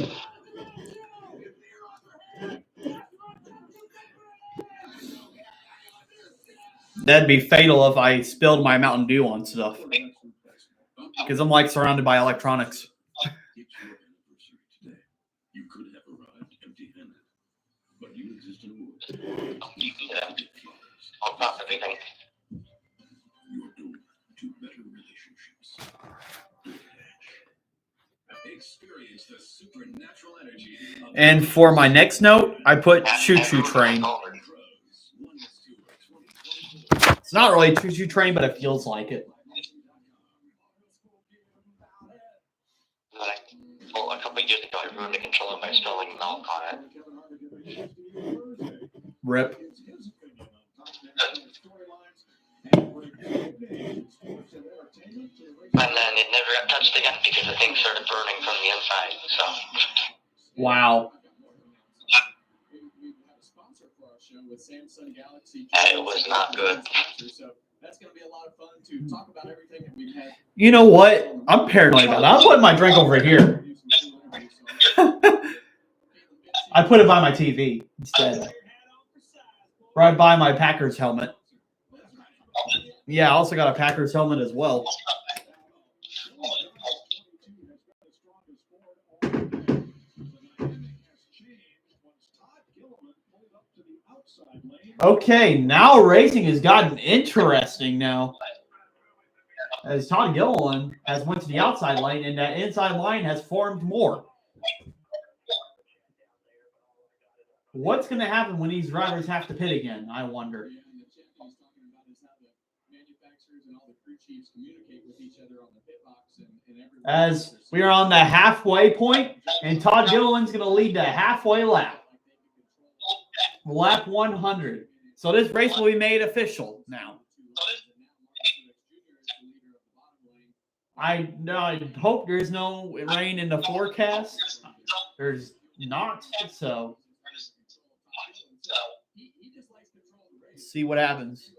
That'd be fatal if I spilled my Mountain Dew on stuff. Because I'm like surrounded by electronics. You could have arrived empty-handed, but you exist in a world. On top of everything. You're doomed to better relationships. Experience the supernatural energy. And for my next note, I put choo-choo train. It's not really a choo-choo train, but it feels like it. Well, a couple of years ago, I ruined the controller by spilling milk on it. Rip. And then it never got touched again because the thing started burning from the inside. So. Wow. It was not good. You know what? I'm paranoid about that. I'm putting my drink over here. I put it by my TV instead. Right by my Packers helmet. Yeah, I also got a Packers helmet as well. Okay, now racing has gotten interesting now. As Todd Gilliland has went to the outside lane, and that inside line has formed more. What's going to happen when these drivers have to pit again, I wonder. As we are on the halfway point, and Todd Gilliland's going to lead the halfway lap. Lap 100. So this race will be made official now. I hope there's no rain in the forecast. There's not, so let's see what happens.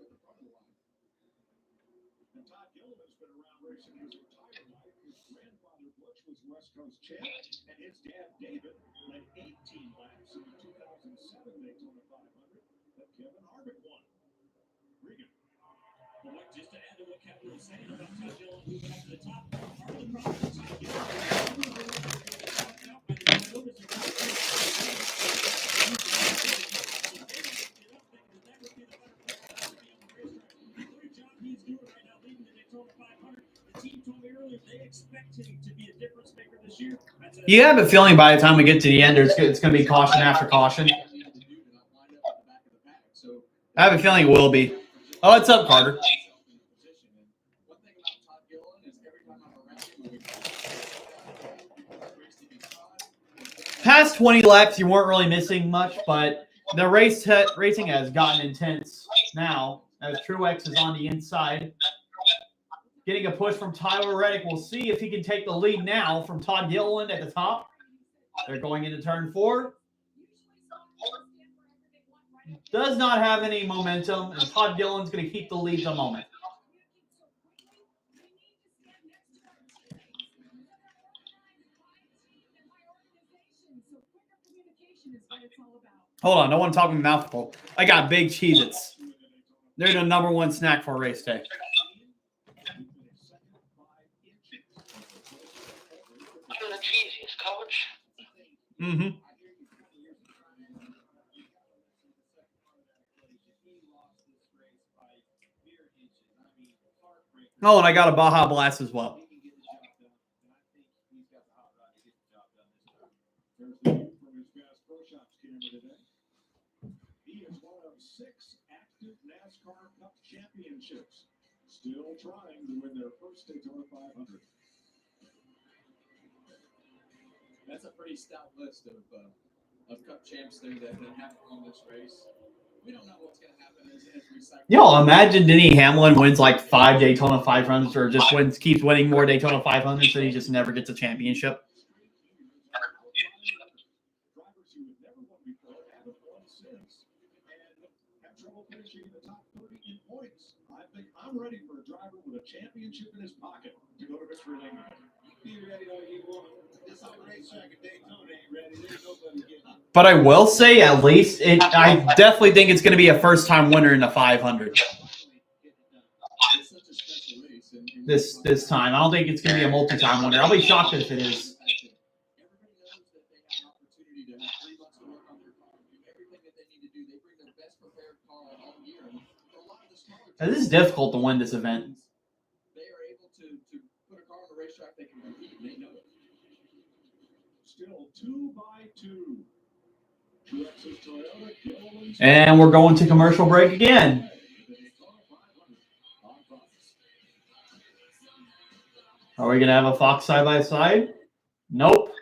And his dad, David, led 18 laps in the 2007 Daytona 500 that Kevin Harvick won. Regan. Well, just to add to what Kevin was saying about Todd Gilliland moving up to the top, part of the problem is You have a feeling by the time we get to the end, it's going to be caution after caution. I have a feeling it will be. Oh, what's up, Carter? Past 20 laps, you weren't really missing much, but the racing has gotten intense now as Truex is on the inside. Getting a push from Tyler Reddick. We'll see if he can take the lead now from Todd Gilliland at the top. They're going into turn 4. Does not have any momentum, and Todd Gilliland's going to keep the lead at the moment. Hold on, no one talking mouthful. I got big Cheez-Its. They're the #1 snack for race day. The cheesiest, coach. Mm-hmm. Oh, and I got a Baja Blast as well. He is one of 6 active NASCAR Cup championships, still trying to win their first Daytona 500. That's a pretty stout list of Cup champs there that have won this race. We don't know what's going to happen as we cycle. Yo, imagine Denny Hamlin wins like 5 Daytona 500s or just keeps winning more Daytona 500s and he just never gets a championship. Drivers who have never won before haven't won since and have trouble finishing in the top 30 in points. I think I'm ready for a driver with a championship in his pocket to go to victory lane. Be ready all you want. This on the racetrack at Daytona ain't ready. There's nobody getting up. But I will say, at least, I definitely think it's going to be a first-time winner in the 500. This time. I don't think it's going to be a multi-time winner. I'll be shocked if it is. Now, this is difficult to win this event. They are able to put a car on the racetrack they can compete, and they know it. Still 2 by 2. And we're going to commercial break again. Are we going to have a Fox side-by-side? Nope.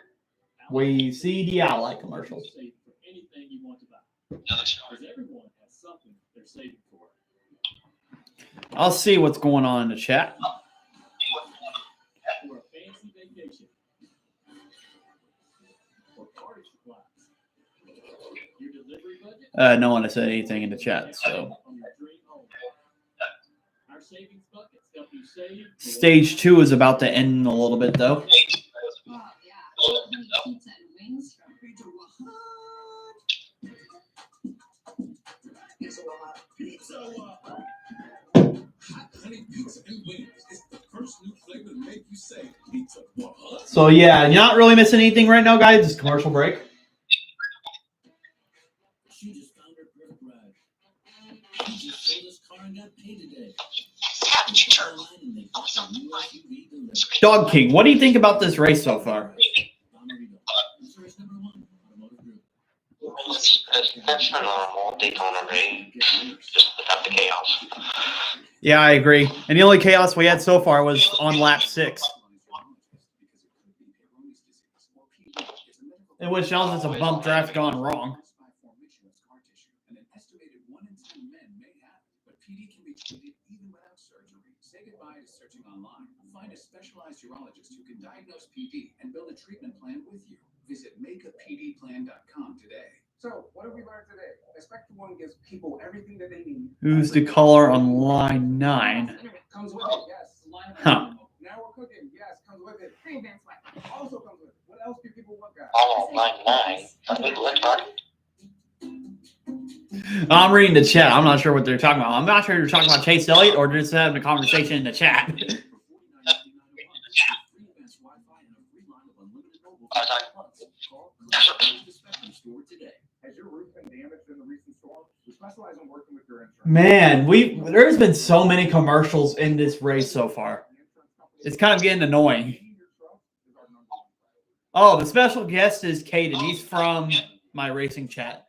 We see the Ally commercials. Anything you want to buy. Because everyone has something they're saving for. I'll see what's going on in the chat. For a fancy vacation. For party supplies. Your delivery budget? No one has said anything in the chat, so. Our savings buckets help you save. Stage 2 is about to end in a little bit, though. Oh, yeah. Pizza and wings from Pizza Hut. Honey pizza and wings. It's the first new flavor to make you say Pizza Hut. So, yeah, you're not really missing anything right now, guys. It's commercial break. She just found her perfect ride. She just sold this car and got paid today. Dog King, what do you think about this race so far? That's a normal Daytona race, just without the chaos. Yeah, I agree. And the only chaos we had so far was on lap 6. In which tells us a bump draft gone wrong. An estimated 1 in 10 men may have it, but PD can be treated even without surgery. Say goodbye to searching online. Find a specialized urologist who can diagnose PD and build a treatment plan with you. Visit makeapdplan.com today. So, what did we learn today? Expect One gives people everything that they need. Who's the caller on line 9? Comes with it, yes. Huh. Now we're cooking, yes. Comes with it. Free advanced Wi-Fi. Also comes with it. What else do people want, guys? Oh, line 9. I'm reading the chat. I'm not sure what they're talking about. I'm not sure they're talking about Chase Elliott or just having a conversation in the chat. Has your roof been damaged in the recent storm? We specialize in working with your insurance. Man, there's been so many commercials in this race so far. It's kind of getting annoying. Oh, the special guest is Caden. He's from my racing chat.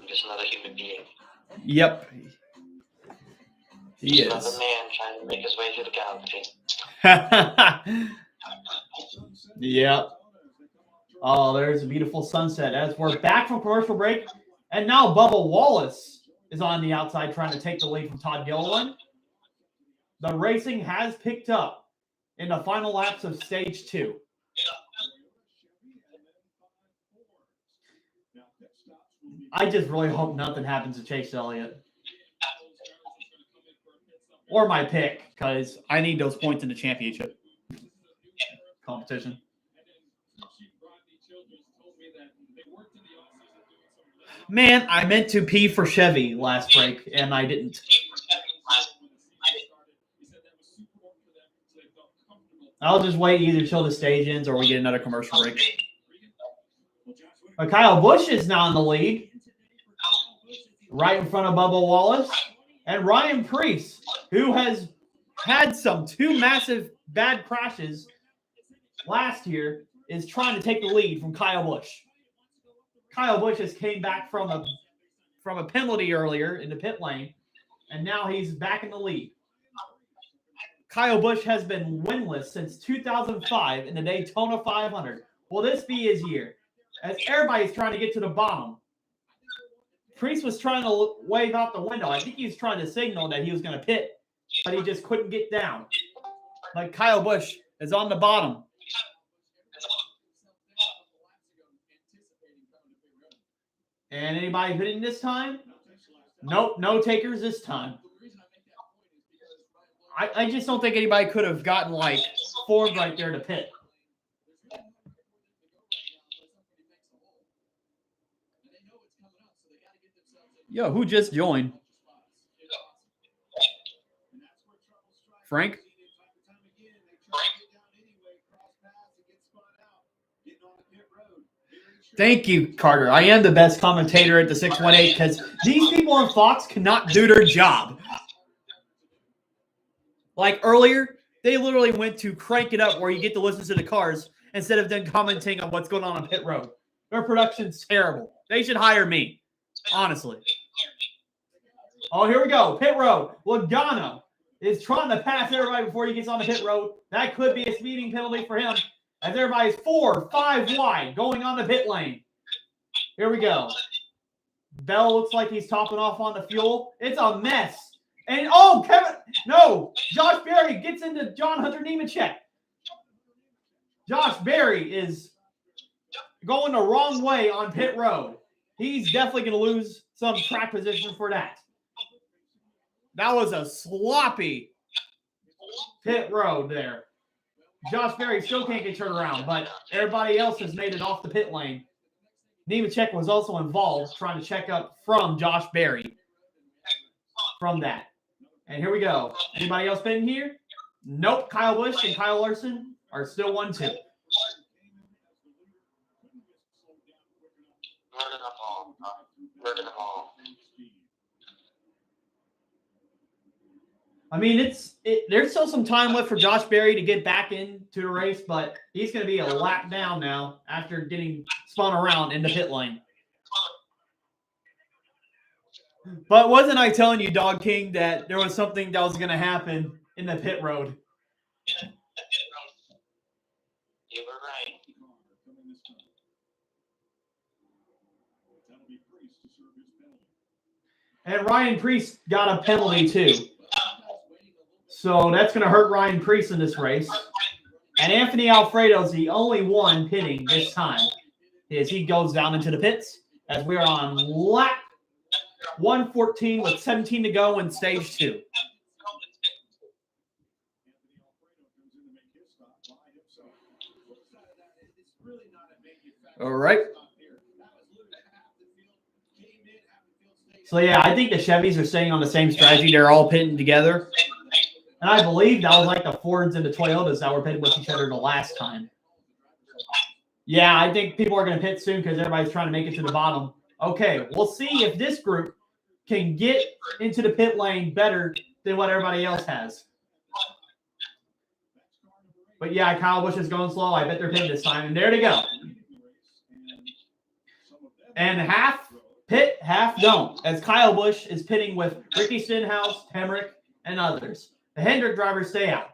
Just another human being. Yep. He Another is. man trying to make his way through the galaxy. Yep. Oh, there's a beautiful sunset as we're back from commercial break. And now Bubba Wallace is on the outside trying to take the lead from Todd Gilliland. The racing has picked up in the final laps of stage 2. I just really hope nothing happens to Chase Elliott. Or my pick, because I need those points in the championship competition. Man, I meant to pee for Chevy last break, and I didn't. I'll just wait either till the stage ends or we get another commercial break. But Kyle Busch is now in the lead, right in front of Bubba Wallace. And Ryan Preece, who has had two massive bad crashes last year, is trying to take the lead from Kyle Busch. Kyle Busch has came back from a penalty earlier in the pit lane, and now he's back in the lead. Kyle Busch has been winless since 2005 in the Daytona 500. Will this be his year? As everybody's trying to get to the bottom. Preece was trying to wave out the window. I think he was trying to signal that he was going to pit, but he just couldn't get down. Like Kyle Busch is on the bottom. And anybody pitting this time? Nope, no takers this time. I just don't think anybody could have gotten formed right there to pit. Yo, who just joined? Frank? Thank you, Carter. I am the best commentator at the 618 because these people on Fox cannot do their job. Like earlier, they literally went to crank it up where you get to listen to the cars instead of then commenting on what's going on pit road. Their production's terrible. They should hire me, honestly. Oh, here we go. Pit road. Logano is trying to pass everybody before he gets on the pit road. That could be a speeding penalty for him as everybody's 4, 5 wide going on the pit lane. Here we go. Bell looks like he's topping off on the fuel. It's a mess. And, Josh Berry gets into John Hunter Nemechek. Josh Berry is going the wrong way on pit road. He's definitely going to lose some track position for that. That was a sloppy pit road there. Josh Berry still can't get turned around, but everybody else has made it off the pit lane. Nemechek was also involved trying to check up from Josh Berry from that. And here we go. Anybody else been here? Nope. Kyle Busch and Kyle Larson are still 1-2. I mean, there's still some time left for Josh Berry to get back into the race, but he's going to be a lap down now after getting spun around in the pit lane. But wasn't I telling you, Dog King, that there was something that was going to happen in the pit road? You were right. And Ryan Preece got a penalty too. So that's going to hurt Ryan Preece in this race. And Anthony Alfredo is the only one pitting this time as he goes down into the pits as we are on lap 114 with 17 to go in stage 2. All right. So, yeah, I think the Chevys are staying on the same strategy. They're all pitting together. And I believe that was like the Fords and the Toyotas that were pitting with each other the last time. Yeah, I think people are going to pit soon because everybody's trying to make it to the bottom. Okay, we'll see if this group can get into the pit lane better than what everybody else has. But yeah, Kyle Busch is going slow. I bet they're pitting this time. And there they go. And half pit, half don't. As Kyle Busch is pitting with Ricky Stenhouse, Hemrick, and others. The Hendrick drivers stay out.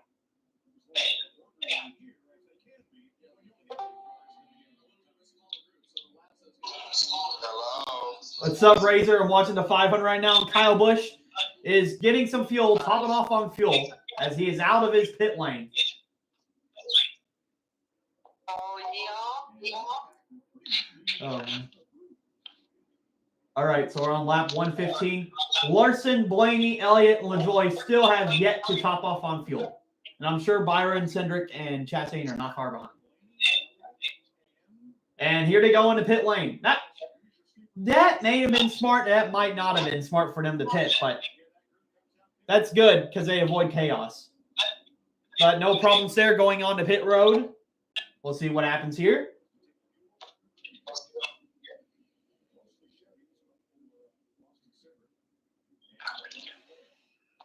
What's up, Razor? I'm watching the 500 right now. Kyle Busch is getting some fuel, topping off on fuel as he is out of his pit lane. All right, so we're on lap 115. Larson, Blaney, Elliott, and LaJoie still have yet to top off on fuel. And I'm sure Byron, Cindric, and Chastain are not far behind. And here they go in the pit lane. That may have been smart. That might not have been smart for them to pit, but that's good because they avoid chaos. But no problems there going on to pit road. We'll see what happens here.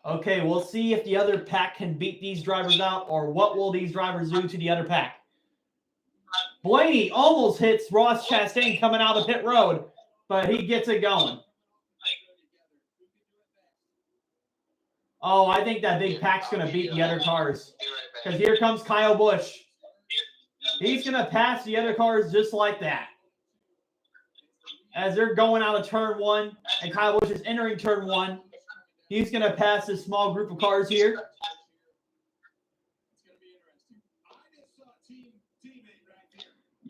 Okay, we'll see if the other pack can beat these drivers out, or what will these drivers do to the other pack. Blaney almost hits Ross Chastain coming out of pit road, but he gets it going. Oh, I think that big pack's going to beat the other cars. Because here comes Kyle Busch. He's going to pass the other cars just like that. As they're going out of turn one, and Kyle Busch is entering turn one, he's going to pass this small group of cars here.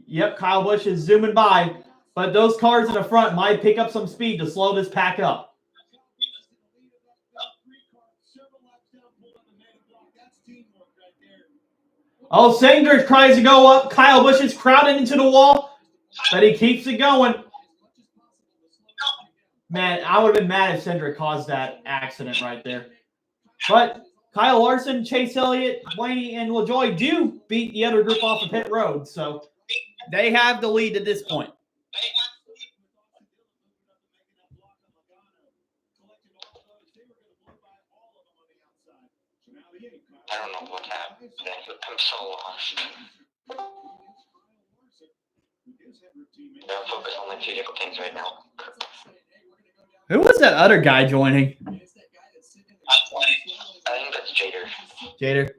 Yep, Kyle Busch is zooming by, but those cars in the front might pick up some speed to slow this pack up. Oh, Cindric tries to go up. Kyle Busch is crowded into the wall, but he keeps it going. Man, I would have been mad if Cindric caused that accident right there. But Kyle Larson, Chase Elliott, Blaney, and LaJoie do beat the other group off of pit road, so they have the lead at this point. I don't know what happened. I'm so lost. I'm focused on like two different things right now. Who was that other guy joining? I think that's Jader. Jader.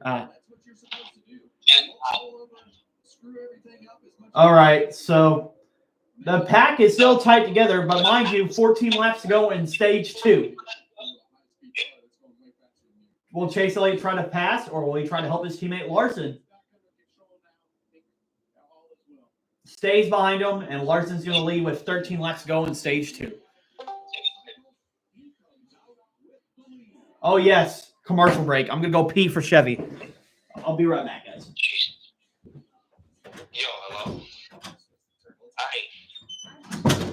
All right, so the pack is still tight together, but mind you, 14 laps to go in stage 2. Will Chase Elliott try to pass, or will he try to help his teammate Larson? Stays behind him, and Larson's going to lead with 13 laps to go in stage 2. Oh, yes. Commercial break. I'm going to go pee for Chevy. I'll be right back, guys. Yo, hello? Hi.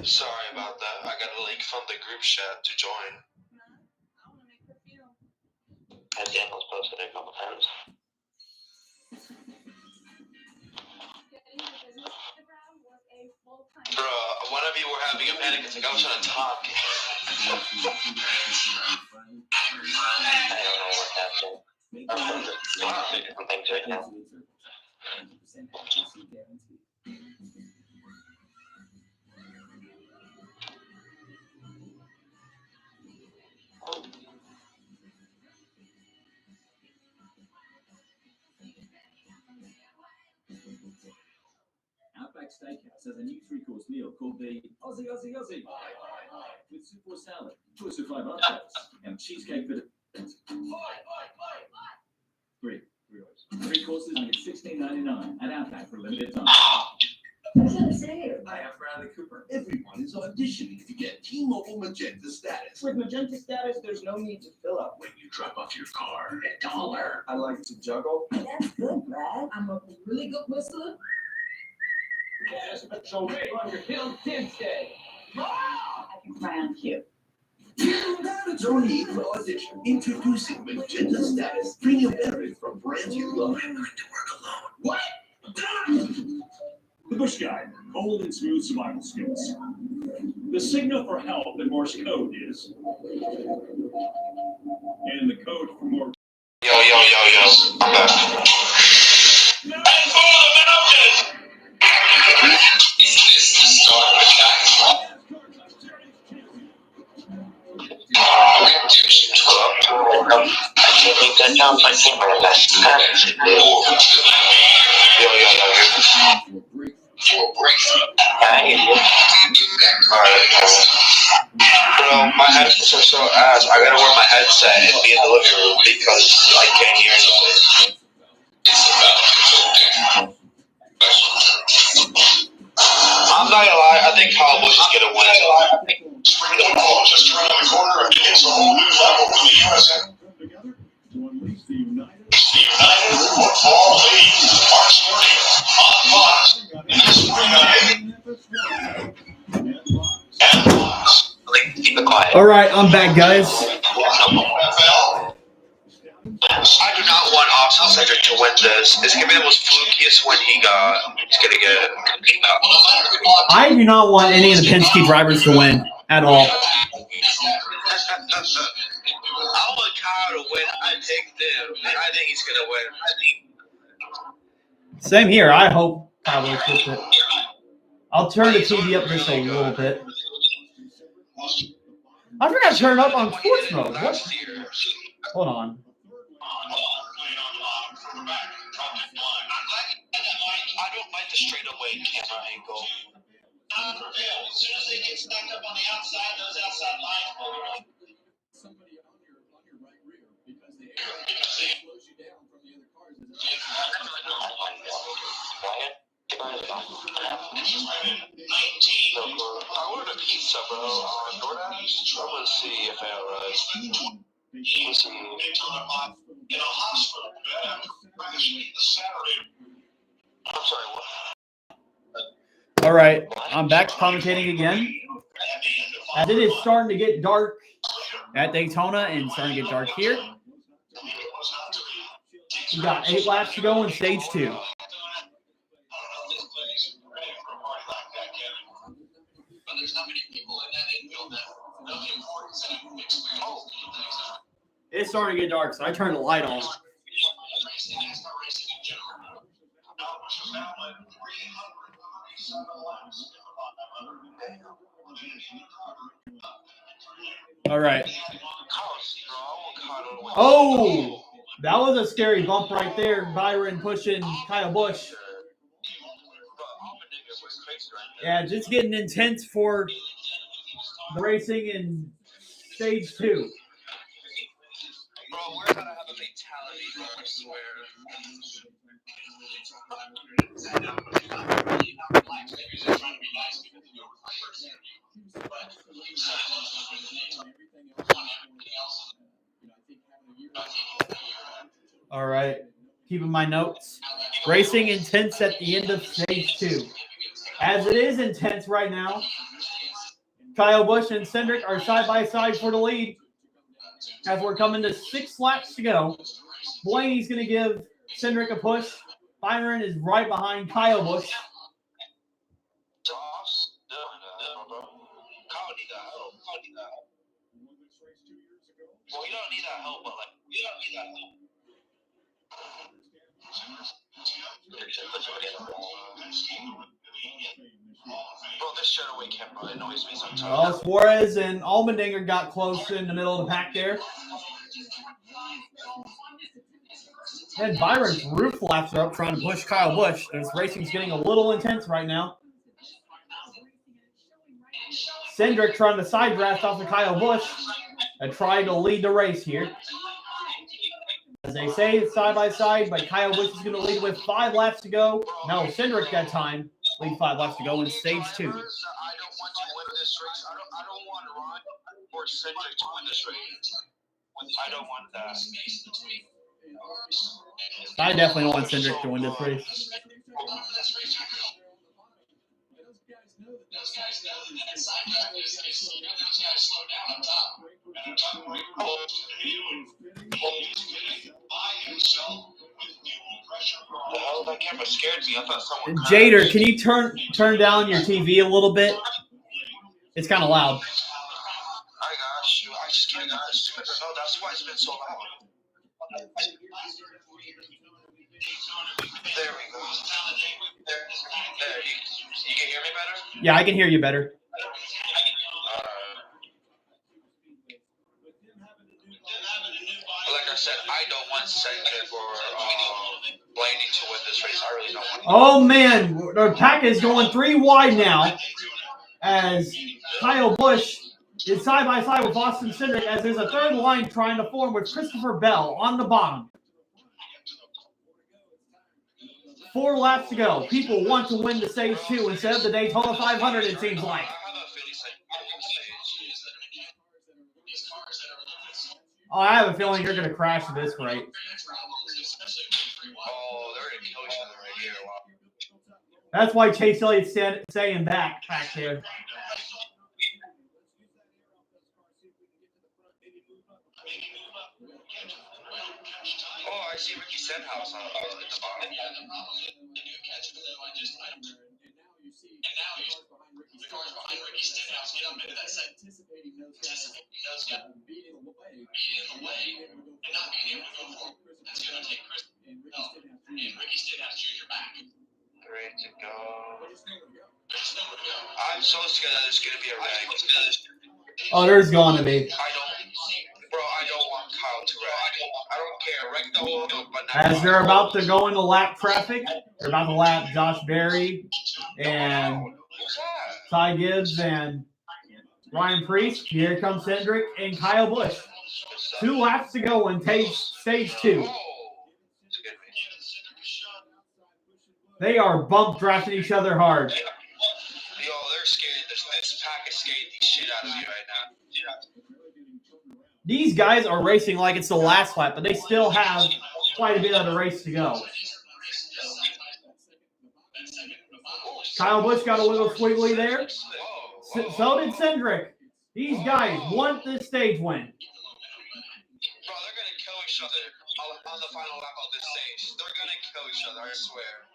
Sorry about that. I got a link from the group chat to join. As Daniel's posted it a couple times. Bro, one of you were having a panic attack. I was trying to talk. I don't know what's happening. I'm focused on two different things right now. Outback Steakhouse has a new three-course meal called the Aussie with super salad, choice of 5 entrees, and cheesecake for three courses only $16.99 at Outback for a limited time. Hi, I'm Bradley Cooper. Everyone is auditioning to get T-Mobile Magenta status. With Magenta status, there's no need to fill up. When you drop off your car, $1. I like to juggle. That's good, Brad. I'm a really good whistler. Yeah, special rate on your Hill Kids Day. I can cry on cue. No need for audition. Introducing Magenta status. Premium benefits from brands you love. I'm going to work alone. What? The Bush Guide, cold and smooth survival skills. The signal for help in Morse code is, and the code for more. Yo. I'm back. Bro, my headphones are so ass. I gotta wear my headset and be in the living room because I can't hear anything. I'm not gonna lie, I think Kyle Busch is gonna win. Spring the ball just around the corner and begins a whole new level for the USA. The United Football League March morning on Fox. Spring and Fox. Keep it quiet. All right, I'm back, guys. I do not want Austin Cedric to win this. It's gonna be the most flukiest win he's gonna get. I do not want any of the Penske drivers to win at all. I want Kyle to win. I take them. I think he's gonna win. Same here. I hope Kyle Busch gets it. I'll turn the TV up just a little bit. I forgot to turn it up on sports mode. What? Hold on. I don't like the straightaway camera angle. As soon as they get stacked up on the outside, those outside lines will run. Somebody on your right rear because the air slows you down from the other cars. I ordered a pizza, bro, on DoorDash. I'm gonna see if it arrives. Let's see. In a hospital bed after crashing the Saturday. I'm sorry, what? All right, I'm back commentating again. As it is starting to get dark at Daytona and starting to get dark here. We got 8 laps to go in stage 2. It's starting to get dark, so I turned the light on. All right. Oh, that was a scary bump right there. Byron pushing Kyle Busch. Yeah, just getting intense for the racing in stage 2. Bro, we're gonna have a fatality, bro, I swear. All right. Keeping my notes. Racing intense at the end of stage 2. As it is intense right now, Kyle Busch and Cindric are side by side for the lead. As we're coming to 6 laps to go, Blaney's going to give Cindric a push. Byron is right behind Kyle Busch. Well, you don't need that help, but like, you don't need that help. Bro, this straightaway camera annoys me sometimes. Well, Suarez and Allmendinger got close in the middle of the pack there. And Byron's roof flaps are up trying to push Kyle Busch. This racing's getting a little intense right now. Cindric trying to side draft off of Kyle Busch and trying to lead the race here. As they say, it's side by side, but Kyle Busch is going to lead with 5 laps to go. No, Cindric that time. Lead 5 laps to go in stage 2. I don't want to win this race. I don't want Ron or Cindric to win this race. I don't want that. I definitely don't want Cindric to win this race. The hell? That camera scared me. I thought someone. Jader, can you turn down your TV a little bit? It's kind of loud. I got you. I just can't. No, that's why it's been so loud. There we go. There. You can hear me better? Yeah, I can hear you better. Like I said, I don't want Cedric or Blaney to win this race. I really don't want. Oh man, the pack is going 3 wide now as Kyle Busch is side by side with Austin Cindric as there's a third line trying to form with Christopher Bell on the bottom. 4 laps to go. People want to win the stage 2 instead of the Daytona 500, it seems like. Oh, I have a feeling you're going to crash at this rate. Oh, they're going to kill each other right here. Wow. That's why Chase Elliott's staying back there. Oh, I see Ricky Stenhouse on the bottom. And now the cars behind Ricky Stenhouse jump into that set. Anticipating those guys beating away and not being able to go forward. That's going to take Chris and Ricky Stenhouse Jr. back. Ready to go. I'm so scared that there's going to be a wreck. Oh, there's going to be. I don't want Kyle to wreck. I don't care. Wreck the whole field, but not As they're about to go into lap traffic, they're about to lap Josh Berry and Ty Gibbs and Ryan Priest. Here comes Cindric and Kyle Busch. 2 laps to go in stage 2. They are bump drafting each other hard. Yo, they're scared. This pack is scaring the shit out of me right now. These guys are racing like it's the last lap, but they still have quite a bit of the race to go. Kyle Busch got a little squiggly there. So did Cindric. These guys want this stage win. Bro, they're going to kill each other on the final lap of this stage. They're going to kill each other, I swear.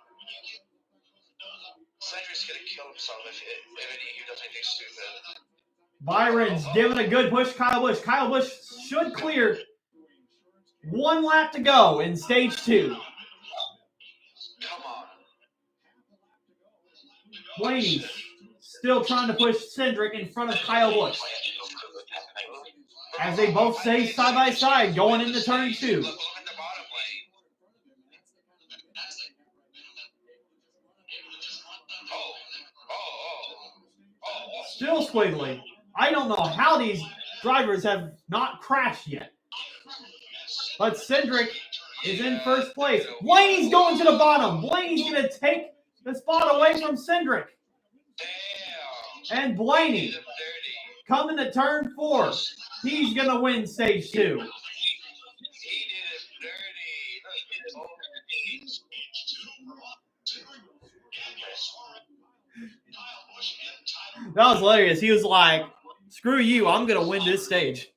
Cedric's going to kill himself if he does anything stupid. Byron's giving a good push. Kyle Busch. Kyle Busch should clear. 1 lap to go in stage 2. Come on. Blaney still trying to push Cindric in front of Kyle Busch. As they both stay side by side going into turn 2. Still squiggly. I don't know how these drivers have not crashed yet. But Cindric is in first place. Blaney's going to the bottom. Blaney's going to take the spot away from Cindric. And Blaney coming to turn 4. He's going to win stage 2. That was hilarious. He was like, screw you, I'm going to win this stage.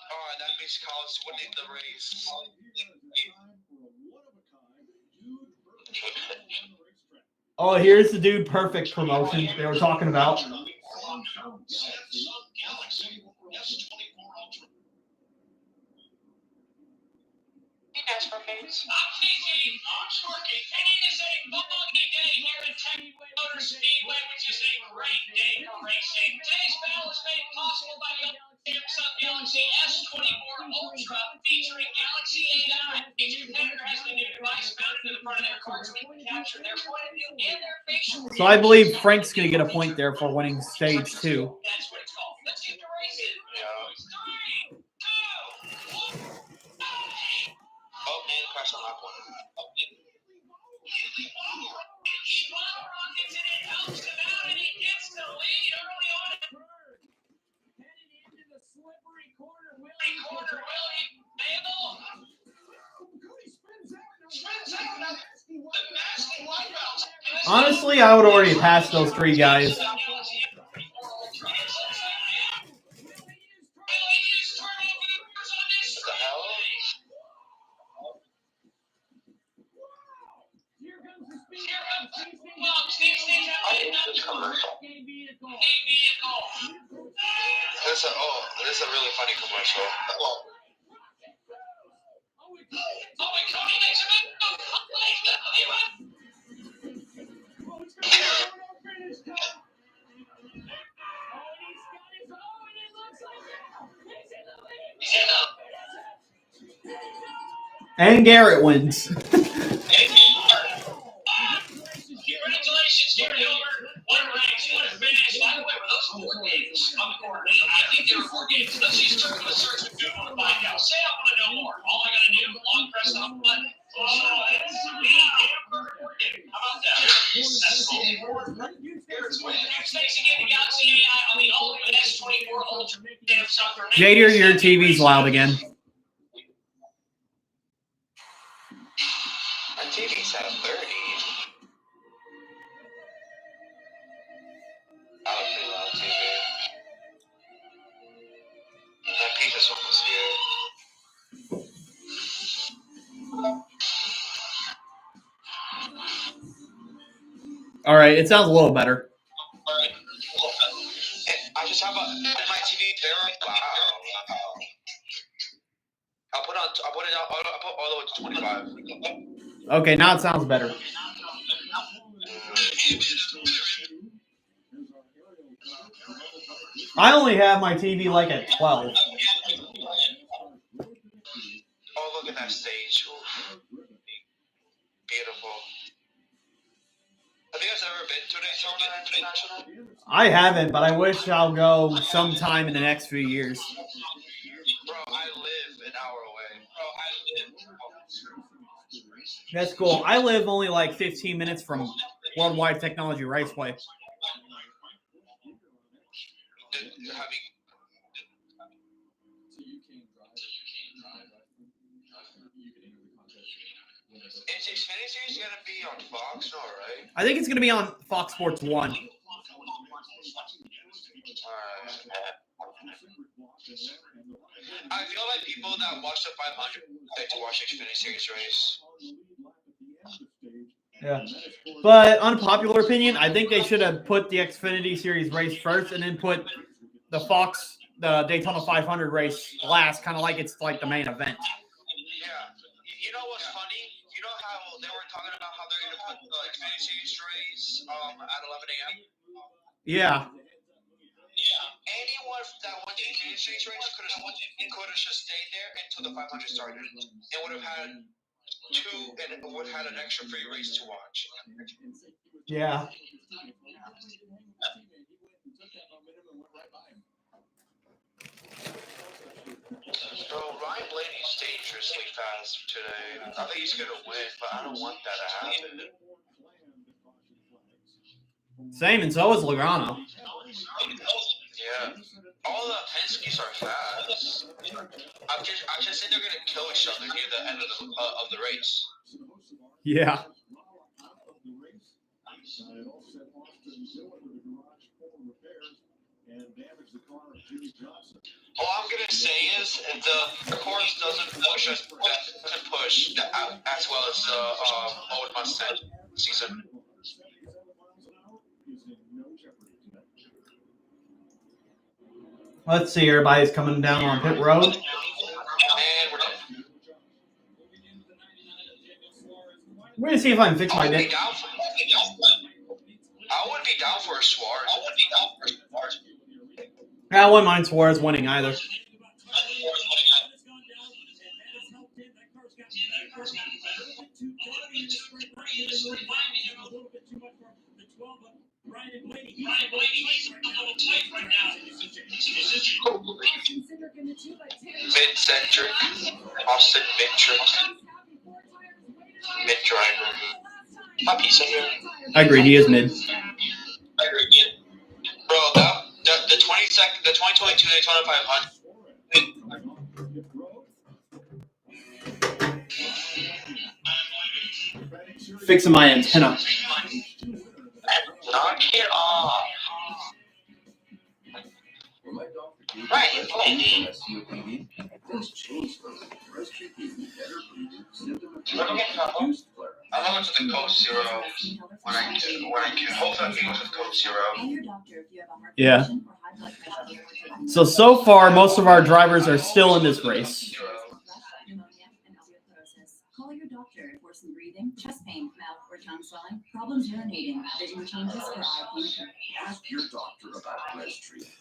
Alright, that means Kyle's winning the race. Oh, here's the Dude Perfect promotion they were talking about. I'm working, and it is a foggy day here at Texas Motor Speedway, which is a great day for racing. Today's battle is made possible by the Samsung Galaxy S24 Ultra featuring Galaxy AI. Each competitor has the new device mounted to the front of their car so they can capture their point of view and their facial. So I believe Frank's going to get a point there for winning stage 2. That's what it's called. Let's get the race in. 3, 2, 1. Oh, man, crash on my point. Honestly, I would already pass those 3 guys. This is a really funny commercial. And Garrett wins. Congratulations, Gary Hilbert. What a race. What a finish. By the way, were those 4 games on the court? I think there were 4 games. Let's see, start with a search with Google to find out. Say I want to know more. All I got to do, long press the button. How about that? That's cool. Here's win. Thanks again to Galaxy AI on the all-new S24 Ultra. Jader, your TV's loud again. My TV's at 30. I have a pretty loud TV. My pizza's almost here. All right, it sounds a little better. I just have my TV there. Wow. I'll put all the way to 25. Okay, now it sounds better. I only have my TV like at 12. Oh, look at that stage. Ooh. Beautiful. Have you guys ever been to Daytona International? I haven't, but I wish I'll go sometime in the next few years. Bro, I live an hour away. That's cool. I live only like 15 minutes from Worldwide Technology Raceway. Is Xfinity Series going to be on Fox? No, right? I think it's going to be on Fox Sports 1. I feel like people that watch the 500 like to watch Xfinity Series race. Yeah. But unpopular opinion, I think they should have put the Xfinity Series race first and then put the Daytona 500 race last, kind of like it's like the main event. Yeah. You know what's funny? You know how they were talking about how they're going to put the Xfinity Series race at 11 a.m.? Yeah. Anyone that went to the Xfinity Series race could have just stayed there until the 500 started and would have had an extra free race to watch. Yeah. Bro, Ryan Blaney's dangerously fast today. I think he's going to win, but I don't want that to happen. Same, and so is Logano. Yeah. All the Penske's are fast. I just think they're going to kill each other near the end of the race. Yeah. All I'm going to say is if the course doesn't push as well as the Old Mustang season. Let's see, everybody's coming down on pit road. And we're done. We're going to see if I can fix my dick. I wouldn't be down for a Suarez. I wouldn't mind Suarez winning either. Mid-centric, Austin mid-trip, mid-driver. Puppy center. I agree, he is mid. Bro, the 2022 Daytona 500. Fixing my antenna. Knock it off. Right, I went to the Coast Zero when I Yeah. So far, most of our drivers are still in this race. Call your doctor for some breathing, chest pain, mouth or tongue swelling, problems urinating, vision changes, or eye pain. Ask your doctor about breast treatment.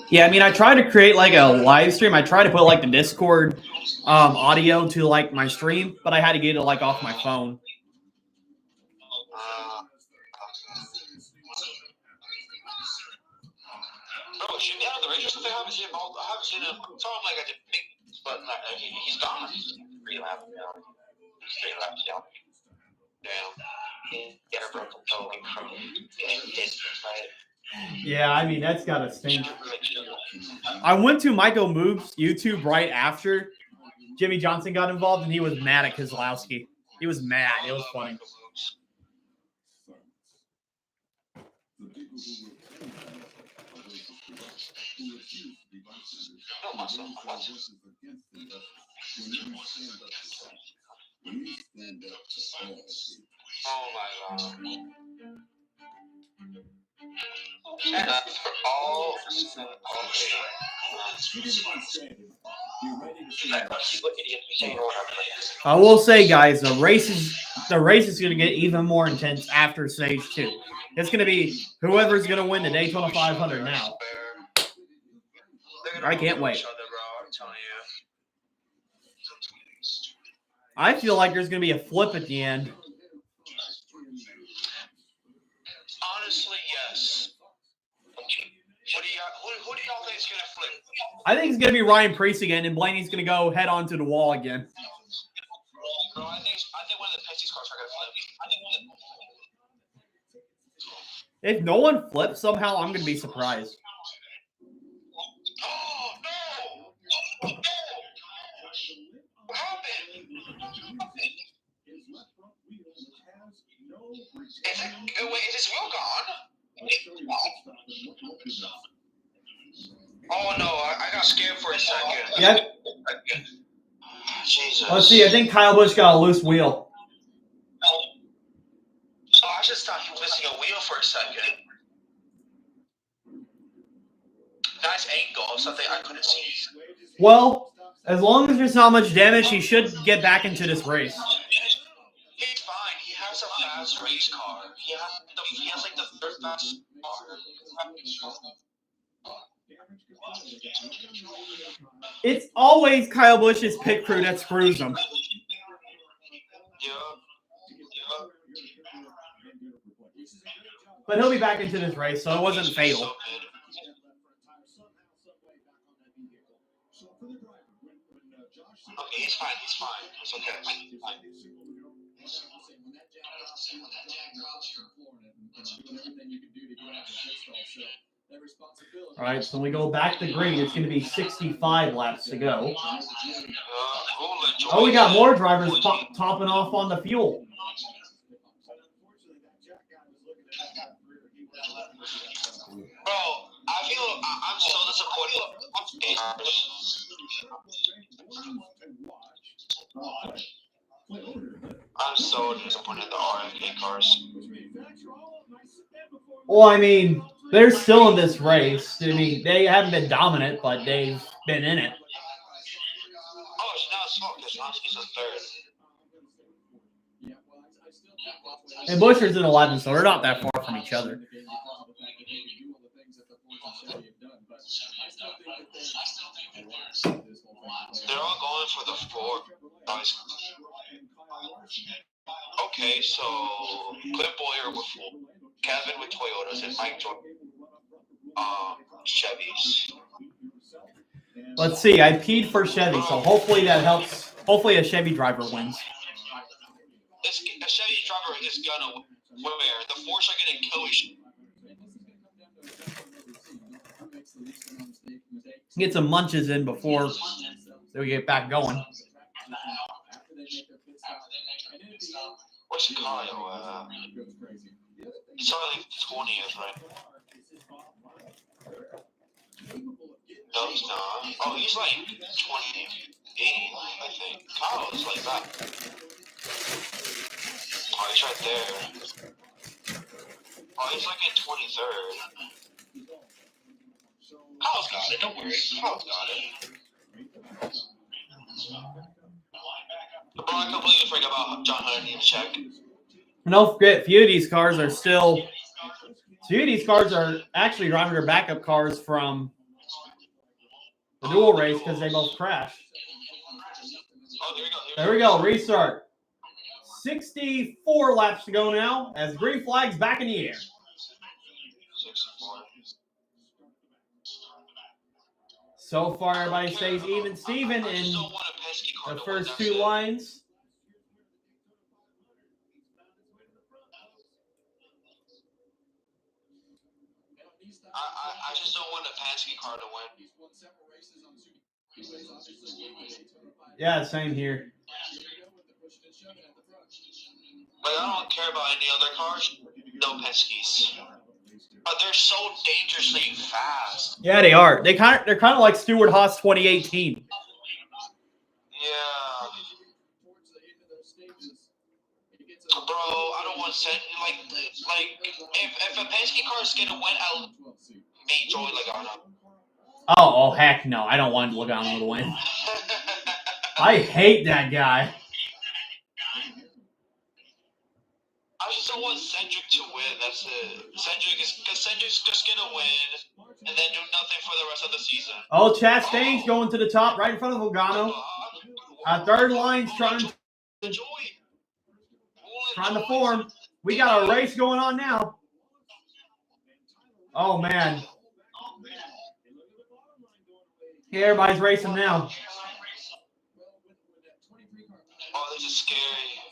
Yeah, I mean, I tried to create like a live stream. I tried to put like the Discord audio to like my stream, but I had to get it like off my phone. Bro, should be out of the race or something? I haven't seen him. Saw him like at the big, but he's gone. 3 laps down. 3 laps down. Damn. He got a broken toe from getting hit, right? Yeah, I mean, that's got to stink. I went to Michael Moog's YouTube right after Jimmy Johnson got involved, and he was mad at Keselowski. He was mad. It was funny. Oh my god. And for all I will say, guys, the race is going to get even more intense after stage 2. It's going to be whoever's going to win the Daytona 500 now. I can't wait. I feel like there's going to be a flip at the end. Honestly, yes. Who do y'all think is going to flip? I think it's going to be Ryan Preece again, and Blaney's going to go head on to the wall again. Bro, I think one of the Penske cars are going to flip. If no one flips somehow, I'm going to be surprised. Oh, no! What happened? Wait, is his wheel gone? Oh no, I got scared for a second. Yeah. Jesus. Let's see. I think Kyle Busch got a loose wheel. Oh, I just thought he was missing a wheel for a second. Nice angle of something I couldn't see. Well, as long as there's not much damage, he should get back into this race. He's fine. He has a fast race car. He has like the 3rd fastest car. It's always Kyle Busch's pit crew that screws him. But he'll be back into this race, so it wasn't fatal. Okay, he's fine. It's okay. All right, so we go back to green. It's going to be 65 laps to go. Oh, we got more drivers topping off on the fuel. Bro, I'm so disappointed. I'm so disappointed in the RFK cars. Well, I mean, they're still in this race. I mean, they haven't been dominant, but they've been in it. Oh, it's not small because Lasky's in 3rd. And Buescher's in 11, so they're not that far from each other. They're all going for the 4 guys. Okay, so Clint Boyer with Kevin with Toyotas and Mike Jordan Chevys. Let's see. I peed for Chevy, so hopefully that helps. Hopefully a Chevy driver wins. A Chevy driver is gonna win. The Force are gonna kill each. Get some munches in before we get back going. What's Kyle? He's only 20th, right? No, he's not. Oh, he's like 28, I think. Kyle is like that. Oh, he's right there. Oh, he's like in 23rd. Kyle's got it. Don't worry. Kyle's got it. Bro, I completely forgot about John Hunter need to check. And don't forget, a few of these cars are actually driving their backup cars from the dual race because they both crashed. Oh, there we go. There we go. Restart. 64 laps to go now as green flag's back in the air. 64. So far, everybody stays even Steven in the first two lines. I just don't want a Penske car to win. Yeah, same here. But I don't care about any other cars. No Penskes. But they're so dangerously fast. Yeah, they are. They're kind of like Stewart Haas 2018. Yeah. Bro, I don't want to if a Penske car is gonna win, I'll make Joey Logano. Oh, heck no. I don't want Logano to win. I hate that guy. I just don't want Cedric to win. That's it. Cedric's just gonna win and then do nothing for the rest of the season. Oh, Chastain's going to the top right in front of Logano. Third line's trying to form. We got a race going on now. Oh, man. Yeah, everybody's racing now. Oh, this is scary.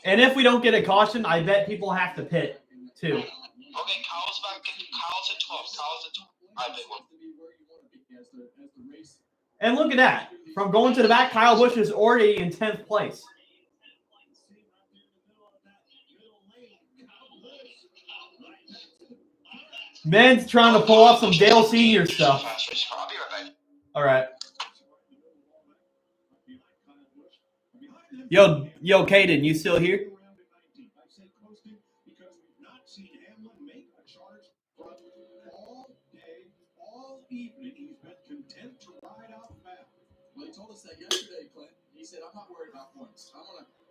And if we don't get a caution, I bet people have to pit, too. Okay, Kyle's back. Kyle's at 12. I bet one. And look at that. From going to the back, Kyle Busch is already in 10th place. Men's trying to pull off some Dale Senior stuff. I'll be right back. All right. Yo, Caden, you still here? Well, he told us that yesterday, Clint. He said, "I'm not worried about points.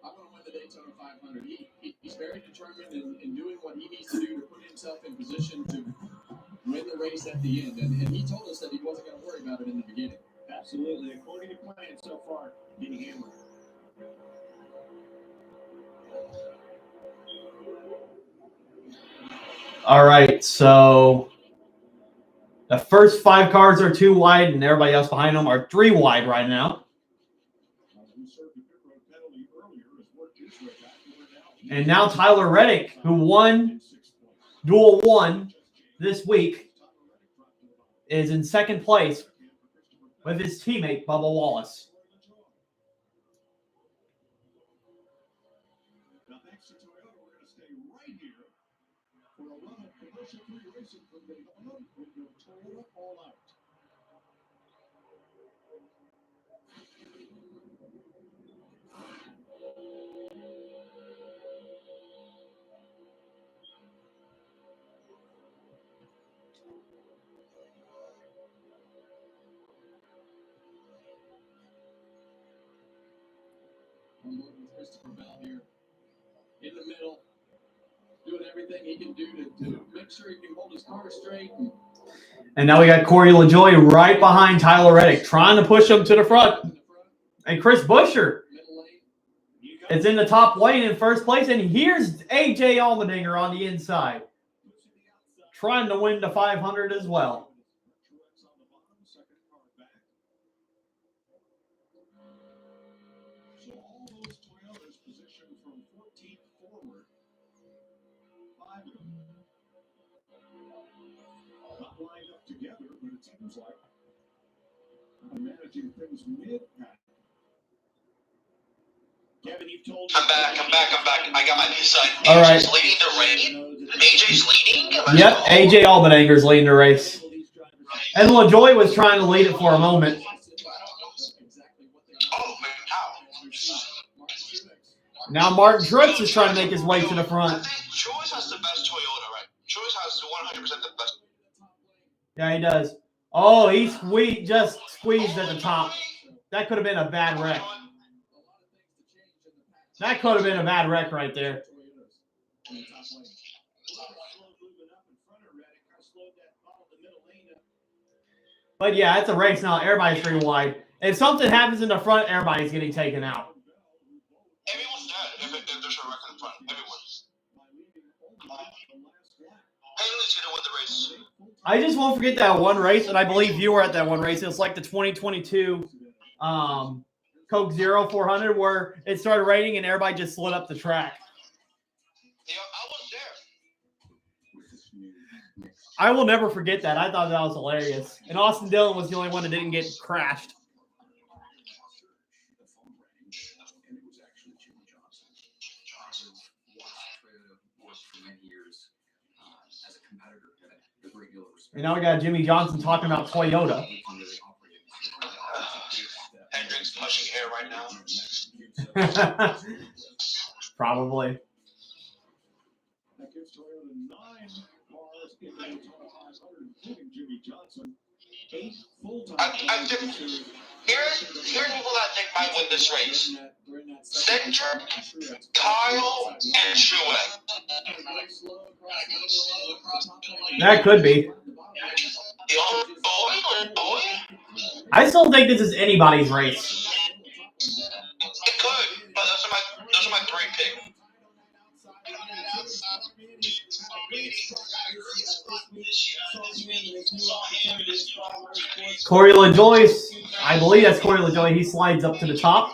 I'm gonna win the Daytona 500." He's very determined in doing what he needs to do to put himself in position to win the race at the end. And he told us that he wasn't going to worry about it in the beginning. Absolutely, according to plan so far, getting hammered. All right, so the first 5 cars are 2 wide, and everybody else behind them are 3 wide right now. And now Tyler Reddick, who won Duel 1 this week, is in second place with his teammate, Bubba Wallace. Now, thanks to Toyota, we're going to stay right here for a run of commercial-free racing from Daytona with your Toyota All Out. I'm looking with Christopher Bell here in the middle, doing everything he can do to make sure he can hold his car straight. And now we got Corey LaJoie right behind Tyler Reddick, trying to push him to the front. And Chris Buescher is in the top lane in first place. And here's AJ Allmendinger on the inside, trying to win the 500 as well. So all those Toyotas positioned from 14th forward. 5 of them. Not lined up together, but it seems like managing things mid-pack. Kevin, you've told I'm back. I got my new side. All right. AJ's leading the race. AJ's leading? Yep, AJ Allmendinger's leading the race. And LaJoie was trying to lead it for a moment. Oh, man, how? Now Martin Truex is trying to make his way to the front. I think Truex has the best Toyota, right? Truex has 100% the best. Yeah, he does. Oh, he just squeezed at the top. That could have been a bad wreck. That could have been a bad wreck right there. But yeah, it's a race now. Everybody's 3 wide. If something happens in the front, everybody's getting taken out. Everyone's dead if there's a wreck in the front. Everyone. Haley's going to win the race. I just won't forget that one race, and I believe you were at that one race. It was like the 2022 Coke Zero 400 where it started raining and everybody just slid up the track. Yeah, I was there. I will never forget that. I thought that was hilarious. And Austin Dillon was the only one that didn't get crashed. And now we got Jimmy Johnson talking about Toyota. Hendrick's pushing air right now. Probably. That gives Toyota 9 cars in the Daytona 500, including Jimmy Johnson. 8 full-time cars. Here's people that I think might win this race. Cedric, Kyle, and Truex. That could be. I still think this is anybody's race. It could, but those are my 3 picks. Corey LaJoyce, I believe that's Corey LaJoyce. He slides up to the top,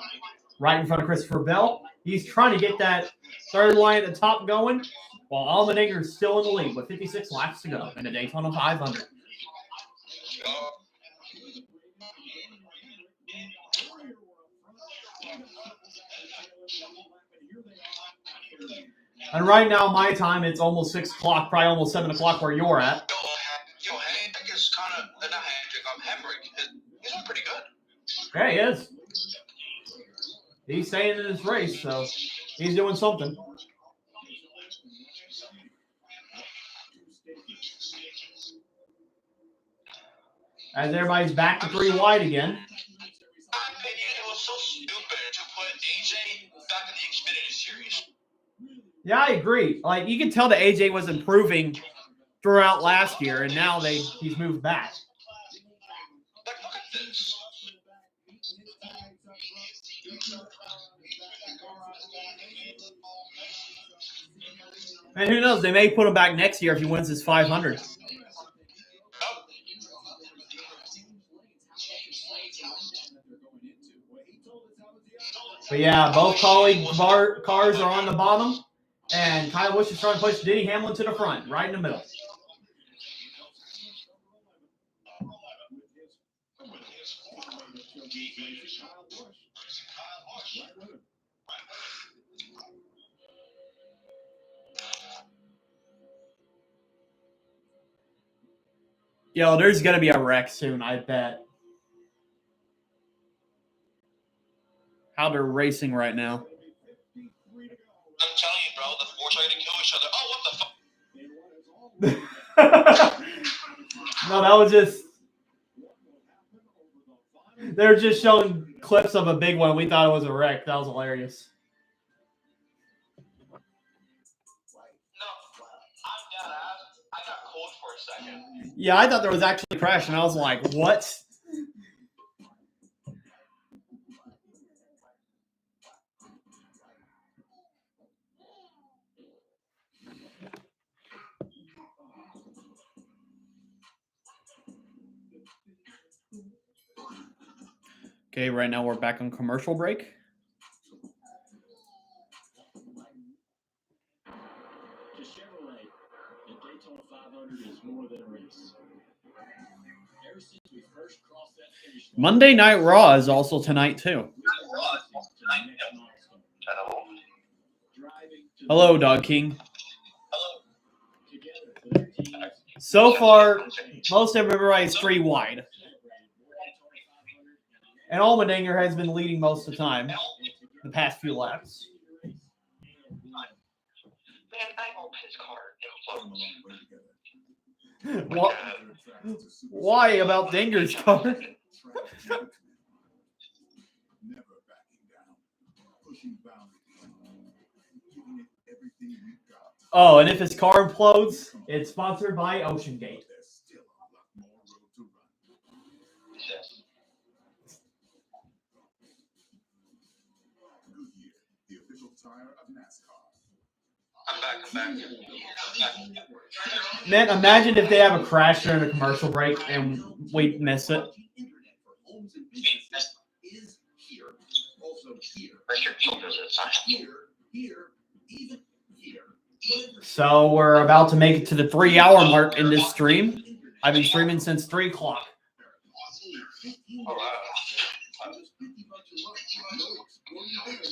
right in front of Christopher Bell. He's trying to get that third line at the top going, while Allmendinger is still in the lead with 56 laps to go in the Daytona 500. And right now, my time, it's almost 6 o'clock, probably almost 7 o'clock where you're at. Yo, Hendrick is kind of, not Hendrick, Hemrick. He's doing pretty good. Yeah, he is. He's staying in his race, so he's doing something. As everybody's back to 3 wide again. It was so stupid to put AJ back in the Xfinity Series. Yeah, I agree. Like, you can tell that AJ was improving throughout last year, and now he's moved back. Like, look at this. And who knows? They may put him back next year if he wins his 500. But yeah, both colleague cars are on the bottom, and Kyle Busch is trying to push Denny Hamlin to the front, right in the middle. Yo, there's going to be a wreck soon, I bet. How they're racing right now. I'm telling you, bro, the four are going to kill each other. Oh, what the fuck? No, that was just... They're just showing clips of a big one. We thought it was a wreck. That was hilarious. I got cold for a second. Yeah, I thought there was actually a crash, and I was like, what? Okay, right now we're back on commercial break. Daytona 500 is more than a race. Ever since we first crossed that finish line, Monday Night Raw is also tonight, too. Hello, Dog King. So far, most of everybody's 3 wide. And Allmendinger has been leading most of the time, the past few laps. And I hope his car implodes. What? Why about Dinger's car? Never backing down, pushing boundaries, giving it everything you got. Oh, and if his car implodes, it's sponsored by Ocean Gate. There's still a lot more road to run. Yes. Goodyear, the official tire of NASCAR. I'm back. Man, imagine if they have a crash during a commercial break and we miss it. Internet for homes and businesses is here. Also here. Rest your shoulders inside. Here, even here. So we're about to make it to the 3-hour mark in this stream. I've been streaming since 3 o'clock. Oh, wow.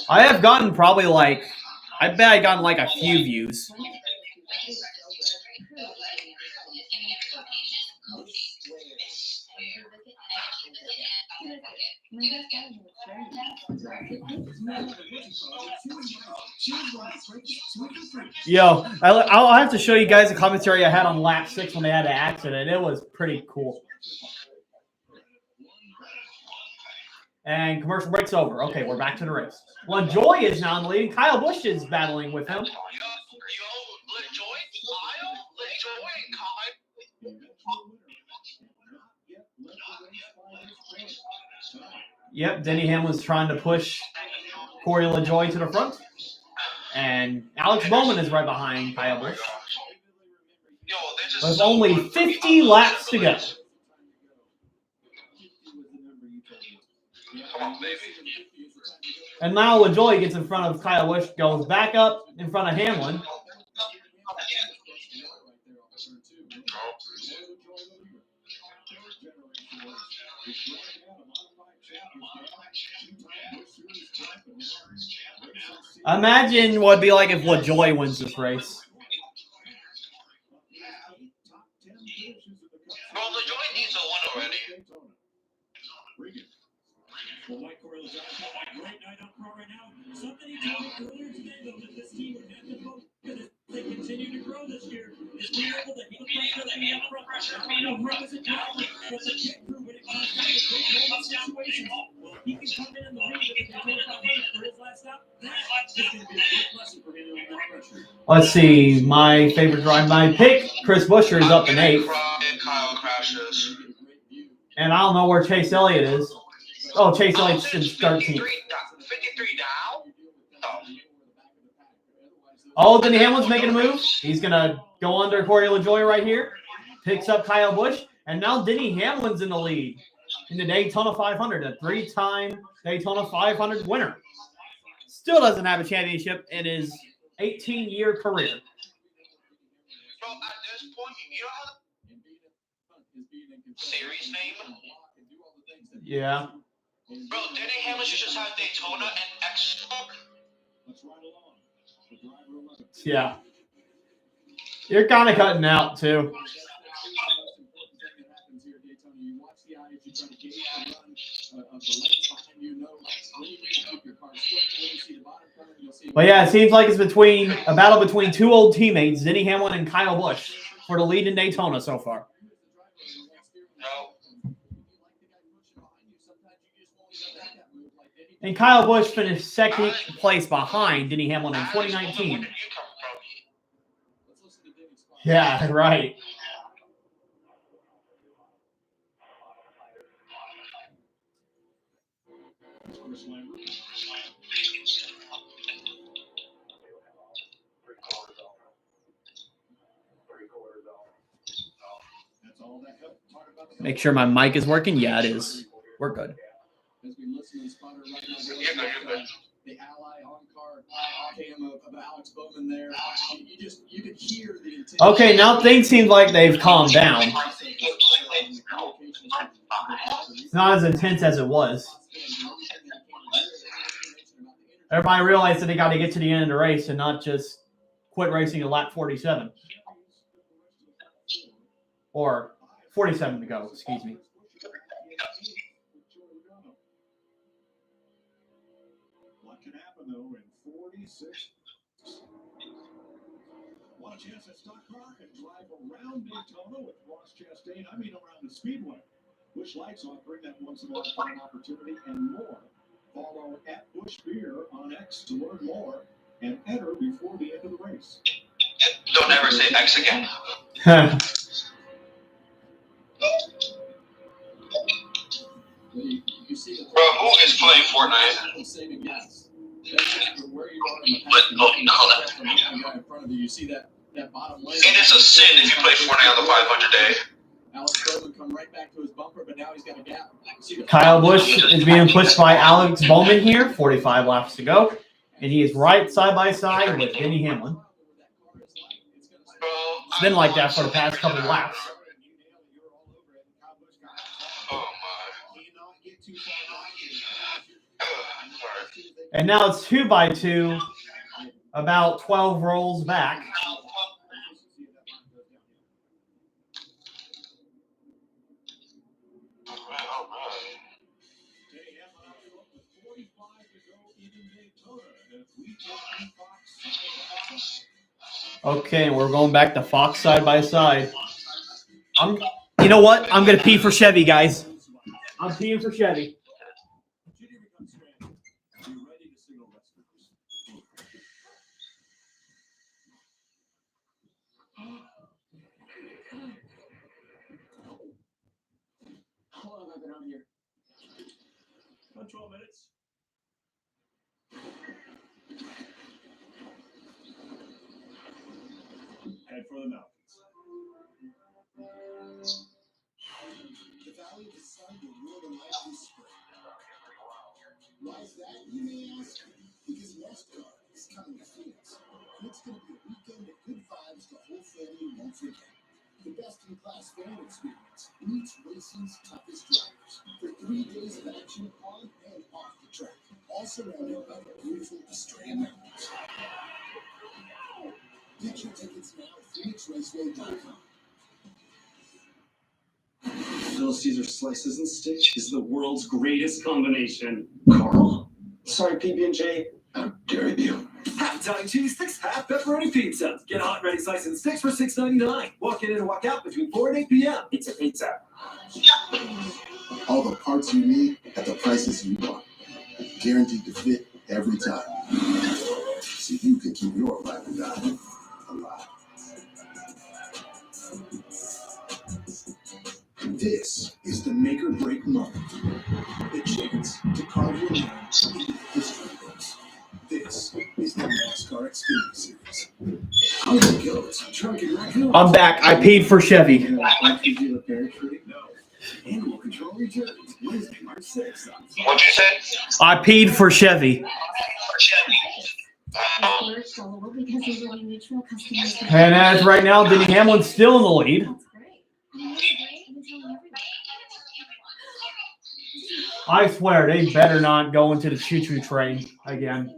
I have gotten probably like, I bet I gotten like a few views. Yo, I'll have to show you guys the commentary I had on lap 6 when they had the accident. It was pretty cool. And commercial break's over. Okay, we're back to the race. LaJoy is now in the lead. Kyle Busch is battling with him. Yep, Denny Hamlin's trying to push Corey LaJoy to the front. And Alex Bowman is right behind Kyle Busch. There's only 50 laps to go. Come on, baby. And now LaJoy gets in front of Kyle Busch, goes back up in front of Hamlin. Imagine what it'd be like if LaJoy wins this race. Well, LaJoy needs a win already. Well, Mike Corey LaJoy had a great night on pro right now. Something he told me earlier today, though, that this team would have to focus as they continue to grow this year is being able to handle pressure that we have front. How is it now? What's the kick through when it comes down to big moment situations? Well, he can come in the lead with the Daytona 500 for his last stop. That's just going to be a great lesson for handling that pressure. Let's see. My favorite drive, my pick, Chris Buescher is up in 8th. Kyle crashes. And I don't know where Chase Elliott is. Oh, Chase Elliott's in 13th. 53 down? Oh, Denny Hamlin's making a move. He's going to go under Corey LaJoy right here. Picks up Kyle Busch. And now Denny Hamlin's in the lead in the Daytona 500, a 3-time Daytona 500 winner. Still doesn't have a championship in his 18-year career. Bro, at this point, you know how the series name? Yeah. Bro, Denny Hamlin should just have Daytona and X. Yeah. You're kind of cutting out, too. But yeah, it seems like it's a battle between two old teammates, Denny Hamlin and Kyle Busch, for the lead in Daytona so far. And Kyle Busch finished second place behind Denny Hamlin in 2019. Yeah, right. Make sure my mic is working. Yeah, it is. We're good. The ally on-car cam of Alex Bowman there. You could hear the intent. Okay, now things seem like they've calmed down. It's not as intense as it was. Everybody realized that they got to get to the end of the race and not just quit racing at lap 47. Or 47 to go, excuse me. What can happen though in 46? Want a chance at stock car and drive around Daytona with Ross Chastain? I mean, around the Speedway. Busch Lights offering that once-in-a-lifetime opportunity and more. Follow at Busch Beer on X to learn more and enter before the end of the race. Don't ever say X again. Bro, who is playing Fortnite? But, oh, no. And it's a sin if you play Fortnite on the 500 day. Kyle Busch is being pushed by Alex Bowman here. 45 laps to go. And he is right side by side with Denny Hamlin. It's been like that for the past couple of laps. And now it's 2 by 2, about 12 rolls back. Okay, we're going back to Fox side by side. You know what? I'm going to pee for Chevy, guys. I'm peeing for Chevy. How long have I been out here? About 12 minutes. Head for the mountains. The Valley of the Sun, the Northern Lights this spring. Why is that, you may ask? Because NASCAR is coming to Phoenix. It's going to be a weekend of good vibes the whole family won't forget. The best-in-class fan experience meets racing's toughest drivers for 3 days of action on and off the track, all surrounded by the beautiful Estrella Mountains. Get your tickets now at PhoenixRaceway.com. Little Caesar slices and sticks is the world's greatest combination. Carl? Sorry, PB&J. How dare you? Half Italian cheese sticks, half pepperoni pizza. Get hot, ready slices and sticks for $6.99. Walk in and walk out between 4 and 8 p.m. It's a pizza. All the parts you need at the prices you want. Guaranteed to fit every time. So you can keep your ride or die alive. This is the make or break moment. The chance to carve your name into the history books. This is the NASCAR Experience Series. How it goes, Drunken Raccoon. I'm back. I paid for Chevy. Animal Control returns Wednesday, March 6th. What'd you say? I paid for Chevy. And as right now, Denny Hamlin's still in the lead. I swear, they better not go into the choo-choo train again.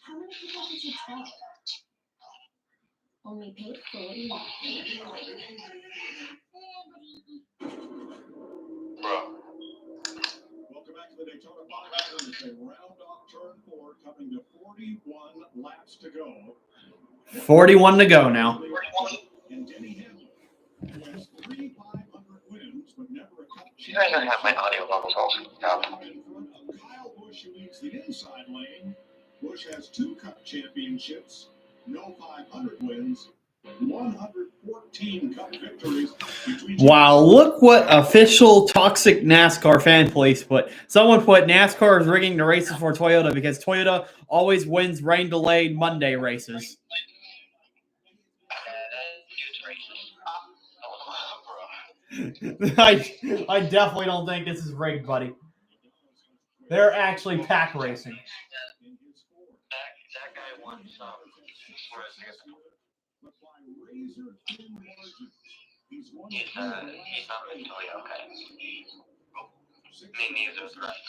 How many people did you tell? Only paid $40. Bro. Welcome back to the Daytona 500 as they round off turn 4, coming to 41 laps to go. 41 to go now. And Denny Hamlin, who has 3 500 wins, but never a cup You guys don't have my audio levels all screwed up. in front of Kyle Busch, who leads the inside lane. Busch has 2 cup championships, no 500 wins, 114 cup victories. Wow, look what official toxic NASCAR fan place put. Someone put NASCAR is rigging the races for Toyota because Toyota always wins rain-delayed Monday races. I definitely don't think this is rigged, buddy. They're actually pack racing. That guy won some. He's not mentally okay. Me neither, correct.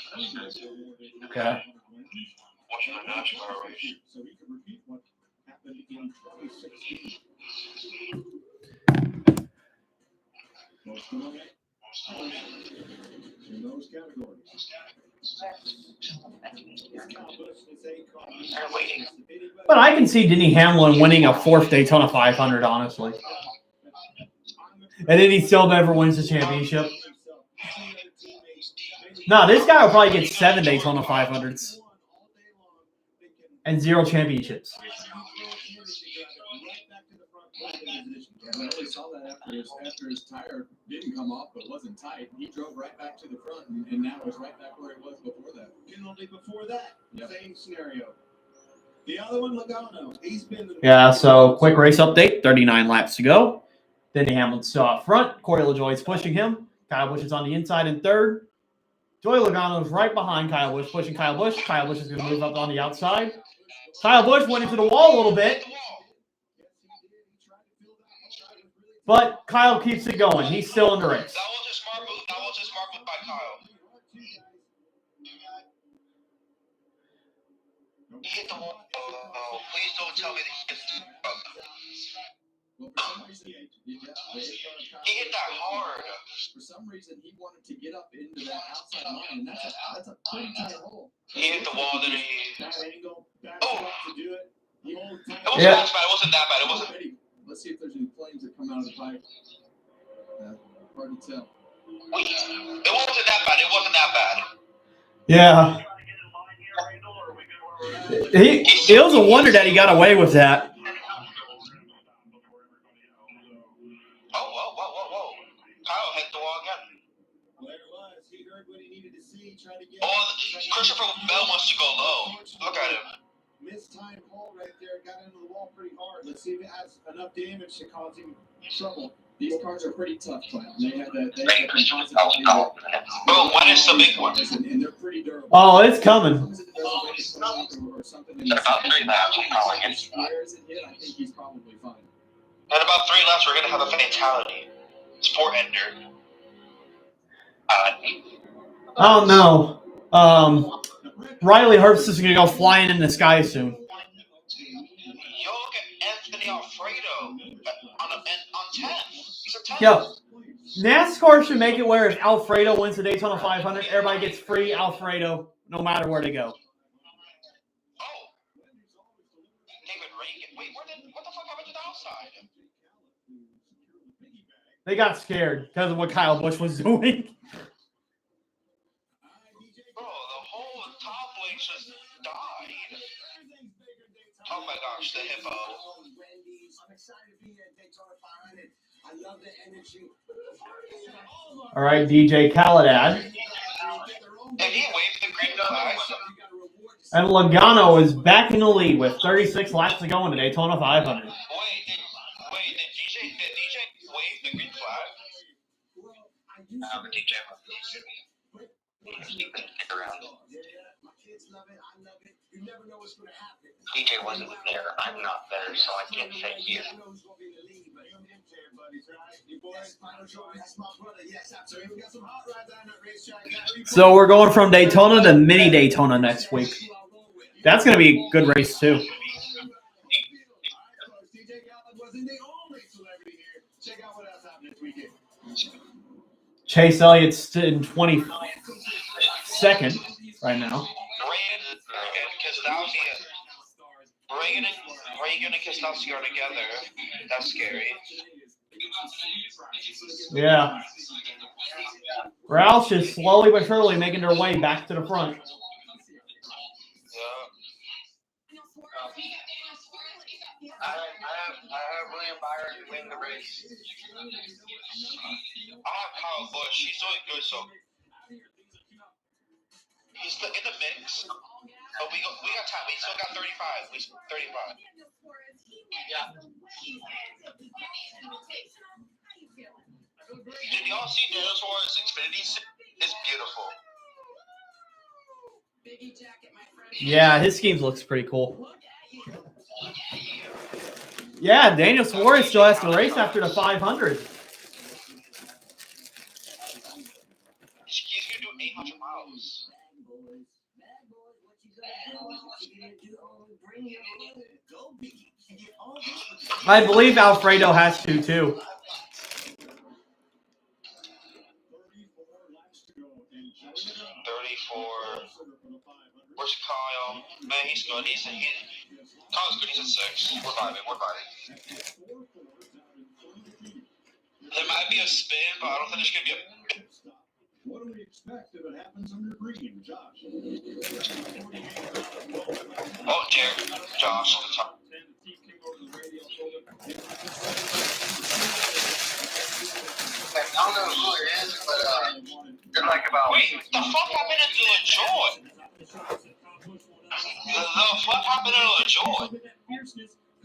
Okay. Watching a NASCAR race. So he can repeat what happened in 2016. Most in those categories. They're waiting. But I can see Denny Hamlin winning a 4th Daytona 500, honestly. And then he still never wins the championship. No, this guy will probably get 7 Daytona 500s and 0 championships. I really saw that after his tire didn't come off but wasn't tight. He drove right back to the front and now is right back where he was before that. Penalty before that. Yep. Same scenario. The other one, Logano. He's been. Yeah, so quick race update. 39 laps to go. Denny Hamlin's still out front. Corey LaJoie's pushing him. Kyle Busch is on the inside in 3rd. Joey Logano's right behind Kyle Busch, pushing Kyle Busch. Kyle Busch is going to move up on the outside. Kyle Busch went into the wall a little bit. But Kyle keeps it going. He's still in the race. That was a smart move. That was a smart move by Kyle. He hit the wall. Oh, please don't tell me that he hit the He hit that hard. For some reason, he wanted to get up into that outside line, and that's a pretty tight hole. He hit the wall, then he. Oh. It wasn't Yeah. that bad. It wasn't that bad. It wasn't. Let's see if there's any flames that come out of the pipe. Hard to tell. Wait, it wasn't that bad. It wasn't that bad. Yeah. It was a wonder that he got away with that. Whoa. Kyle hit the wall again. There it was. He heard what he needed to see. Tried to get. Oh, Christopher Bell wants to go low. Look at him. Mistimed hole right there. Got into the wall pretty hard. Let's see if it has enough damage to cause him trouble. These cars are pretty tough, Clint. They have that. But when is the big one? And they're pretty durable. Oh, it's coming. In about 3 laps, we're probably I think he's probably fine. In about 3 laps, we're gonna have a fatality. Sport ender. I don't know. Riley Herbst is going to go flying in the sky soon. Yo, look at Anthony Alfredo on 10. He's a 10. Yo, NASCAR should make it where if Alfredo wins the Daytona 500, everybody gets free Alfredo no matter where they go. Oh. David Reagan. Wait, what the fuck happened to the outside? They got scared because of what Kyle Busch was doing. Bro, the whole top lane just died. Oh my gosh, the hippo. I'm excited to be here at Daytona 500. I love the energy. All right, DJ Khaled. Did he wave the green flag? And Logano is back in the lead with 36 laps to go in the Daytona 500. Wait, did DJ wave the green flag? DJ around. DJ wasn't there. I'm not there, so I can't say here. So we're going from Daytona to mini Daytona next week. That's going to be a good race too. Chase Elliott's in 22nd right now. Reagan and Keselowski are together. That's scary. Yeah. Roush is slowly but surely making their way back to the front. I have William Byron win the race. I have Kyle Busch. He's doing good, so he's in the mix. But we got time. We still got 35. 35. Yeah. Did y'all see DeForest Xfinity? It's beautiful. Yeah, his schemes looks pretty cool. Yeah, Daniel Suarez still has to race after the 500. He's going to do 800 miles. I believe Alfredo has to, too. 34. Where's Kyle? Man, he's good. Kyle's good. He's at 6. We're vibing. There might be a spin, but I don't think there's going to be a... What do we expect if it happens under green, Josh? Oh, Josh at the top. I don't know who it is, but they're like about... Wait, the fuck happened to LaJoy? The fuck happened to LaJoy?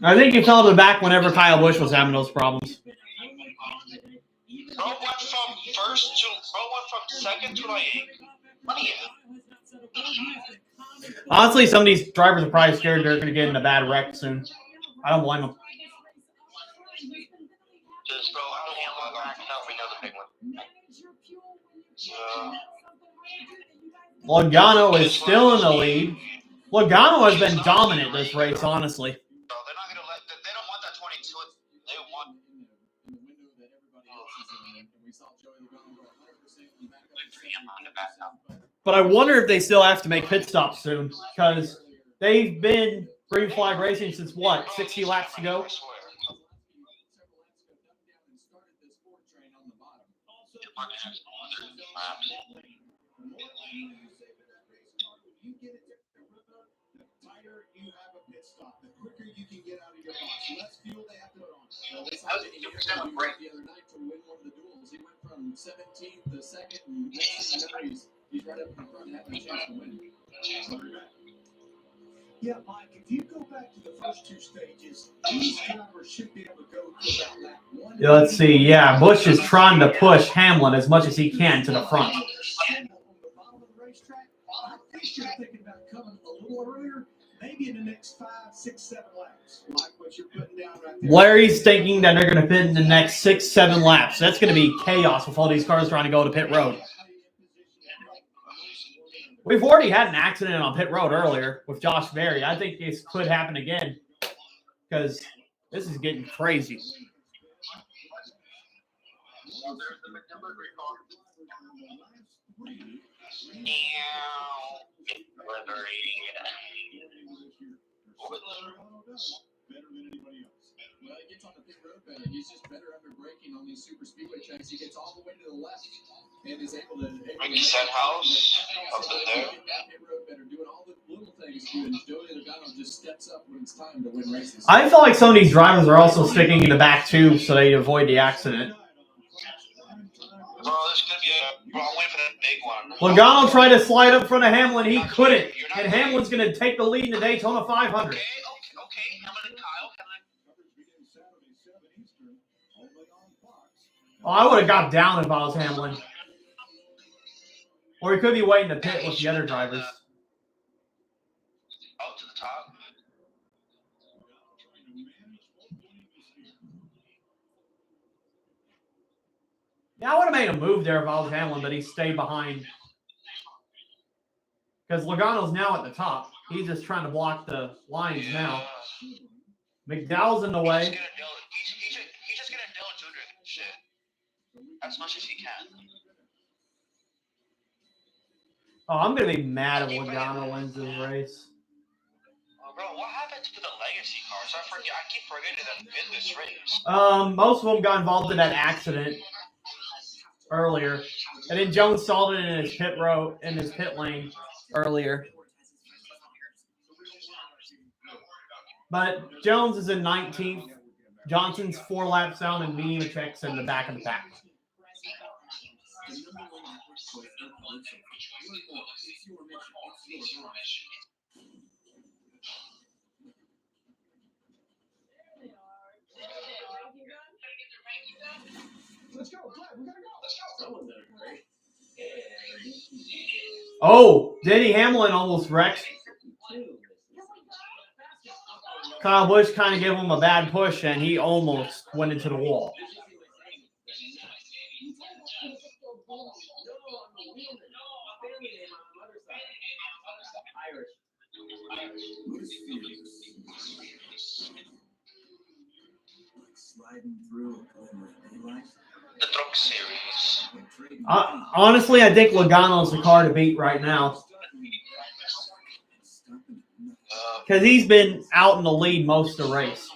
I think he fell to the back whenever Kyle Busch was having those problems. Bro went from second to like 20th. Honestly, some of these drivers are probably scared they're going to get in a bad wreck soon. I don't blame them. Just bro, I don't know back. No, we know the big one. Logano is still in the lead. Logano has been dominant this race, honestly. Bro, they're not going to let... They don't want that 22. They want... But I wonder if they still have to make pit stops soon, because they've been green flag racing since what, 60 laps to go? He went from 17th to 2nd, and next thing you know, he's right up in front having a chance to win. Yeah, Mike, if you go back to the first 2 stages, these drivers should be able to go to about lap 1. Yeah, let's see. Yeah, Busch is trying to push Hamlin as much as he can to the front. On the bottom of the racetrack, I think you're thinking about coming a little earlier, maybe in the next 5, 6, 7 laps, like what you're putting down right there. Larry's thinking that they're going to pit in the next 6, 7 laps. That's going to be chaos with all these cars trying to go to pit road. We've already had an accident on pit road earlier with Josh Berry. I think this could happen again because this is getting crazy. Well, he gets on the pit road better. He's just better under braking on these super speedway tracks. He gets all the way to the left and is able to... Ricky Senhouse up in there. Pit road better, doing all the little things. And Joey Logano just steps up when it's time to win races. I feel like some of these drivers are also sticking in the back too so they avoid the accident. Bro, there's going to be a... Bro, I'm waiting for that big one. Logano tried to slide up in front of Hamlin. He couldn't. And Hamlin's going to take the lead in the Daytona 500. Okay. Hamlin and Kyle. Oh, I would have got down if I was Hamlin. Or he could be waiting to pit with the other drivers. Up to the top. Yeah, I would have made a move there if I was Hamlin, but he stayed behind. Because Logano's now at the top. He's just trying to block the lines now. McDowell's in the way. He's just going to Dale Jr. shit. As much as he can. Oh, I'm going to be mad if Logano wins this race. Bro, what happened to the legacy cars? I keep forgetting them in this race. Most of them got involved in that accident earlier. And then Jones stalled it in his pit lane earlier. But Jones is in 19th. Johnson's 4 laps down, and Nemechek's in the back of the pack. Let's go, Glad. We gotta go. Someone better break. Oh, Denny Hamlin almost wrecked. Kyle Busch kind of gave him a bad push, and he almost went into the wall. The Truck Series. Honestly, I think Logano's the car to beat right now. because he's been out in the lead most of the race.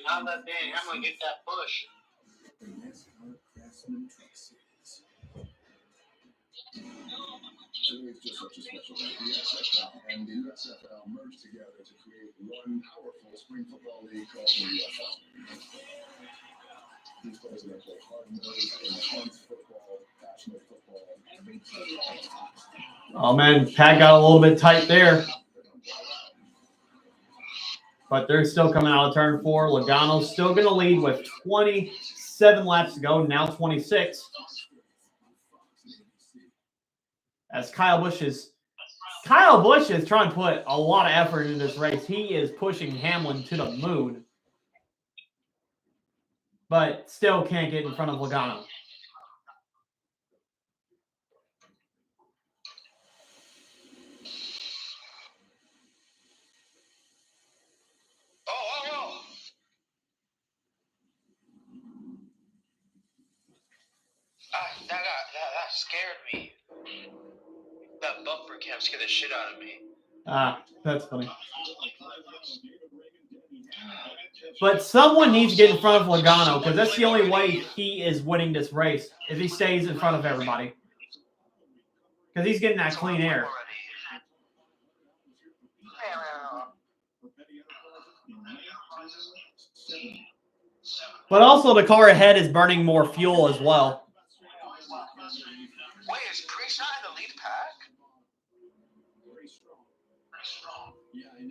Now that day, I'm gonna get that push. It's just such a special day. The XFL and the USFL merged together to create one powerful spring football league called the USFL. These players are going to play hard-nosed, intense football, passionate football. Oh, man, Pat got a little bit tight there. But they're still coming out of turn 4. Logano's still going to lead with 27 laps to go, now 26. As Kyle Busch is trying to put a lot of effort into this race. He is pushing Hamlin to the moon. But still can't get in front of Logano. That scared me. That bumper cam scared the shit out of me. That's funny. But someone needs to get in front of Logano because that's the only way he is winning this race if he stays in front of everybody. Because he's getting that clean air. But also the car ahead is burning more fuel as well. Wait, is Priest not in the lead pack?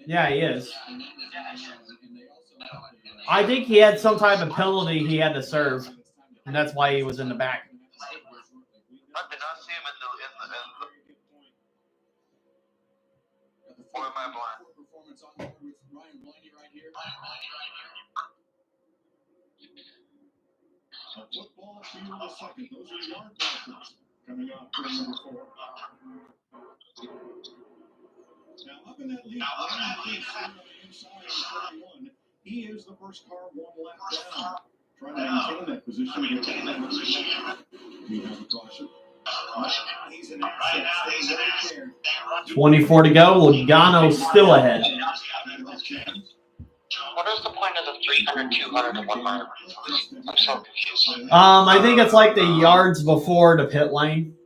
Yeah, he is. I think he had some type of penalty he had to serve, and that's why he was in the back. I did not see him in the or am I blind? A football field a second. Those are yard blockers coming off turn number 4. Now up in that lead, on the inside of 41, he is the first car 1 lap down. Trying to maintain that position. We have a caution. He's an asset. Stay right there. 24 to go. Logano still ahead. What is the point of the 300, 200, and 1 mile? I'm so confused. I think it's like the yards before the pit lane.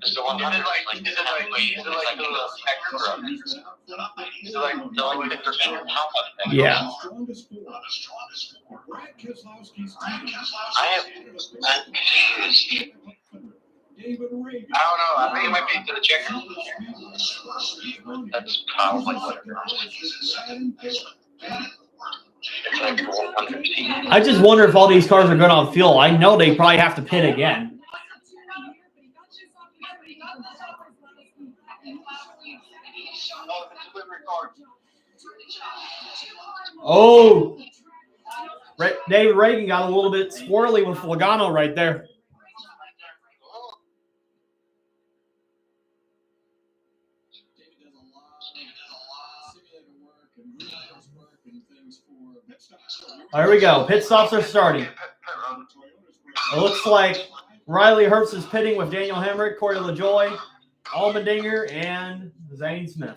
Is the one like a little pecker or is it like the only thing for men? Yeah. I'm confused. I don't know. I think it might be to the checker. That's probably what it is. It's like 400 feet. I just wonder if all these cars are good on fuel. I know they probably have to pit again. Oh, David Reagan got a little bit squirrely with Logano right there. There we go. Pit stops are starting. It looks like Riley Herbst is pitting with Daniel Hemrick, Corey LaJoie, Allmendinger, and Zane Smith.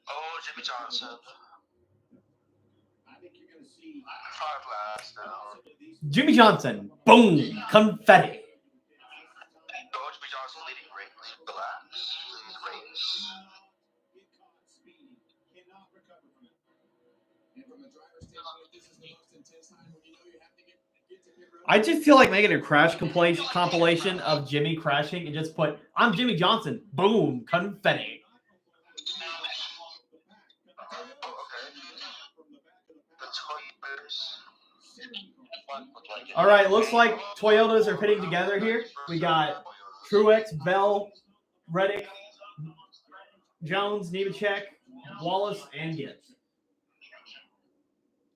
Oh, Jimmy Johnson. I think you're going to see 5 laps now. Jimmy Johnson. Boom. Confetti. Oh, Jimmy Johnson leading the laps. I just feel like making a crash compilation of Jimmy crashing and just put, I'm Jimmy Johnson. Boom. Confetti. All right, looks like Toyotas are pitting together here. We got Truex, Bell, Reddick, Jones, Nemechek, Wallace, and Gibbs.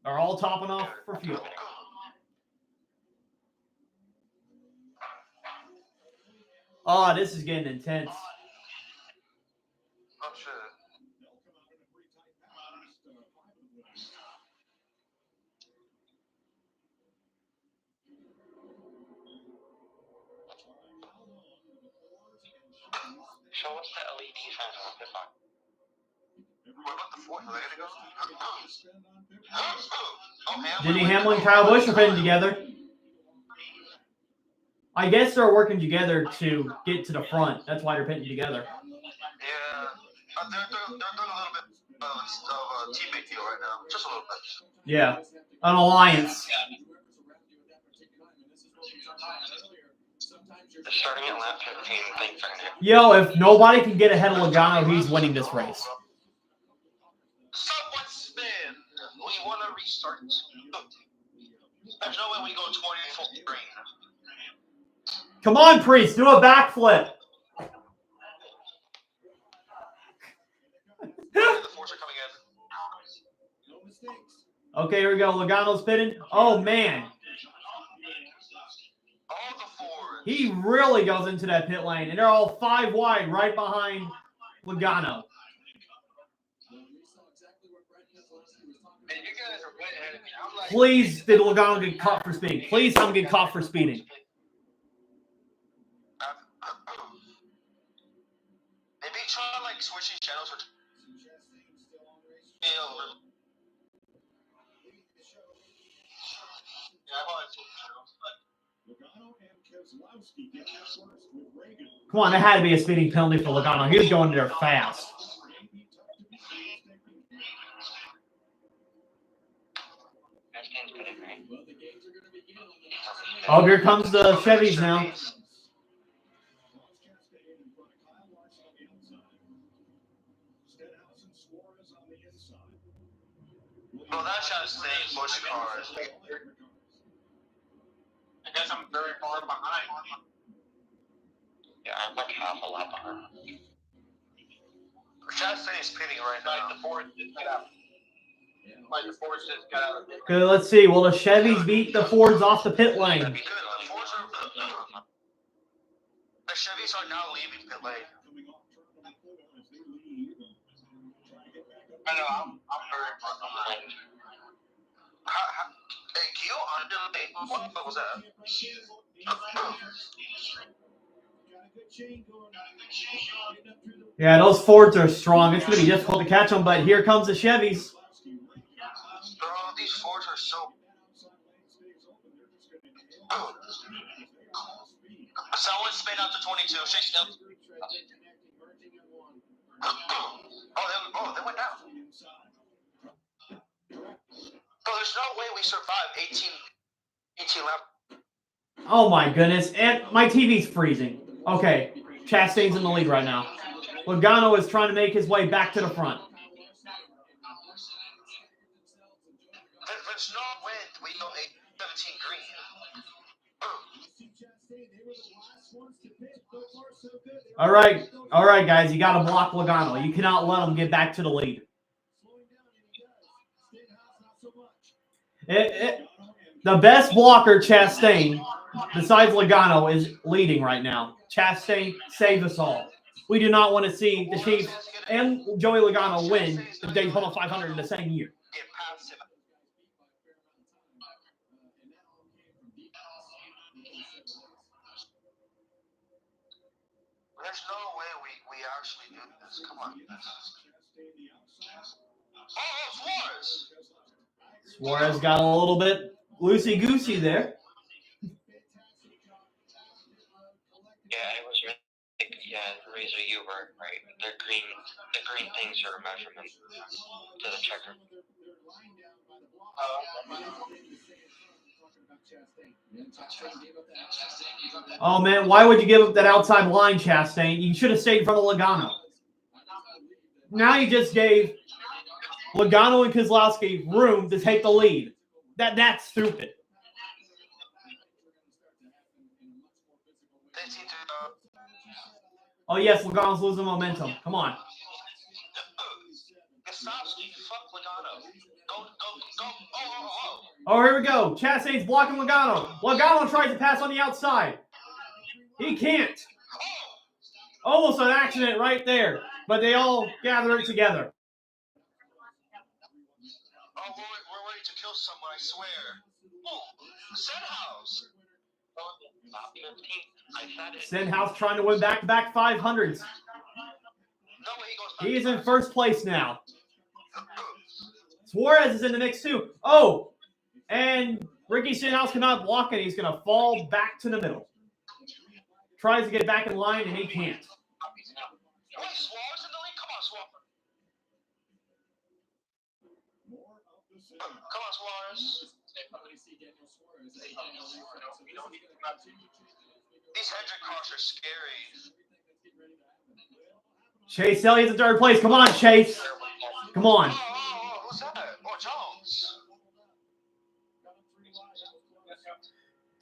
Are all topping off for fuel. Oh, this is getting intense. Oh, shit. So what's the LED sign on the box? What about the fourth? Are they gonna go? Denny Hamlin and Kyle Busch are pitting together. I guess they're working together to get to the front. That's why they're pitting together. Yeah, they're doing a little bit of a teammate deal right now, just a little bit. Yeah, an alliance. They're starting at lap 15. Things are gonna. Yo, if nobody can get ahead of Logano, he's winning this race. Somewhat spin. We want to restart. There's no way we go 20 full green. Come on, Priest, do a backflip. The fours are coming in. Okay, here we go. Logano's spinning. Oh, man. All the fours. He really goes into that pit lane, and they're all 5 wide right behind Logano. And you guys are way ahead of me. I'm like, Please, did Logano get caught for speeding? Please tell him get caught for speeding. Maybe try like switching channels or. Come on, there had to be a speeding penalty for Logano. He was going there fast. Oh, here comes the Chevys now. Well, that's how to say Busch cars. I guess I'm very far behind. Yeah, I'm like half a lap behind. Chastain's pitting right now. The Ford just got out. Like the Ford just got out. Okay, let's see. Will the Chevys beat the Fords off the pit lane? That'd be good. The Fords are. The Chevys are now leaving pit lane. I know. I'm very far behind. Hey, Gil, what was that? Yeah, those Fords are strong. It's going to be difficult to catch them, but here comes the Chevys. Bro, these Fords are so. Someone spin out to 22. Shake still. They went down. Bro, there's no way we survive 18 laps. Oh my goodness. And my TV's freezing. Okay, Chastain's in the lead right now. Logano is trying to make his way back to the front. There's no way we go 17 green. All right, guys. You got to block Logano. You cannot let him get back to the lead. The best blocker, Chastain, besides Logano, is leading right now. Chastain, save us all. We do not want to see the Chiefs and Joey Logano win the Daytona 500 in the same year. There's no way we actually do this. Come on. Oh, Suarez! Suarez got a little bit loosey-goosey there. Yeah, it was really, Razor, you were right. The green things are a measurement to the checker. Oh, man, why would you give up that outside line, Chastain? You should have stayed in front of Logano. Now you just gave Logano and Keselowski room to take the lead. That's stupid. Oh, yes, Logano's losing momentum. Come on. Oh, here we go. Chastain's blocking Logano. Logano tries to pass on the outside. He can't. Almost an accident right there, but they all gather it together. Oh, we're ready to kill someone, I swear. Oh, Stenhouse. Not 15. I said it. Stenhouse trying to win back-to-back 500s. He's in first place now. Suarez is in the mix too. Oh, and Ricky Stenhouse cannot block it. He's going to fall back to the middle. Tries to get back in line, and he can't. Come on, Suarez. These Hendrick cars are scary. Chase Elliott's in third place. Come on, Chase. Come on. Who's that? Oh, Jones.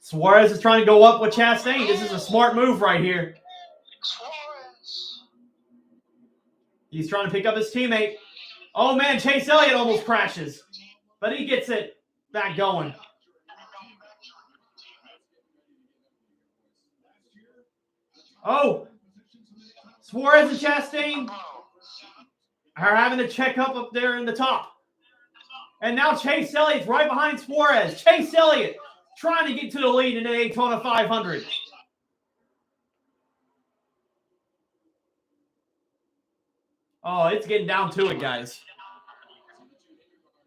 Suarez is trying to go up with Chastain. This is a smart move right here. Suarez. He's trying to pick up his teammate. Oh, man, Chase Elliott almost crashes. But he gets it back going. Oh, Suarez and Chastain are having to check up there in the top. And now Chase Elliott's right behind Suarez. Chase Elliott trying to get to the lead in the Daytona 500. Oh, it's getting down to it, guys.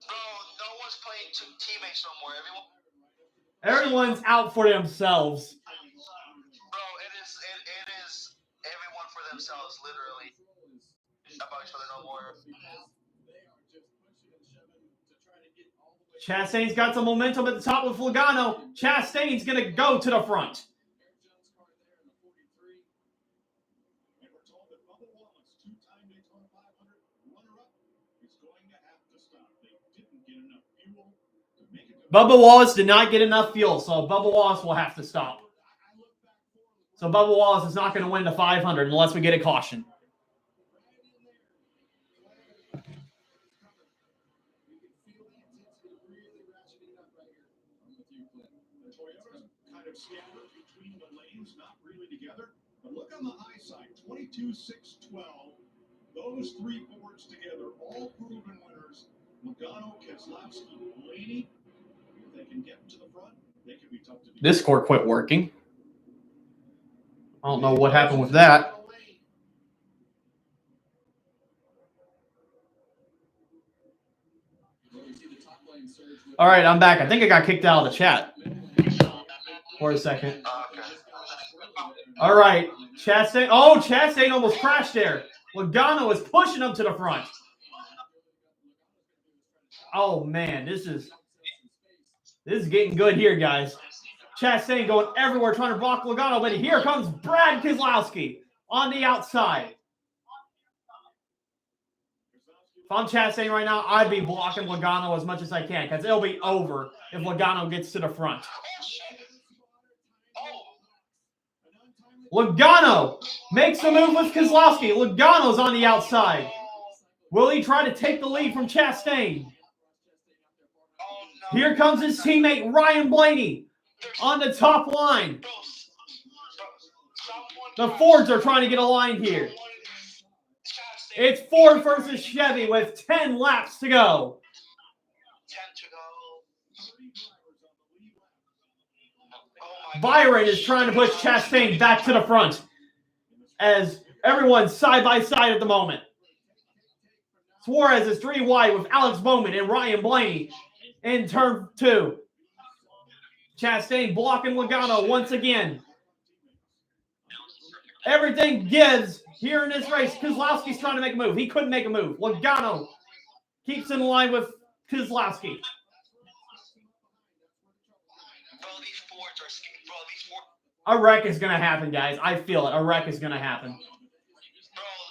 Bro, no one's playing two teammates no more. Everyone's out for themselves. Bro, it is everyone for themselves, literally. About each other no more. Chastain's got some momentum at the top with Logano. Chastain's going to go to the front. Bubba Wallace did not get enough fuel, so Bubba Wallace will have to stop. So Bubba Wallace is not going to win the 500 unless we get a caution. Kind of scattered between the lanes, not really together. But look on the high side, 22-6-12. Those three boards together, all proven winners. Logano, Keselowski, Blaney. If they can get to the front, they can be tough to beat. This core quit working. I don't know what happened with that. All right, I'm back. I think I got kicked out of the chat for a second. All right, Chastain. Oh, Chastain almost crashed there. Logano is pushing him to the front. Oh, man, this is getting good here, guys. Chastain going everywhere trying to block Logano, but here comes Brad Keselowski on the outside. If I'm Chastain right now, I'd be blocking Logano as much as I can because it'll be over if Logano gets to the front. Logano makes a move with Keselowski. Logano's on the outside. Will he try to take the lead from Chastain? Here comes his teammate Ryan Blaney on the top line. The Fords are trying to get a line here. It's Ford versus Chevy with 10 laps to go. Byron is trying to push Chastain back to the front as everyone's side by side at the moment. Suarez is 3 wide with Alex Bowman and Ryan Blaney in turn 2. Chastain blocking Logano once again. Everything gives here in this race. Keselowski's trying to make a move. He couldn't make a move. Logano keeps in line with Keselowski. A wreck is going to happen, guys. I feel it. A wreck is going to happen. Bro,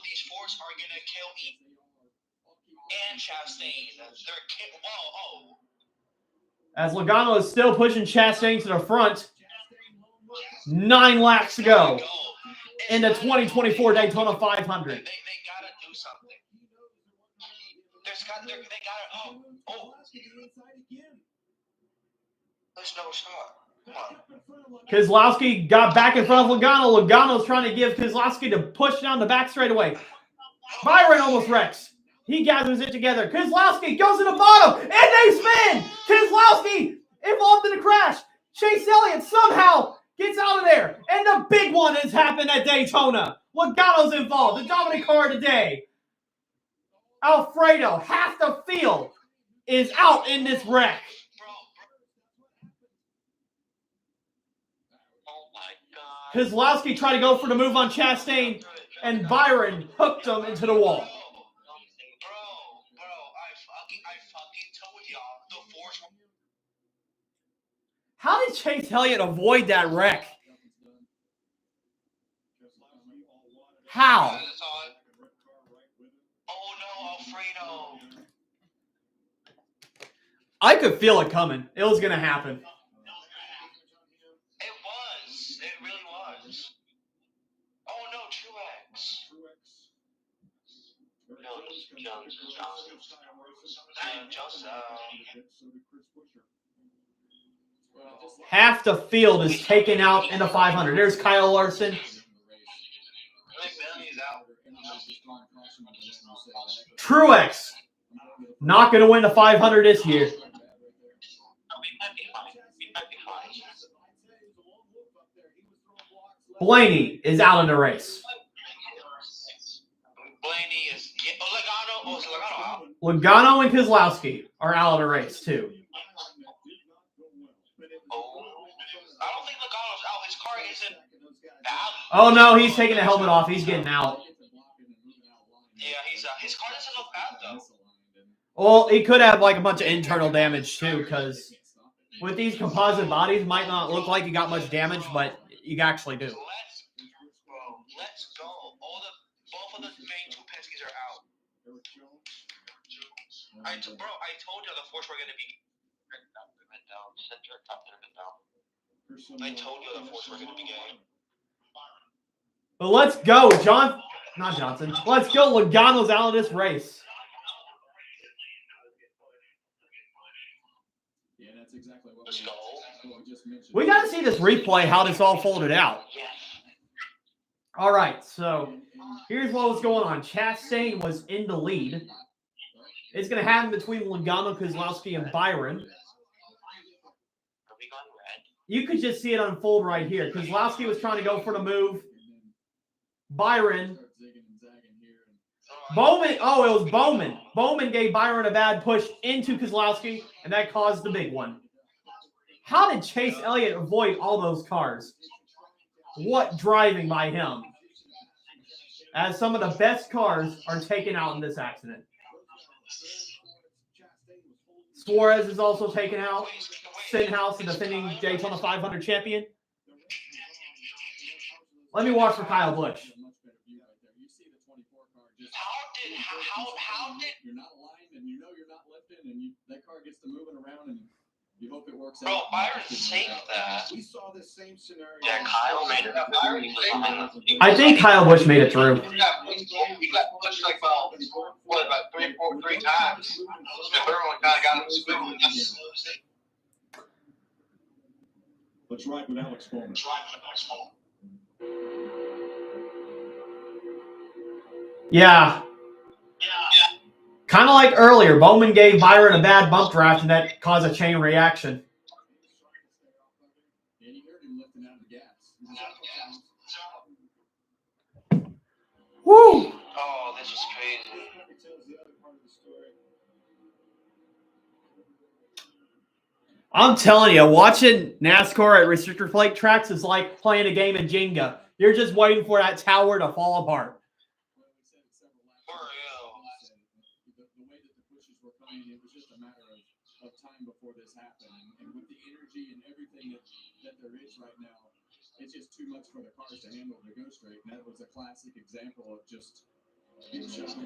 these Fords are going to kill me and Chastain. Whoa. As Logano is still pushing Chastain to the front. 9 laps to go in the 2024 Daytona 500. They got to do something. They got to... Oh. There's no shot. Keselowski got back in front of Logano. Logano's trying to give Keselowski to push down the back straightaway. Byron almost wrecks. He gathers it together. Keselowski goes to the bottom, and they spin. Keselowski involved in a crash. Chase Elliott somehow gets out of there, and the big one has happened at Daytona. Logano's involved. The dominant car today. Alfredo, half the field is out in this wreck. Kozlowski tried to go for the move on Chastain, and Byron hooked him into the wall. How did Chase Elliott avoid that wreck? How? Oh no, Alfredo. I could feel it coming. It was going to happen. It was. It really was. Oh no, Truex. Half the field is taken out in the 500. There's Kyle Larson. Truex not going to win the 500 this year. Blaney is out of the race. Blaney is Logano. Oh, is Logano out? Logano and Kozlowski are out of the race too. Oh, I don't think Logano's out. His car isn't out. Oh no, he's taking the helmet off. He's getting out. Yeah, he's his car doesn't look bad though. Well, he could have like a bunch of internal damage too, because with these composite bodies, might not look like you got much damage, but you actually do. Let's go. Both of the main two Penskes are out. I told you the force were going to be. I told you the force were going to be gay. But let's go, not Johnson. Let's go. Logano's out of this race. Yeah, that's exactly what we just mentioned. We got to see this replay, how this all folded out. All right, so here's what was going on. Chastain was in the lead. It's going to happen between Logano, Kozlowski, and Byron. You could just see it unfold right here. Kozlowski was trying to go for the move. Byron. Bowman. Oh, it was Bowman. Bowman gave Byron a bad push into Kozlowski, and that caused the big one. How did Chase Elliott avoid all those cars? What driving by him? As some of the best cars are taken out in this accident. Suarez is also taken out. Stenhouse, the defending Daytona 500 champion. Let me watch for Kyle Busch. How did you're not aligned and you know you're not lifting and that car gets to moving around and you hope it works Bro, out. Byron saved that. We saw this same scenario. Yeah, Kyle made it up. I think Kyle Busch made it through. He got pushed like about 3 times. The third one kind of got him squiggling. Let's ride with Alex Bowman. Yeah. Kind of like earlier, Bowman gave Byron a bad bump draft, and that caused a chain reaction. Woo! Oh, this is crazy. I'm telling you, watching NASCAR at restrictor plate tracks is like playing a game of Jenga. You're just waiting for that tower to fall apart. It was just a matter of time before this happened. And with the energy and everything that there is right now, it's just too much for the cars to handle to go straight. And that was a classic example of just getting shot.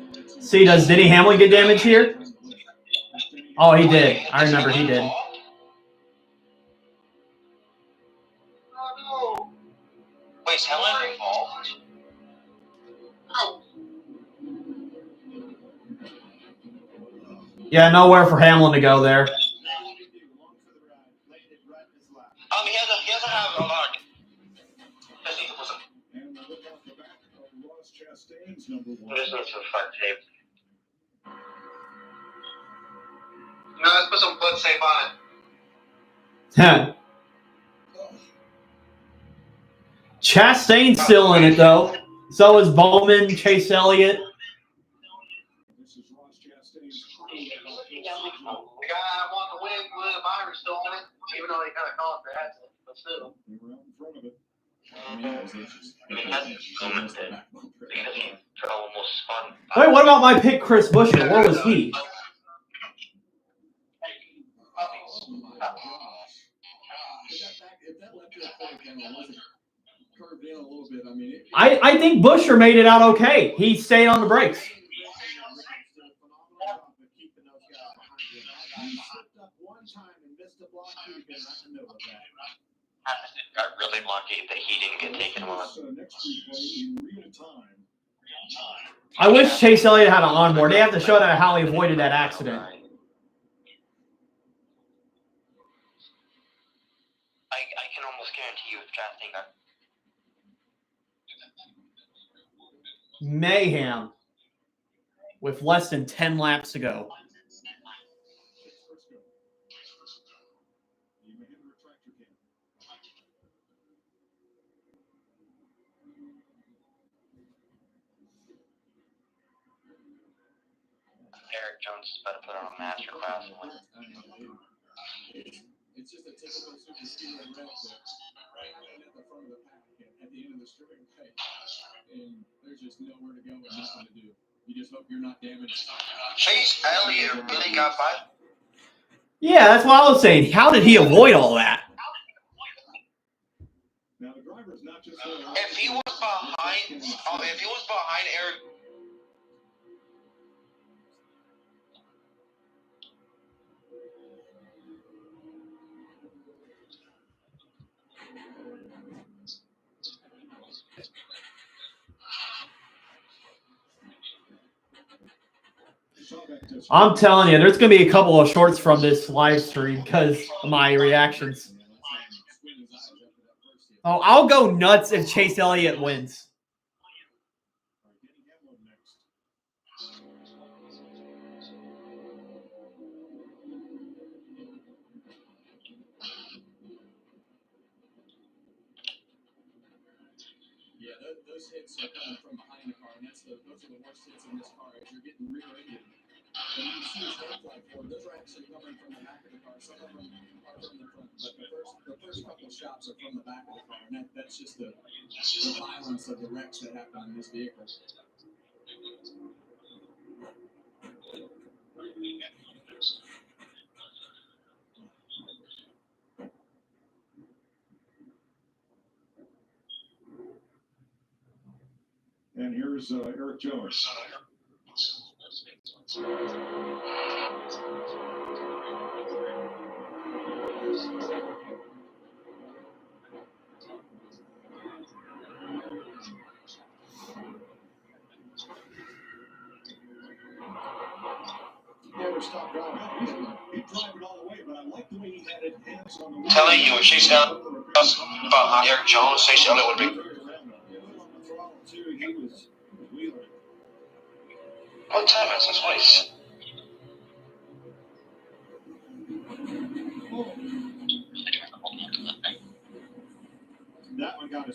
See, does Denny Hamlin get damage here? Oh, he did. I remember he did. Oh, no. Wait, is Helen involved? Yeah, nowhere for Hamlin to go there. He doesn't have a lot. This is some fun tape. No, let's put some blood tape on it. Chastain's still in it, though. So is Bowman, Chase Elliott. This is Ross Chastain's crew. The guy I want to win, William Byron's still on it, even though they kind of call it for accident, but still. They were out in front of it. Wait, what about my pick, Chris Buescher? Where was he? If that left field corner panel wasn't curved in a little bit, I mean, I think Buescher made it out okay. He stayed on the brakes. Got really lucky that he didn't get taken on. I wish Chase Elliott had an onboard. They have to show that how he avoided that accident. I can almost guarantee you with drafting that. Mayhem with less than 10 laps to go. Eric Jones is about to put on a master class. it's just a typical super speedway wreck that right at the front of the pack at the end of the stripping plate, and there's just nowhere to go and nothing to do. You just hope you're not damaged. Chase Elliott really got by. Yeah, that's what I was saying. How did he avoid all that? Now the driver's not just if he was behind Eric. I'm telling you, there's going to be a couple of shorts from this live stream because of my reactions. Oh, I'll go nuts if Chase Elliott wins. Yeah, those hits are coming from behind the car, and those are the worst hits in this car as you're getting rear-ended. And you see his head fly forward. Those are actually coming from the back of the car. Some of them are from the front, but the first couple of shots are from the back of the car, and that's just the violence of the wrecks that happen in this vehicle. And here's Eric Jones. Never stopped driving. He'd drive it all the way, but I like the way he had it hands on the wheel. Telling you, if Chase Elliott was behind Eric Jones, Chase Elliott would be. What time is this place?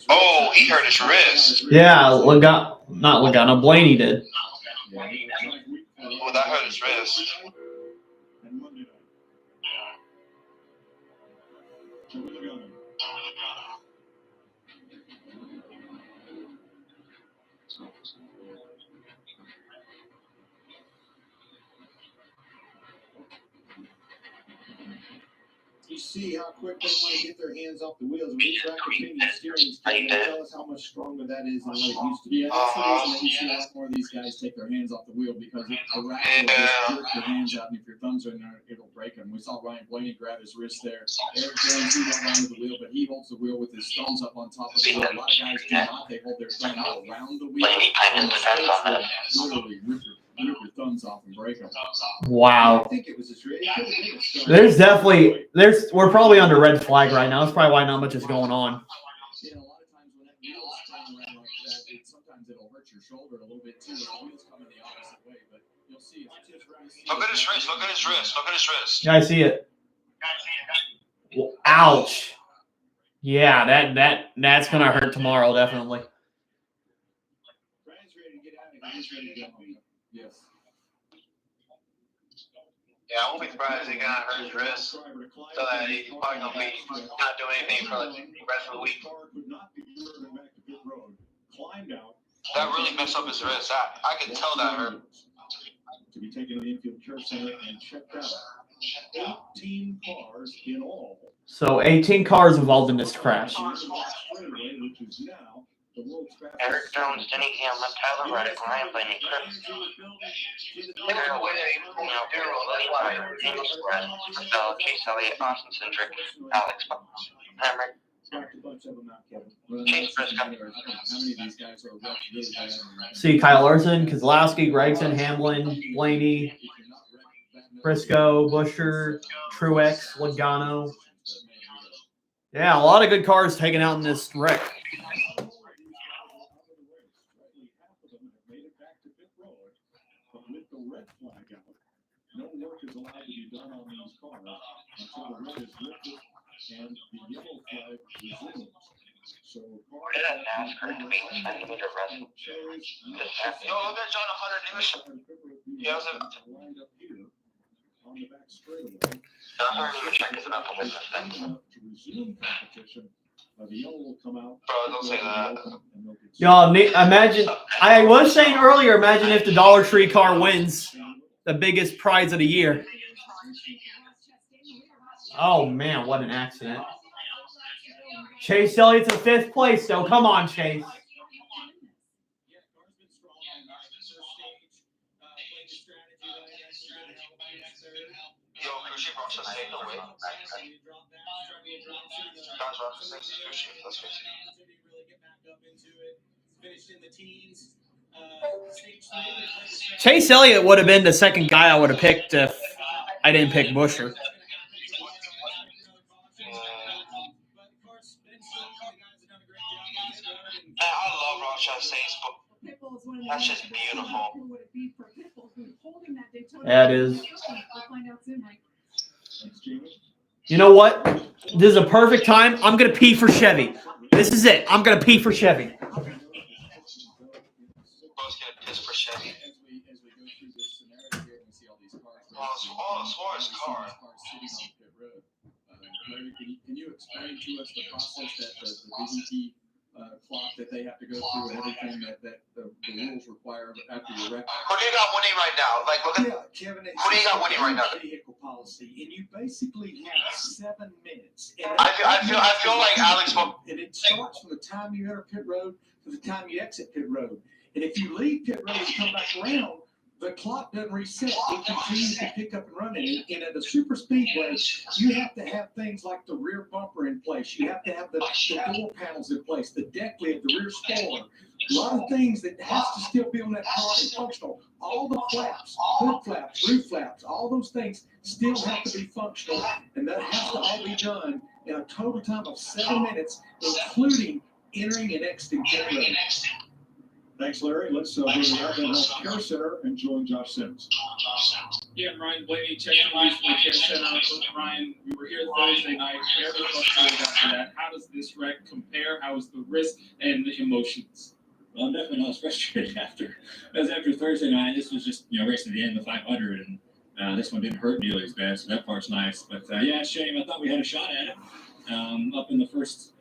Oh, he hurt his wrist. Yeah, Logano. Blaney did. Oh, that hurt his wrist. You see how quick they want to get their hands off the wheels. When we track the steering, can you tell us how much stronger that is than what it used to be? Yeah, that's the reason that you see a lot more of these guys take their hands off the wheel, because the rack will just jerk your hands out, and if your thumbs are in there, it'll break them. We saw Ryan Blaney grab his wrist there. Eric Jones, he went around the wheel, but he holds the wheel with his thumbs up on top of the wheel. A lot of guys do not. They hold their thumb around the wheel. And literally rip your thumbs off and break them. Wow. I think it was We're probably under red flag right now. That's probably why not much is going on. Yeah, a lot of times when that wheel is spinning around like that, sometimes it'll hurt your shoulder a little bit too. The wheel's coming the opposite way, but you'll see it's just right. Look at his wrist. Look at his wrist. Look at his wrist. Yeah, I see it. Well, ouch. Yeah, that's gonna hurt tomorrow, definitely. Yes. Yeah, I won't be surprised if he got hurt his wrist, so that he's probably gonna be not doing anything for like the rest of the week. That really messed up his wrist. I could tell that hurt. To be taken to the infield care center and checked out. 18 cars in all. So 18 cars involved in this crash. Eric Jones, Denny Hamlin, Tyler Reddick, Ryan Blaney, Chris. Darrell Williams, Daniel Spread, Chase Elliott, Austin Cindric, Alex Hamrick, Chase Briscoe. See Kyle Larson, Keselowski, Gregson, Hamlin, Blaney, Briscoe, Busher, Truex, Logano. Yeah, a lot of good cars taken out in this wreck. With the red flag out, no work is allowed to be done on these cars until the red is lifted and the yellow flag resumes. So Where did that NASCAR 8-centimeter wrestle? Yo, look at John Hunter Newsom. He has a. lined up here on the back straightaway. John Hunter even checked his enough to win this thing. To resume competition, the yellow will come out. Bro, don't say that. Y'all, imagine, I was saying earlier, imagine if the Dollar Tree car wins the biggest prize of the year. Oh, man, what an accident. Chase Elliott's in 5th place, though. Come on, Chase. Yo, Kushi Rocha stayed away. Guys, Rocha stays Kushi. Let's fix it. Chase Elliott would have been the second guy I would have picked if I didn't pick Busher. Man, I love Rocha Stays, but that's just beautiful. Yeah, it is. You know what? This is a perfect time. I'm going to pee for Chevy. This is it. I'm going to pee for Chevy. Bro's gonna piss for Chevy. Oh, Suarez's car. Can you explain to us the process that the DDT clock that they have to go through and everything that the rules require after your wreck? Who do you got winning right now? Like, look at Kevin, who do you got winning right now? Vehicle policy, and you basically have 7 minutes. I feel like Alex. And it starts from the time you enter pit road to the time you exit pit road. And if you leave pit road and come back around, the clock doesn't reset. It continues to pick up and run. And at a super speedway, you have to have things like the rear bumper in place. You have to have the door panels in place, the deck lid, the rear spoiler. A lot of things that has to still be on that car and functional. All the flaps, hood flaps, roof flaps, all those things still have to be functional. And that has to all be done in a total time of 7 minutes, including entering and exiting pit road. Thanks, Larry. Let's go to the Alabama Health Care Center and join Josh Sims. Yeah, Ryan Blaney, checking news from the Care Center. Ryan, we were here Thursday night. Very frustrated after that. How does this wreck compare? How is the risk and the emotions? Well, I'm definitely not as frustrated after Thursday night. This was just, racing to the end of the 500, and this one didn't hurt nearly as bad, so that part's nice. But, yeah, shame. I thought we had a shot at it. Up in the first,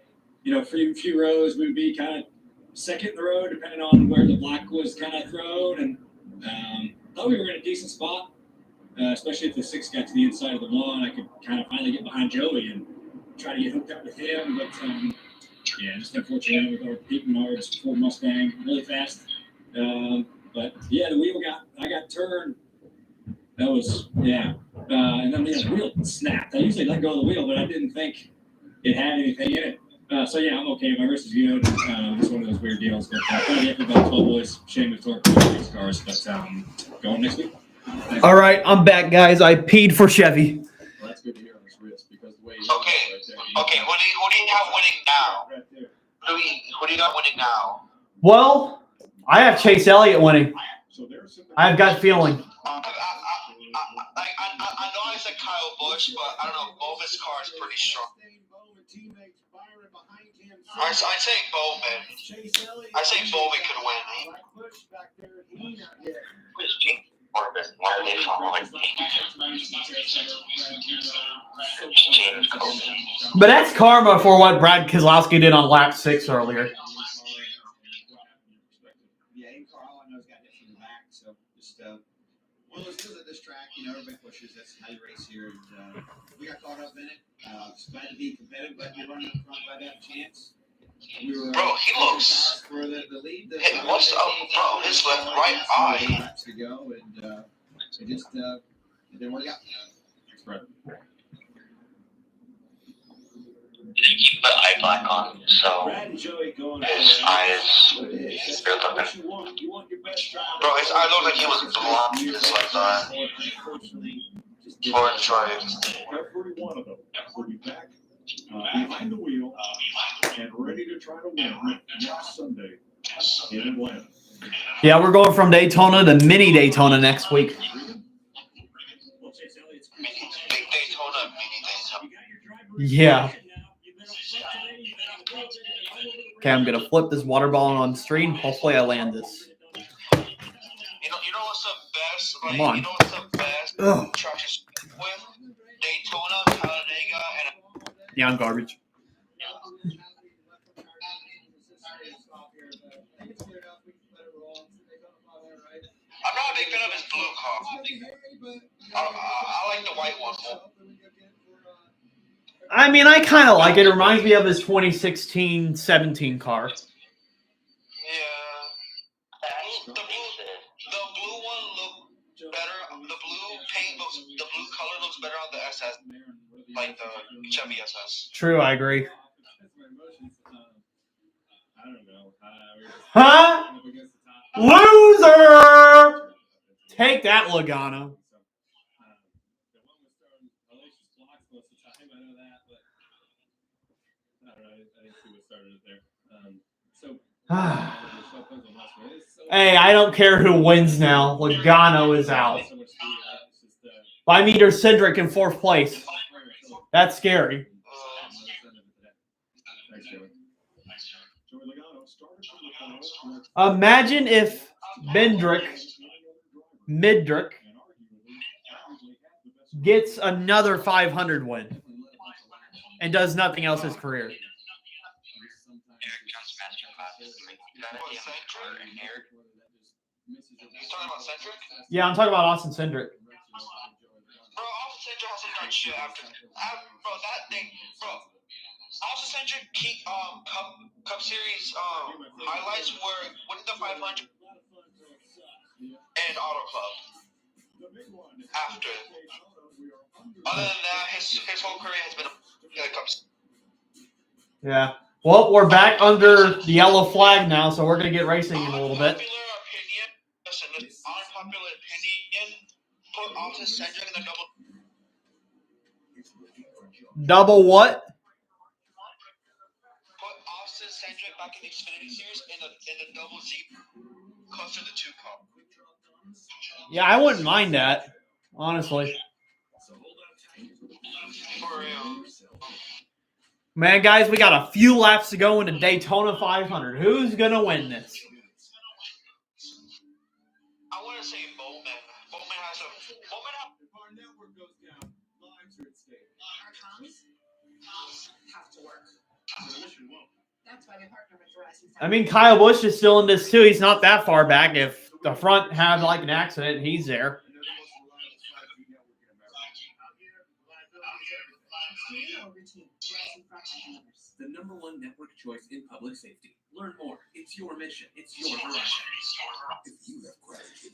few rows, we would be kind of second in the road, depending on where the block was kind of thrown, and thought we were in a decent spot, especially if the 6 got to the inside of the one. I could kind of finally get behind Joey and try to get hooked up with him, but just unfortunately with our Pete Menard's Ford Mustang, really fast. But yeah, the wheel I got turned. That was, and then the wheel snapped. I usually let go of the wheel, but I didn't think it had anything in it. So yeah, I'm okay. My wrist is good. It's one of those weird deals. But probably after about 12 boys, shame with torque these cars. But going next week. All right, I'm back, guys. I peed for Chevy. Well, that's good to hear on his wrist because the way Okay. Who do you got winning now? Who do you got winning now? Well, I have Chase Elliott winning. I have gut feeling. I know I said Kyle Busch, but I don't know. Both his cars pretty strong. I say Bowman. I say Bowman could win. Who's Gene Corbett? Why are they following me? James Corbett. But that's karma for what Brad Keselowski did on lap 6 earlier. Yeah, and Carl, I know, has got hit from the back, so just one of those deals at this track, you know, everybody pushes. That's how you race here, and we got caught up in it. Just glad to be competitive, glad to be running up front, glad to have a chance. We were, Bro, he looks. for the lead. Hey, what's up, bro? His left right eye. Laps to go, and it just it didn't work out. Thanks, Brad. Keep the eye black on, so his eyes they're looking. Bro, his eye looked like he was blocked his left eye. Or drive. Every one of them will be back behind the wheel and ready to try to win next Sunday in Atlanta. Yeah, we're going from Daytona to mini Daytona next week. Big Daytona, mini Daytona. Yeah. Okay, I'm gonna flip this water ball on screen. Hopefully, I land this. You know what's the best? Like, Come on. You know what's the best? Ugh. Track to speak with Daytona, Talladega, and Yeah, I'm garbage. I'm not a big fan of his blue car. I like the white one more. I mean, I kind of like it. It reminds me of his 2016-17 car. Yeah. The blue one look better. The blue paint looks. The blue color looks better on the SS, like the Chevy SS. True, I agree. I don't know. Huh? Loser! Take that, Logano. Hey, I don't care who wins now. Logano is out. I mean, there's Cindric in 4th place. That's scary. Imagine if Midrick gets another 500 win and does nothing else his career. You talking about Cindric? Yeah, I'm talking about Austin Cindric. Bro, Austin Cindric hasn't done shit after bro, that thing, bro. Austin Cindric Cup Series highlights were winning the 500 and Auto Club. After, other than that, his whole career has been in the Cup. Yeah. Well, we're back under the yellow flag now, so we're gonna get racing in a little bit. Unpopular opinion. Put Austin Cindric in the double. Double what? Put Austin Cindric back in the Xfinity Series in the double Z, closer to the 2 car. Yeah, I wouldn't mind that, honestly. For real. Man, guys, we got a few laps to go into Daytona 500. Who's gonna win this? I want to say Bowman. Bowman has a. If our network goes down, lives are at stake. Our comms have to work. That's why we partner with Verizon. I mean, Kyle Busch is still in this too. He's not that far back. If the front had like an accident, he's there. The #1 network choice in public safety. Learn more. It's your mission. It's your Verizon.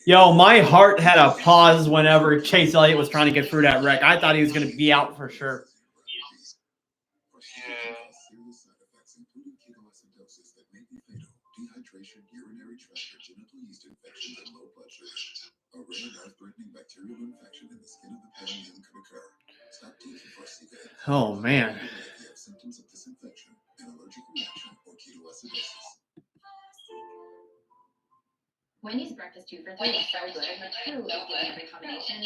Yo, my heart had a pause whenever Chase Elliott was trying to get through that wreck. I thought he was going to be out for sure. Dehydration, urinary tract or genital yeast infections, and low blood sugar. A rare life-threatening bacterial infection in the skin of the perineum could occur. Stop taking Forxiga. Oh, man. If you have symptoms of this infection, an allergic reaction, or ketoacidosis. Wendy's breakfast 2 for $3 is so good. True is giving every combination.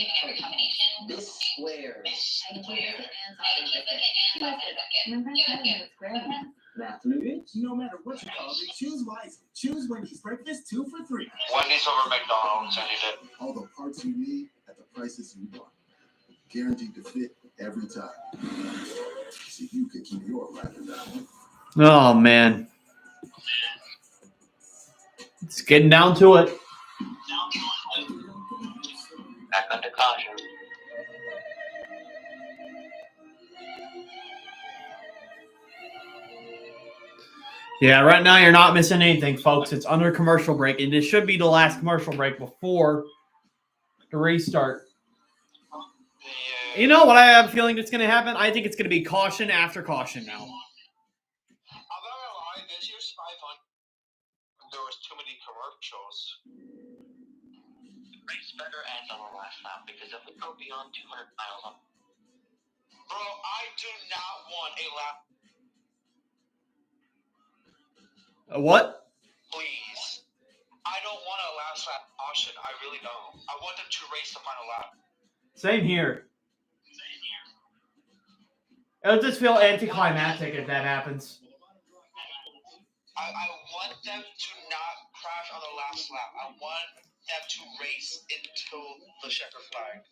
This squares. Egg and cheese biscuit and sausage biscuit. Biscuit. I'm impressed how you know what square means. Math nuggets? No matter what you call it, choose wisely. Choose Wendy's breakfast 2 for $3. Wendy's over McDonald's any day. All the parts you need at the prices you want. Guaranteed to fit every time. So you can keep your ride or die. Oh, man. It's getting down to it. Back under caution. Yeah, right now you're not missing anything, folks. It's under commercial break, and this should be the last commercial break before the restart. You know what I have a feeling that's going to happen? I think it's going to be caution after caution now. I'm not gonna lie, this year's 500, there was too many commercials. Race better end on the last lap because if we go beyond 200 miles, bro, I do not want a lap. A what? Please, I don't want a last lap caution. I really don't. I want them to race the final lap. Same here. It'll just feel anticlimactic if that happens. I want them to not crash on the last lap. I want them to race until the checker flag.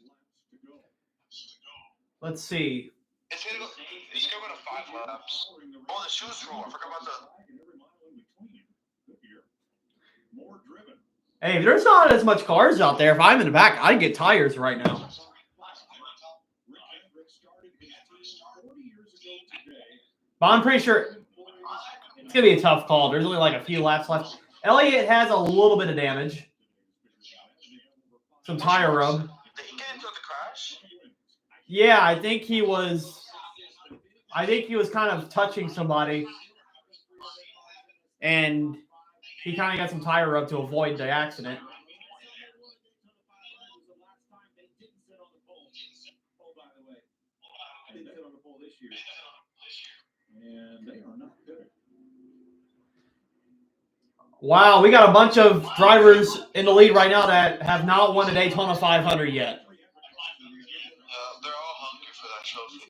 Let's see. It's gonna go to 5 laps. Oh, the shoes rule. I forgot about the. Hey, if there's not as much cars out there, if I'm in the back, I'd get tires right now. But I'm pretty sure it's going to be a tough call. There's only like a few laps left. Elliott has a little bit of damage. Some tire rub. Did he get into the crash? Yeah, I think he was kind of touching somebody. And he kind of got some tire rub to avoid the accident. Wow, we got a bunch of drivers in the lead right now that have not won a Daytona 500 yet. They're all hungry for that trophy.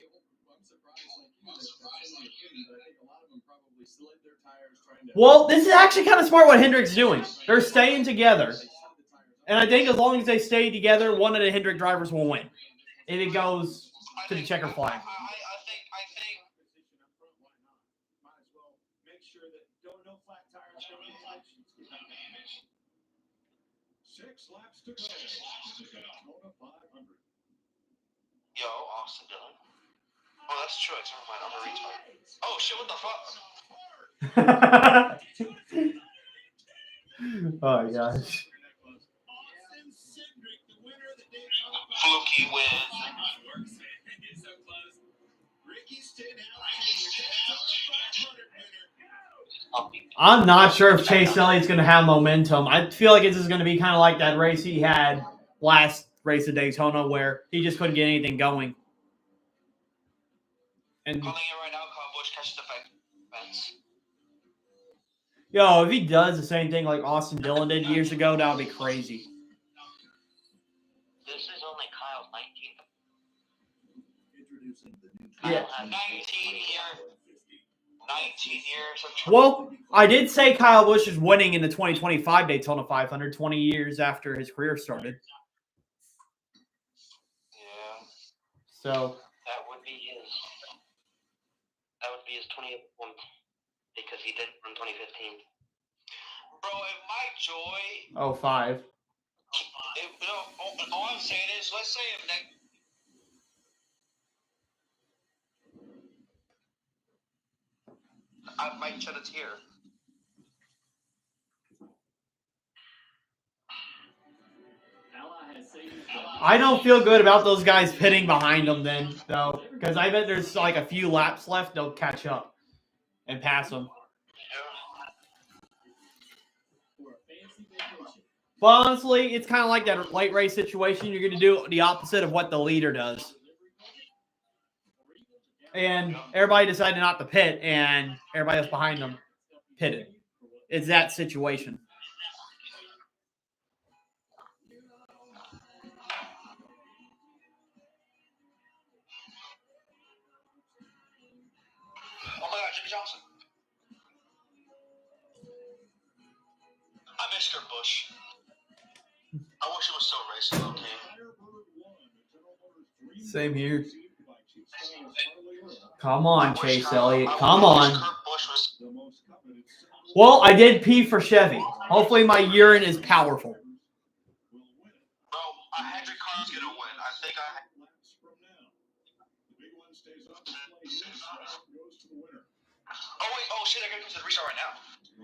Well, this is actually kind of smart what Hendrick's doing. They're staying together. And I think as long as they stay together, one of the Hendrick drivers will win. If it goes to the checker flag. I think. Yo, Austin Dillon. Oh, that's true. Never mind. I'm a retard. Oh shit! What the fuck? Oh my gosh. Fluky win. I'm not sure if Chase Elliott's going to have momentum. I feel like this is going to be kind of like that race he had last race of Daytona where he just couldn't get anything going. And Calling it right now, Kyle Busch catches the fence. Yo, if he does the same thing like Austin Dillon did years ago, that would be crazy. This is only Kyle's 19th. Yeah. 19 years of Well, I did say Kyle Busch is winning in the 2025 Daytona 500, 20 years after his career started. Yeah. So That would be his 20th one because he did from 2015. Bro, if my joy. 05. All I'm saying is, let's say if next. I might shed a tear. I don't feel good about those guys pitting behind them then, though, because I bet there's like a few laps left. They'll catch up and pass them. But honestly, it's kind of like that late race situation. You're going to do the opposite of what the leader does. And everybody decided not to pit, and everybody else behind them pitted. It's that situation. Oh my God, Jimmy Johnson. Busch. I wish it was still racing, okay? Same here. Come on, Chase Elliott. Come on. Well, I did pee for Chevy. Hopefully my urine is powerful. Bro, Hendrick Car's gonna win. I think Oh wait, oh shit, I gotta go to the restart right now.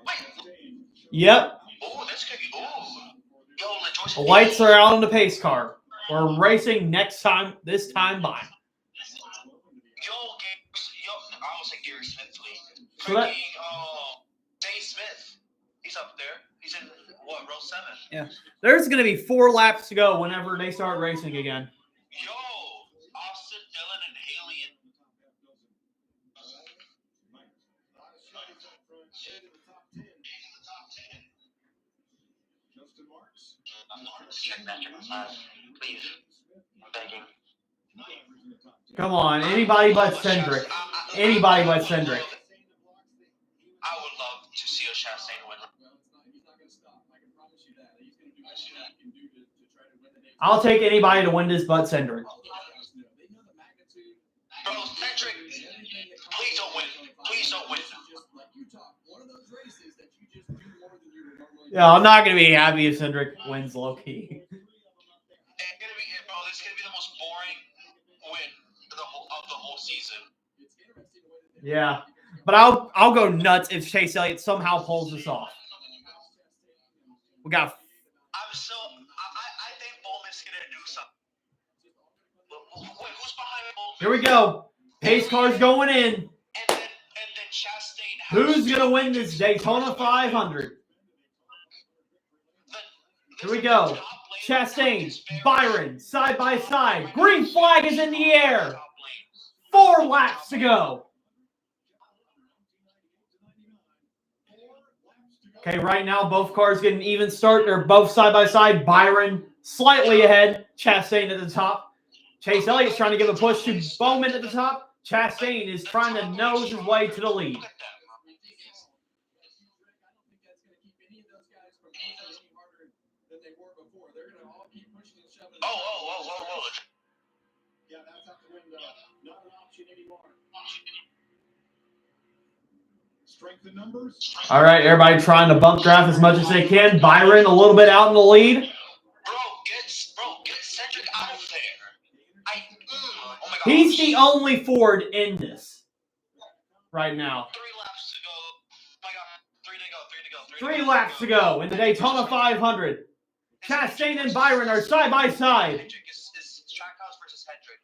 Wait. Yep. Oh, that's gonna be Yo, LaJoyce. The lights are out on the pace car. We're racing this time by. Yo, I almost said Gary Smith, please. So that, Dave Smith. He's up there. He's in what, row 7? yeah. There's gonna be 4 laps to go whenever they start racing again. Yo, Austin, Dillon, and Haley. Check metric class, please. I'm begging. Come on, anybody but Cindric. Anybody but Cindric. I would love to see a Chastain win. I'll take anybody to win this but Cindric. Bro, Cindric, please don't win. Please don't win. Yeah, I'm not going to be happy if Cindric wins low-key. It's gonna be, bro, this is going to be the most boring win of the whole season. Yeah, but I'll go nuts if Chase Elliott somehow pulls this off. We got. I think Bowman's going to do something. Wait, who's behind Bowman? Here we go. Pace car's going in. And then Chastain. Who's going to win this Daytona 500? Here we go. Chastain, Byron, side by side. Green flag is in the air. 4 laps to go. Okay, right now both cars get an even start. They're both side by side. Byron slightly ahead. Chastain at the top. Chase Elliott's trying to give a push to Bowman at the top. Chastain is trying to nose his way to the lead. Oh. Yeah, that's out the window. Not an option anymore. Strength in numbers. All right, everybody trying to bump draft as much as they can. Byron a little bit out in the lead. Bro, get Cindric out of there. Oh my God. He's the only Ford in this right now. 3 laps to go. Oh my God, 3 to go. 3 laps to go in the Daytona 500. Chastain and Byron are side by side. Hendrick is Trackhouse versus Hendrick.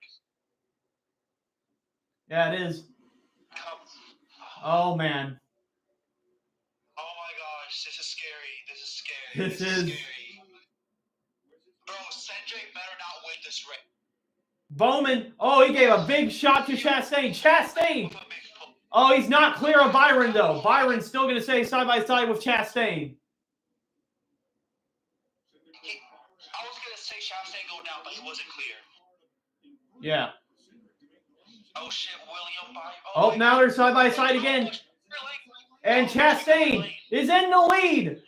Yeah, it is. Oh, man. Oh my gosh, this is scary. This is. Bro, Cindric better not win this race. Bowman. Oh, he gave a big shot to Chastain. Chastain. Oh, he's not clear of Byron, though. Byron's still going to stay side by side with Chastain. I was going to say Chastain go down, but he wasn't clear. Yeah. Oh shit, William Byron. Oh, now they're side by side again. And Chastain is in the lead.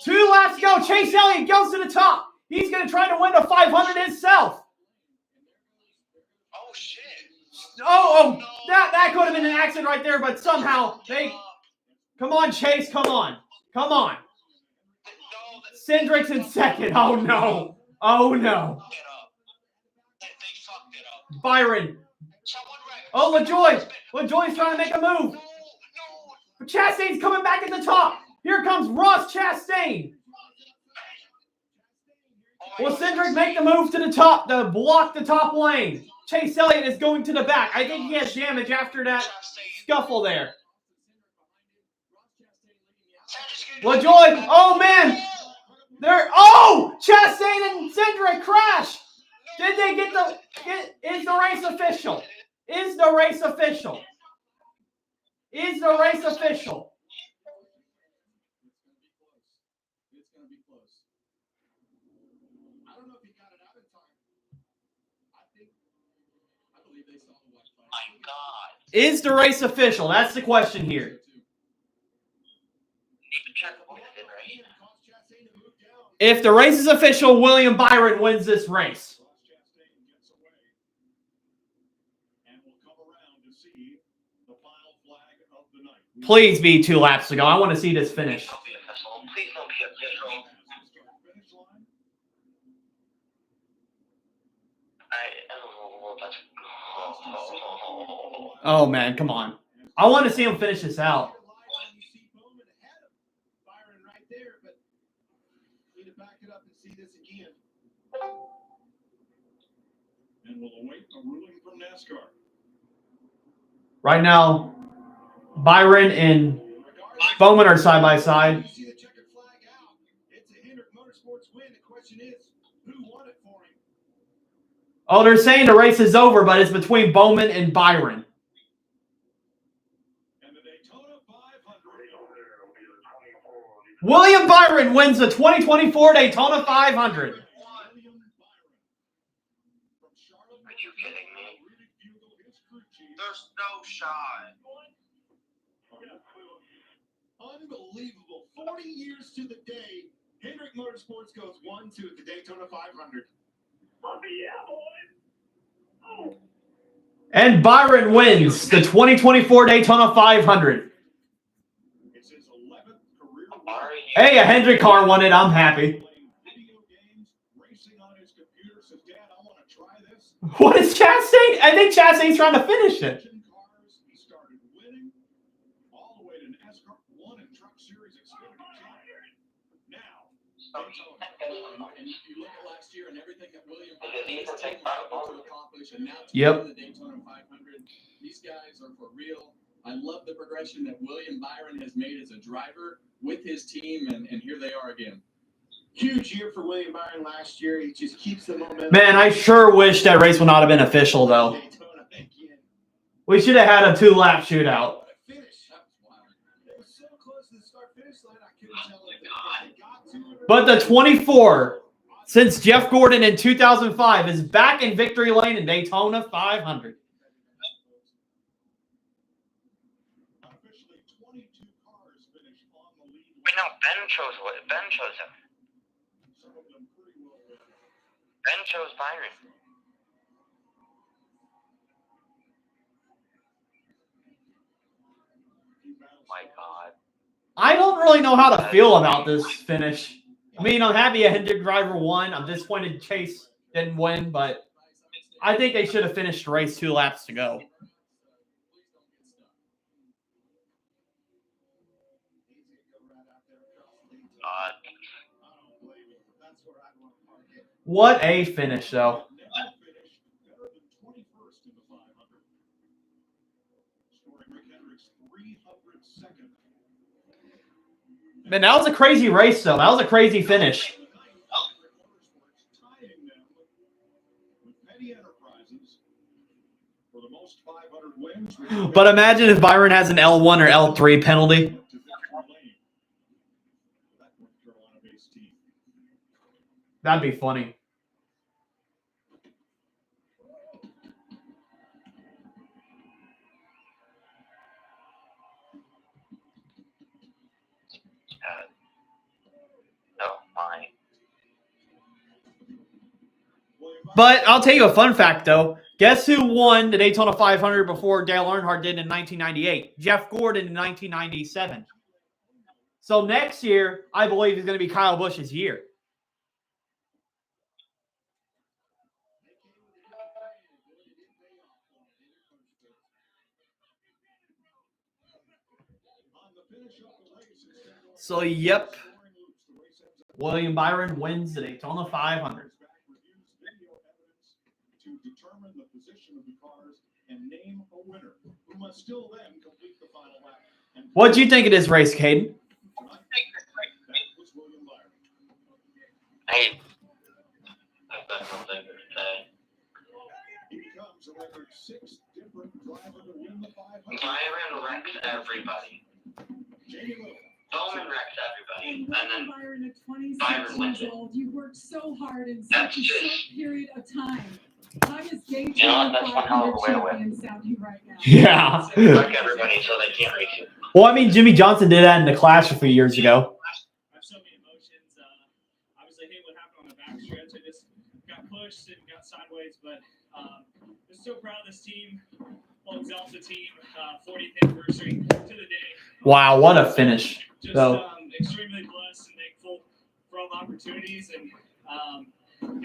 2 laps to go. Chase Elliott goes to the top. He's going to try to win the 500 himself. Oh shit. Oh, that could have been an accident right there, but somehow they. Come on, Chase. Come on. Cindric's in second. Oh no. Byron. Oh, LaJoy's trying to make a move. But Chastain's coming back at the top. Here comes Ross Chastain. Will Cindric make the move to the top to block the top lane? Chase Elliott is going to the back. I think he has damage after that scuffle there. LaJoy. Oh, man. Chastain and Cindric crash. Did they get the... Is the race official? Is the race official? Is the race official? It's going to be close. I don't know if he got it out in time. I believe they saw the white flag. My God. Is the race official? That's the question here. Need to check the win, right? If the race is official, William Byron wins this race. Please be 2 laps to go. I want to see this finish. Please don't be official. Oh, man, come on. I want to see him finish this out. And we'll await a ruling from NASCAR. Right now, Byron and Bowman are side by side. See the checkered flag out. It's a Hendrick Motorsports win. The question is, who won it for him? Oh, they're saying the race is over, but it's between Bowman and Byron. And the Daytona 500. William Byron wins the 2024 Daytona 500. Are you kidding me? There's no shot. Unbelievable. 40 years to the day, Hendrick Motorsports goes 1-2 at the Daytona 500. And Byron wins the 2024 Daytona 500. It's his 11th career Hey, a Hendrick car won it. I'm happy. video games, racing on his computer. Says, Dad, I want to try this. What is Chastain? I think Chastain's trying to finish it. He started winning all the way to NASCAR, won in Truck Series Xfinity Championship. Now, Daytona. And you look at last year and everything that William These was take able to accomplish, and now to Yep. win the Daytona 500, these guys are for real. I love the progression that William Byron has made as a driver with his team, and here they are again. Huge year for William Byron last year. He just keeps the momentum. Man, I sure wish that race would not have been official, though. Daytona again. We should have had a 2-lap shootout. Finish. It was so close to the start-finish line, I couldn't tell if they got to it or But the 24, since Jeff Gordon in 2005, is back in victory lane in Daytona 500. Officially, 22 cars finished on the lead. Wait, no, Ben chose him. Some of them pretty well won. Ben chose Byron. My God. I don't really know how to feel about this finish. I mean, I'm happy a Hendrick driver won. I'm disappointed Chase didn't win, but I think they should have finished the race 2 laps to go. God. What a finish, though. Never finished better than 21st in the 500. Scoring Rick Hendrick's 302nd. Man, that was a crazy race, though. That was a crazy finish. Tying them with Petty Enterprises for the most 500 wins. But imagine if Byron has an L1 or L3 penalty. To victory lane. That North Carolina-based team. That'd be funny. No, mine. But I'll tell you a fun fact, though. Guess who won the Daytona 500 before Dale Earnhardt did in 1998? Jeff Gordon in 1997. So next year, I believe, is going to be Kyle Busch's year. So, yep. William Byron wins the Daytona 500. To determine the position of the cars and name a winner, who must still then complete the final lap. What do you think of this race, Caden? That was William Byron. I don't think it's He becomes a record 6 different driver to win the 500. Byron wrecks everybody. Jamie Little. Bowman wrecks everybody. And then Byron at 26 Byron wins years it. old, you worked so hard in That's such a short just- period of time. How does Daytona You know what? That's one hell of a way to win. champion sounding right now? Yeah. Wreck everybody so they can't race you. Well, I mean, Jimmy Johnson did that in the Clash a few years ago. I have so many emotions. Obviously, this team, well, Exalta team, 40th anniversary to the day. Wow, what a finish. Just So, extremely blessed and thankful for all the opportunities, and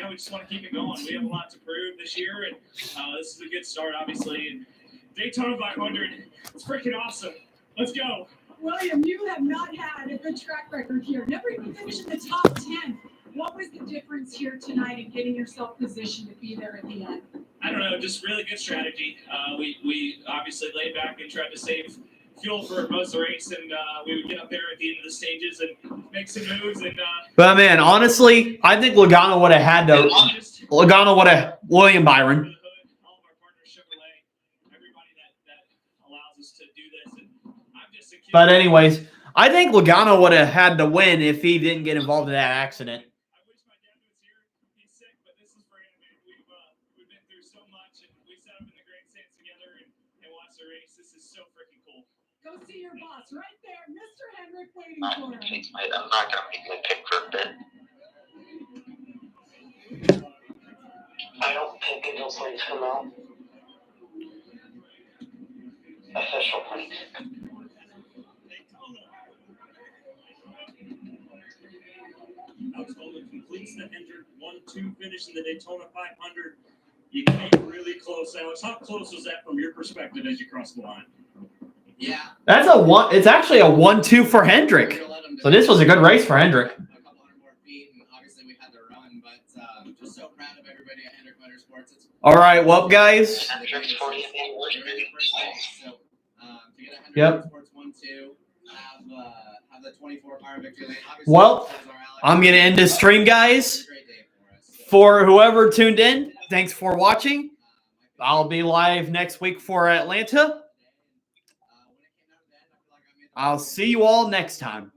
we just want to keep it going. We have a lot to prove this year, and this is a good start, obviously. And Daytona 500, it's freaking awesome. Let's go. William, you have not had a good track record here. Never even finished in the top 10. What was the difference here tonight in getting yourself positioned to be there at the end? I don't know, just really good strategy. We obviously laid back and tried to save fuel for most of the race, and we would get up there at the end of the stages and make some moves. And but man, honestly, I think Logano would have had to. Logano would have William Byron. all of our partners, Chevrolet, everybody that allows us to do this. And I'm just a kid. But anyways, I think Logano would have had to win if he didn't get involved in that accident. I wish my dad was here. He's sick, but this is for him, man. We've been through so much, and we sat up in the grandstands together and watched the race. This is so freaking cool. Go see your boss right there, Mr. Hendrick, waiting I'm for him. not going to make my pick for a bit. I don't pick until plates come out. Official plates. Outspoken completes the Hendrick 1-2 finish in the Daytona 500. You came really close, Alex. How close was that from your perspective as you crossed the line? Yeah. That's a one. It's actually a 1-2 for Hendrick. So this was a good race for Hendrick. A couple hundred more feet, and obviously we had to run, but just so proud of everybody at Hendrick Motorsports. It's All right, well, guys. Hendrick's 40th anniversary. So to get a Hendrick Yep. Motorsports 1-2, have the 24-hour victory lane. Obviously, Well, I'm going to end this stream, guys. For whoever tuned in, thanks for watching. I'll be live next week for Atlanta. I'll see you all next time.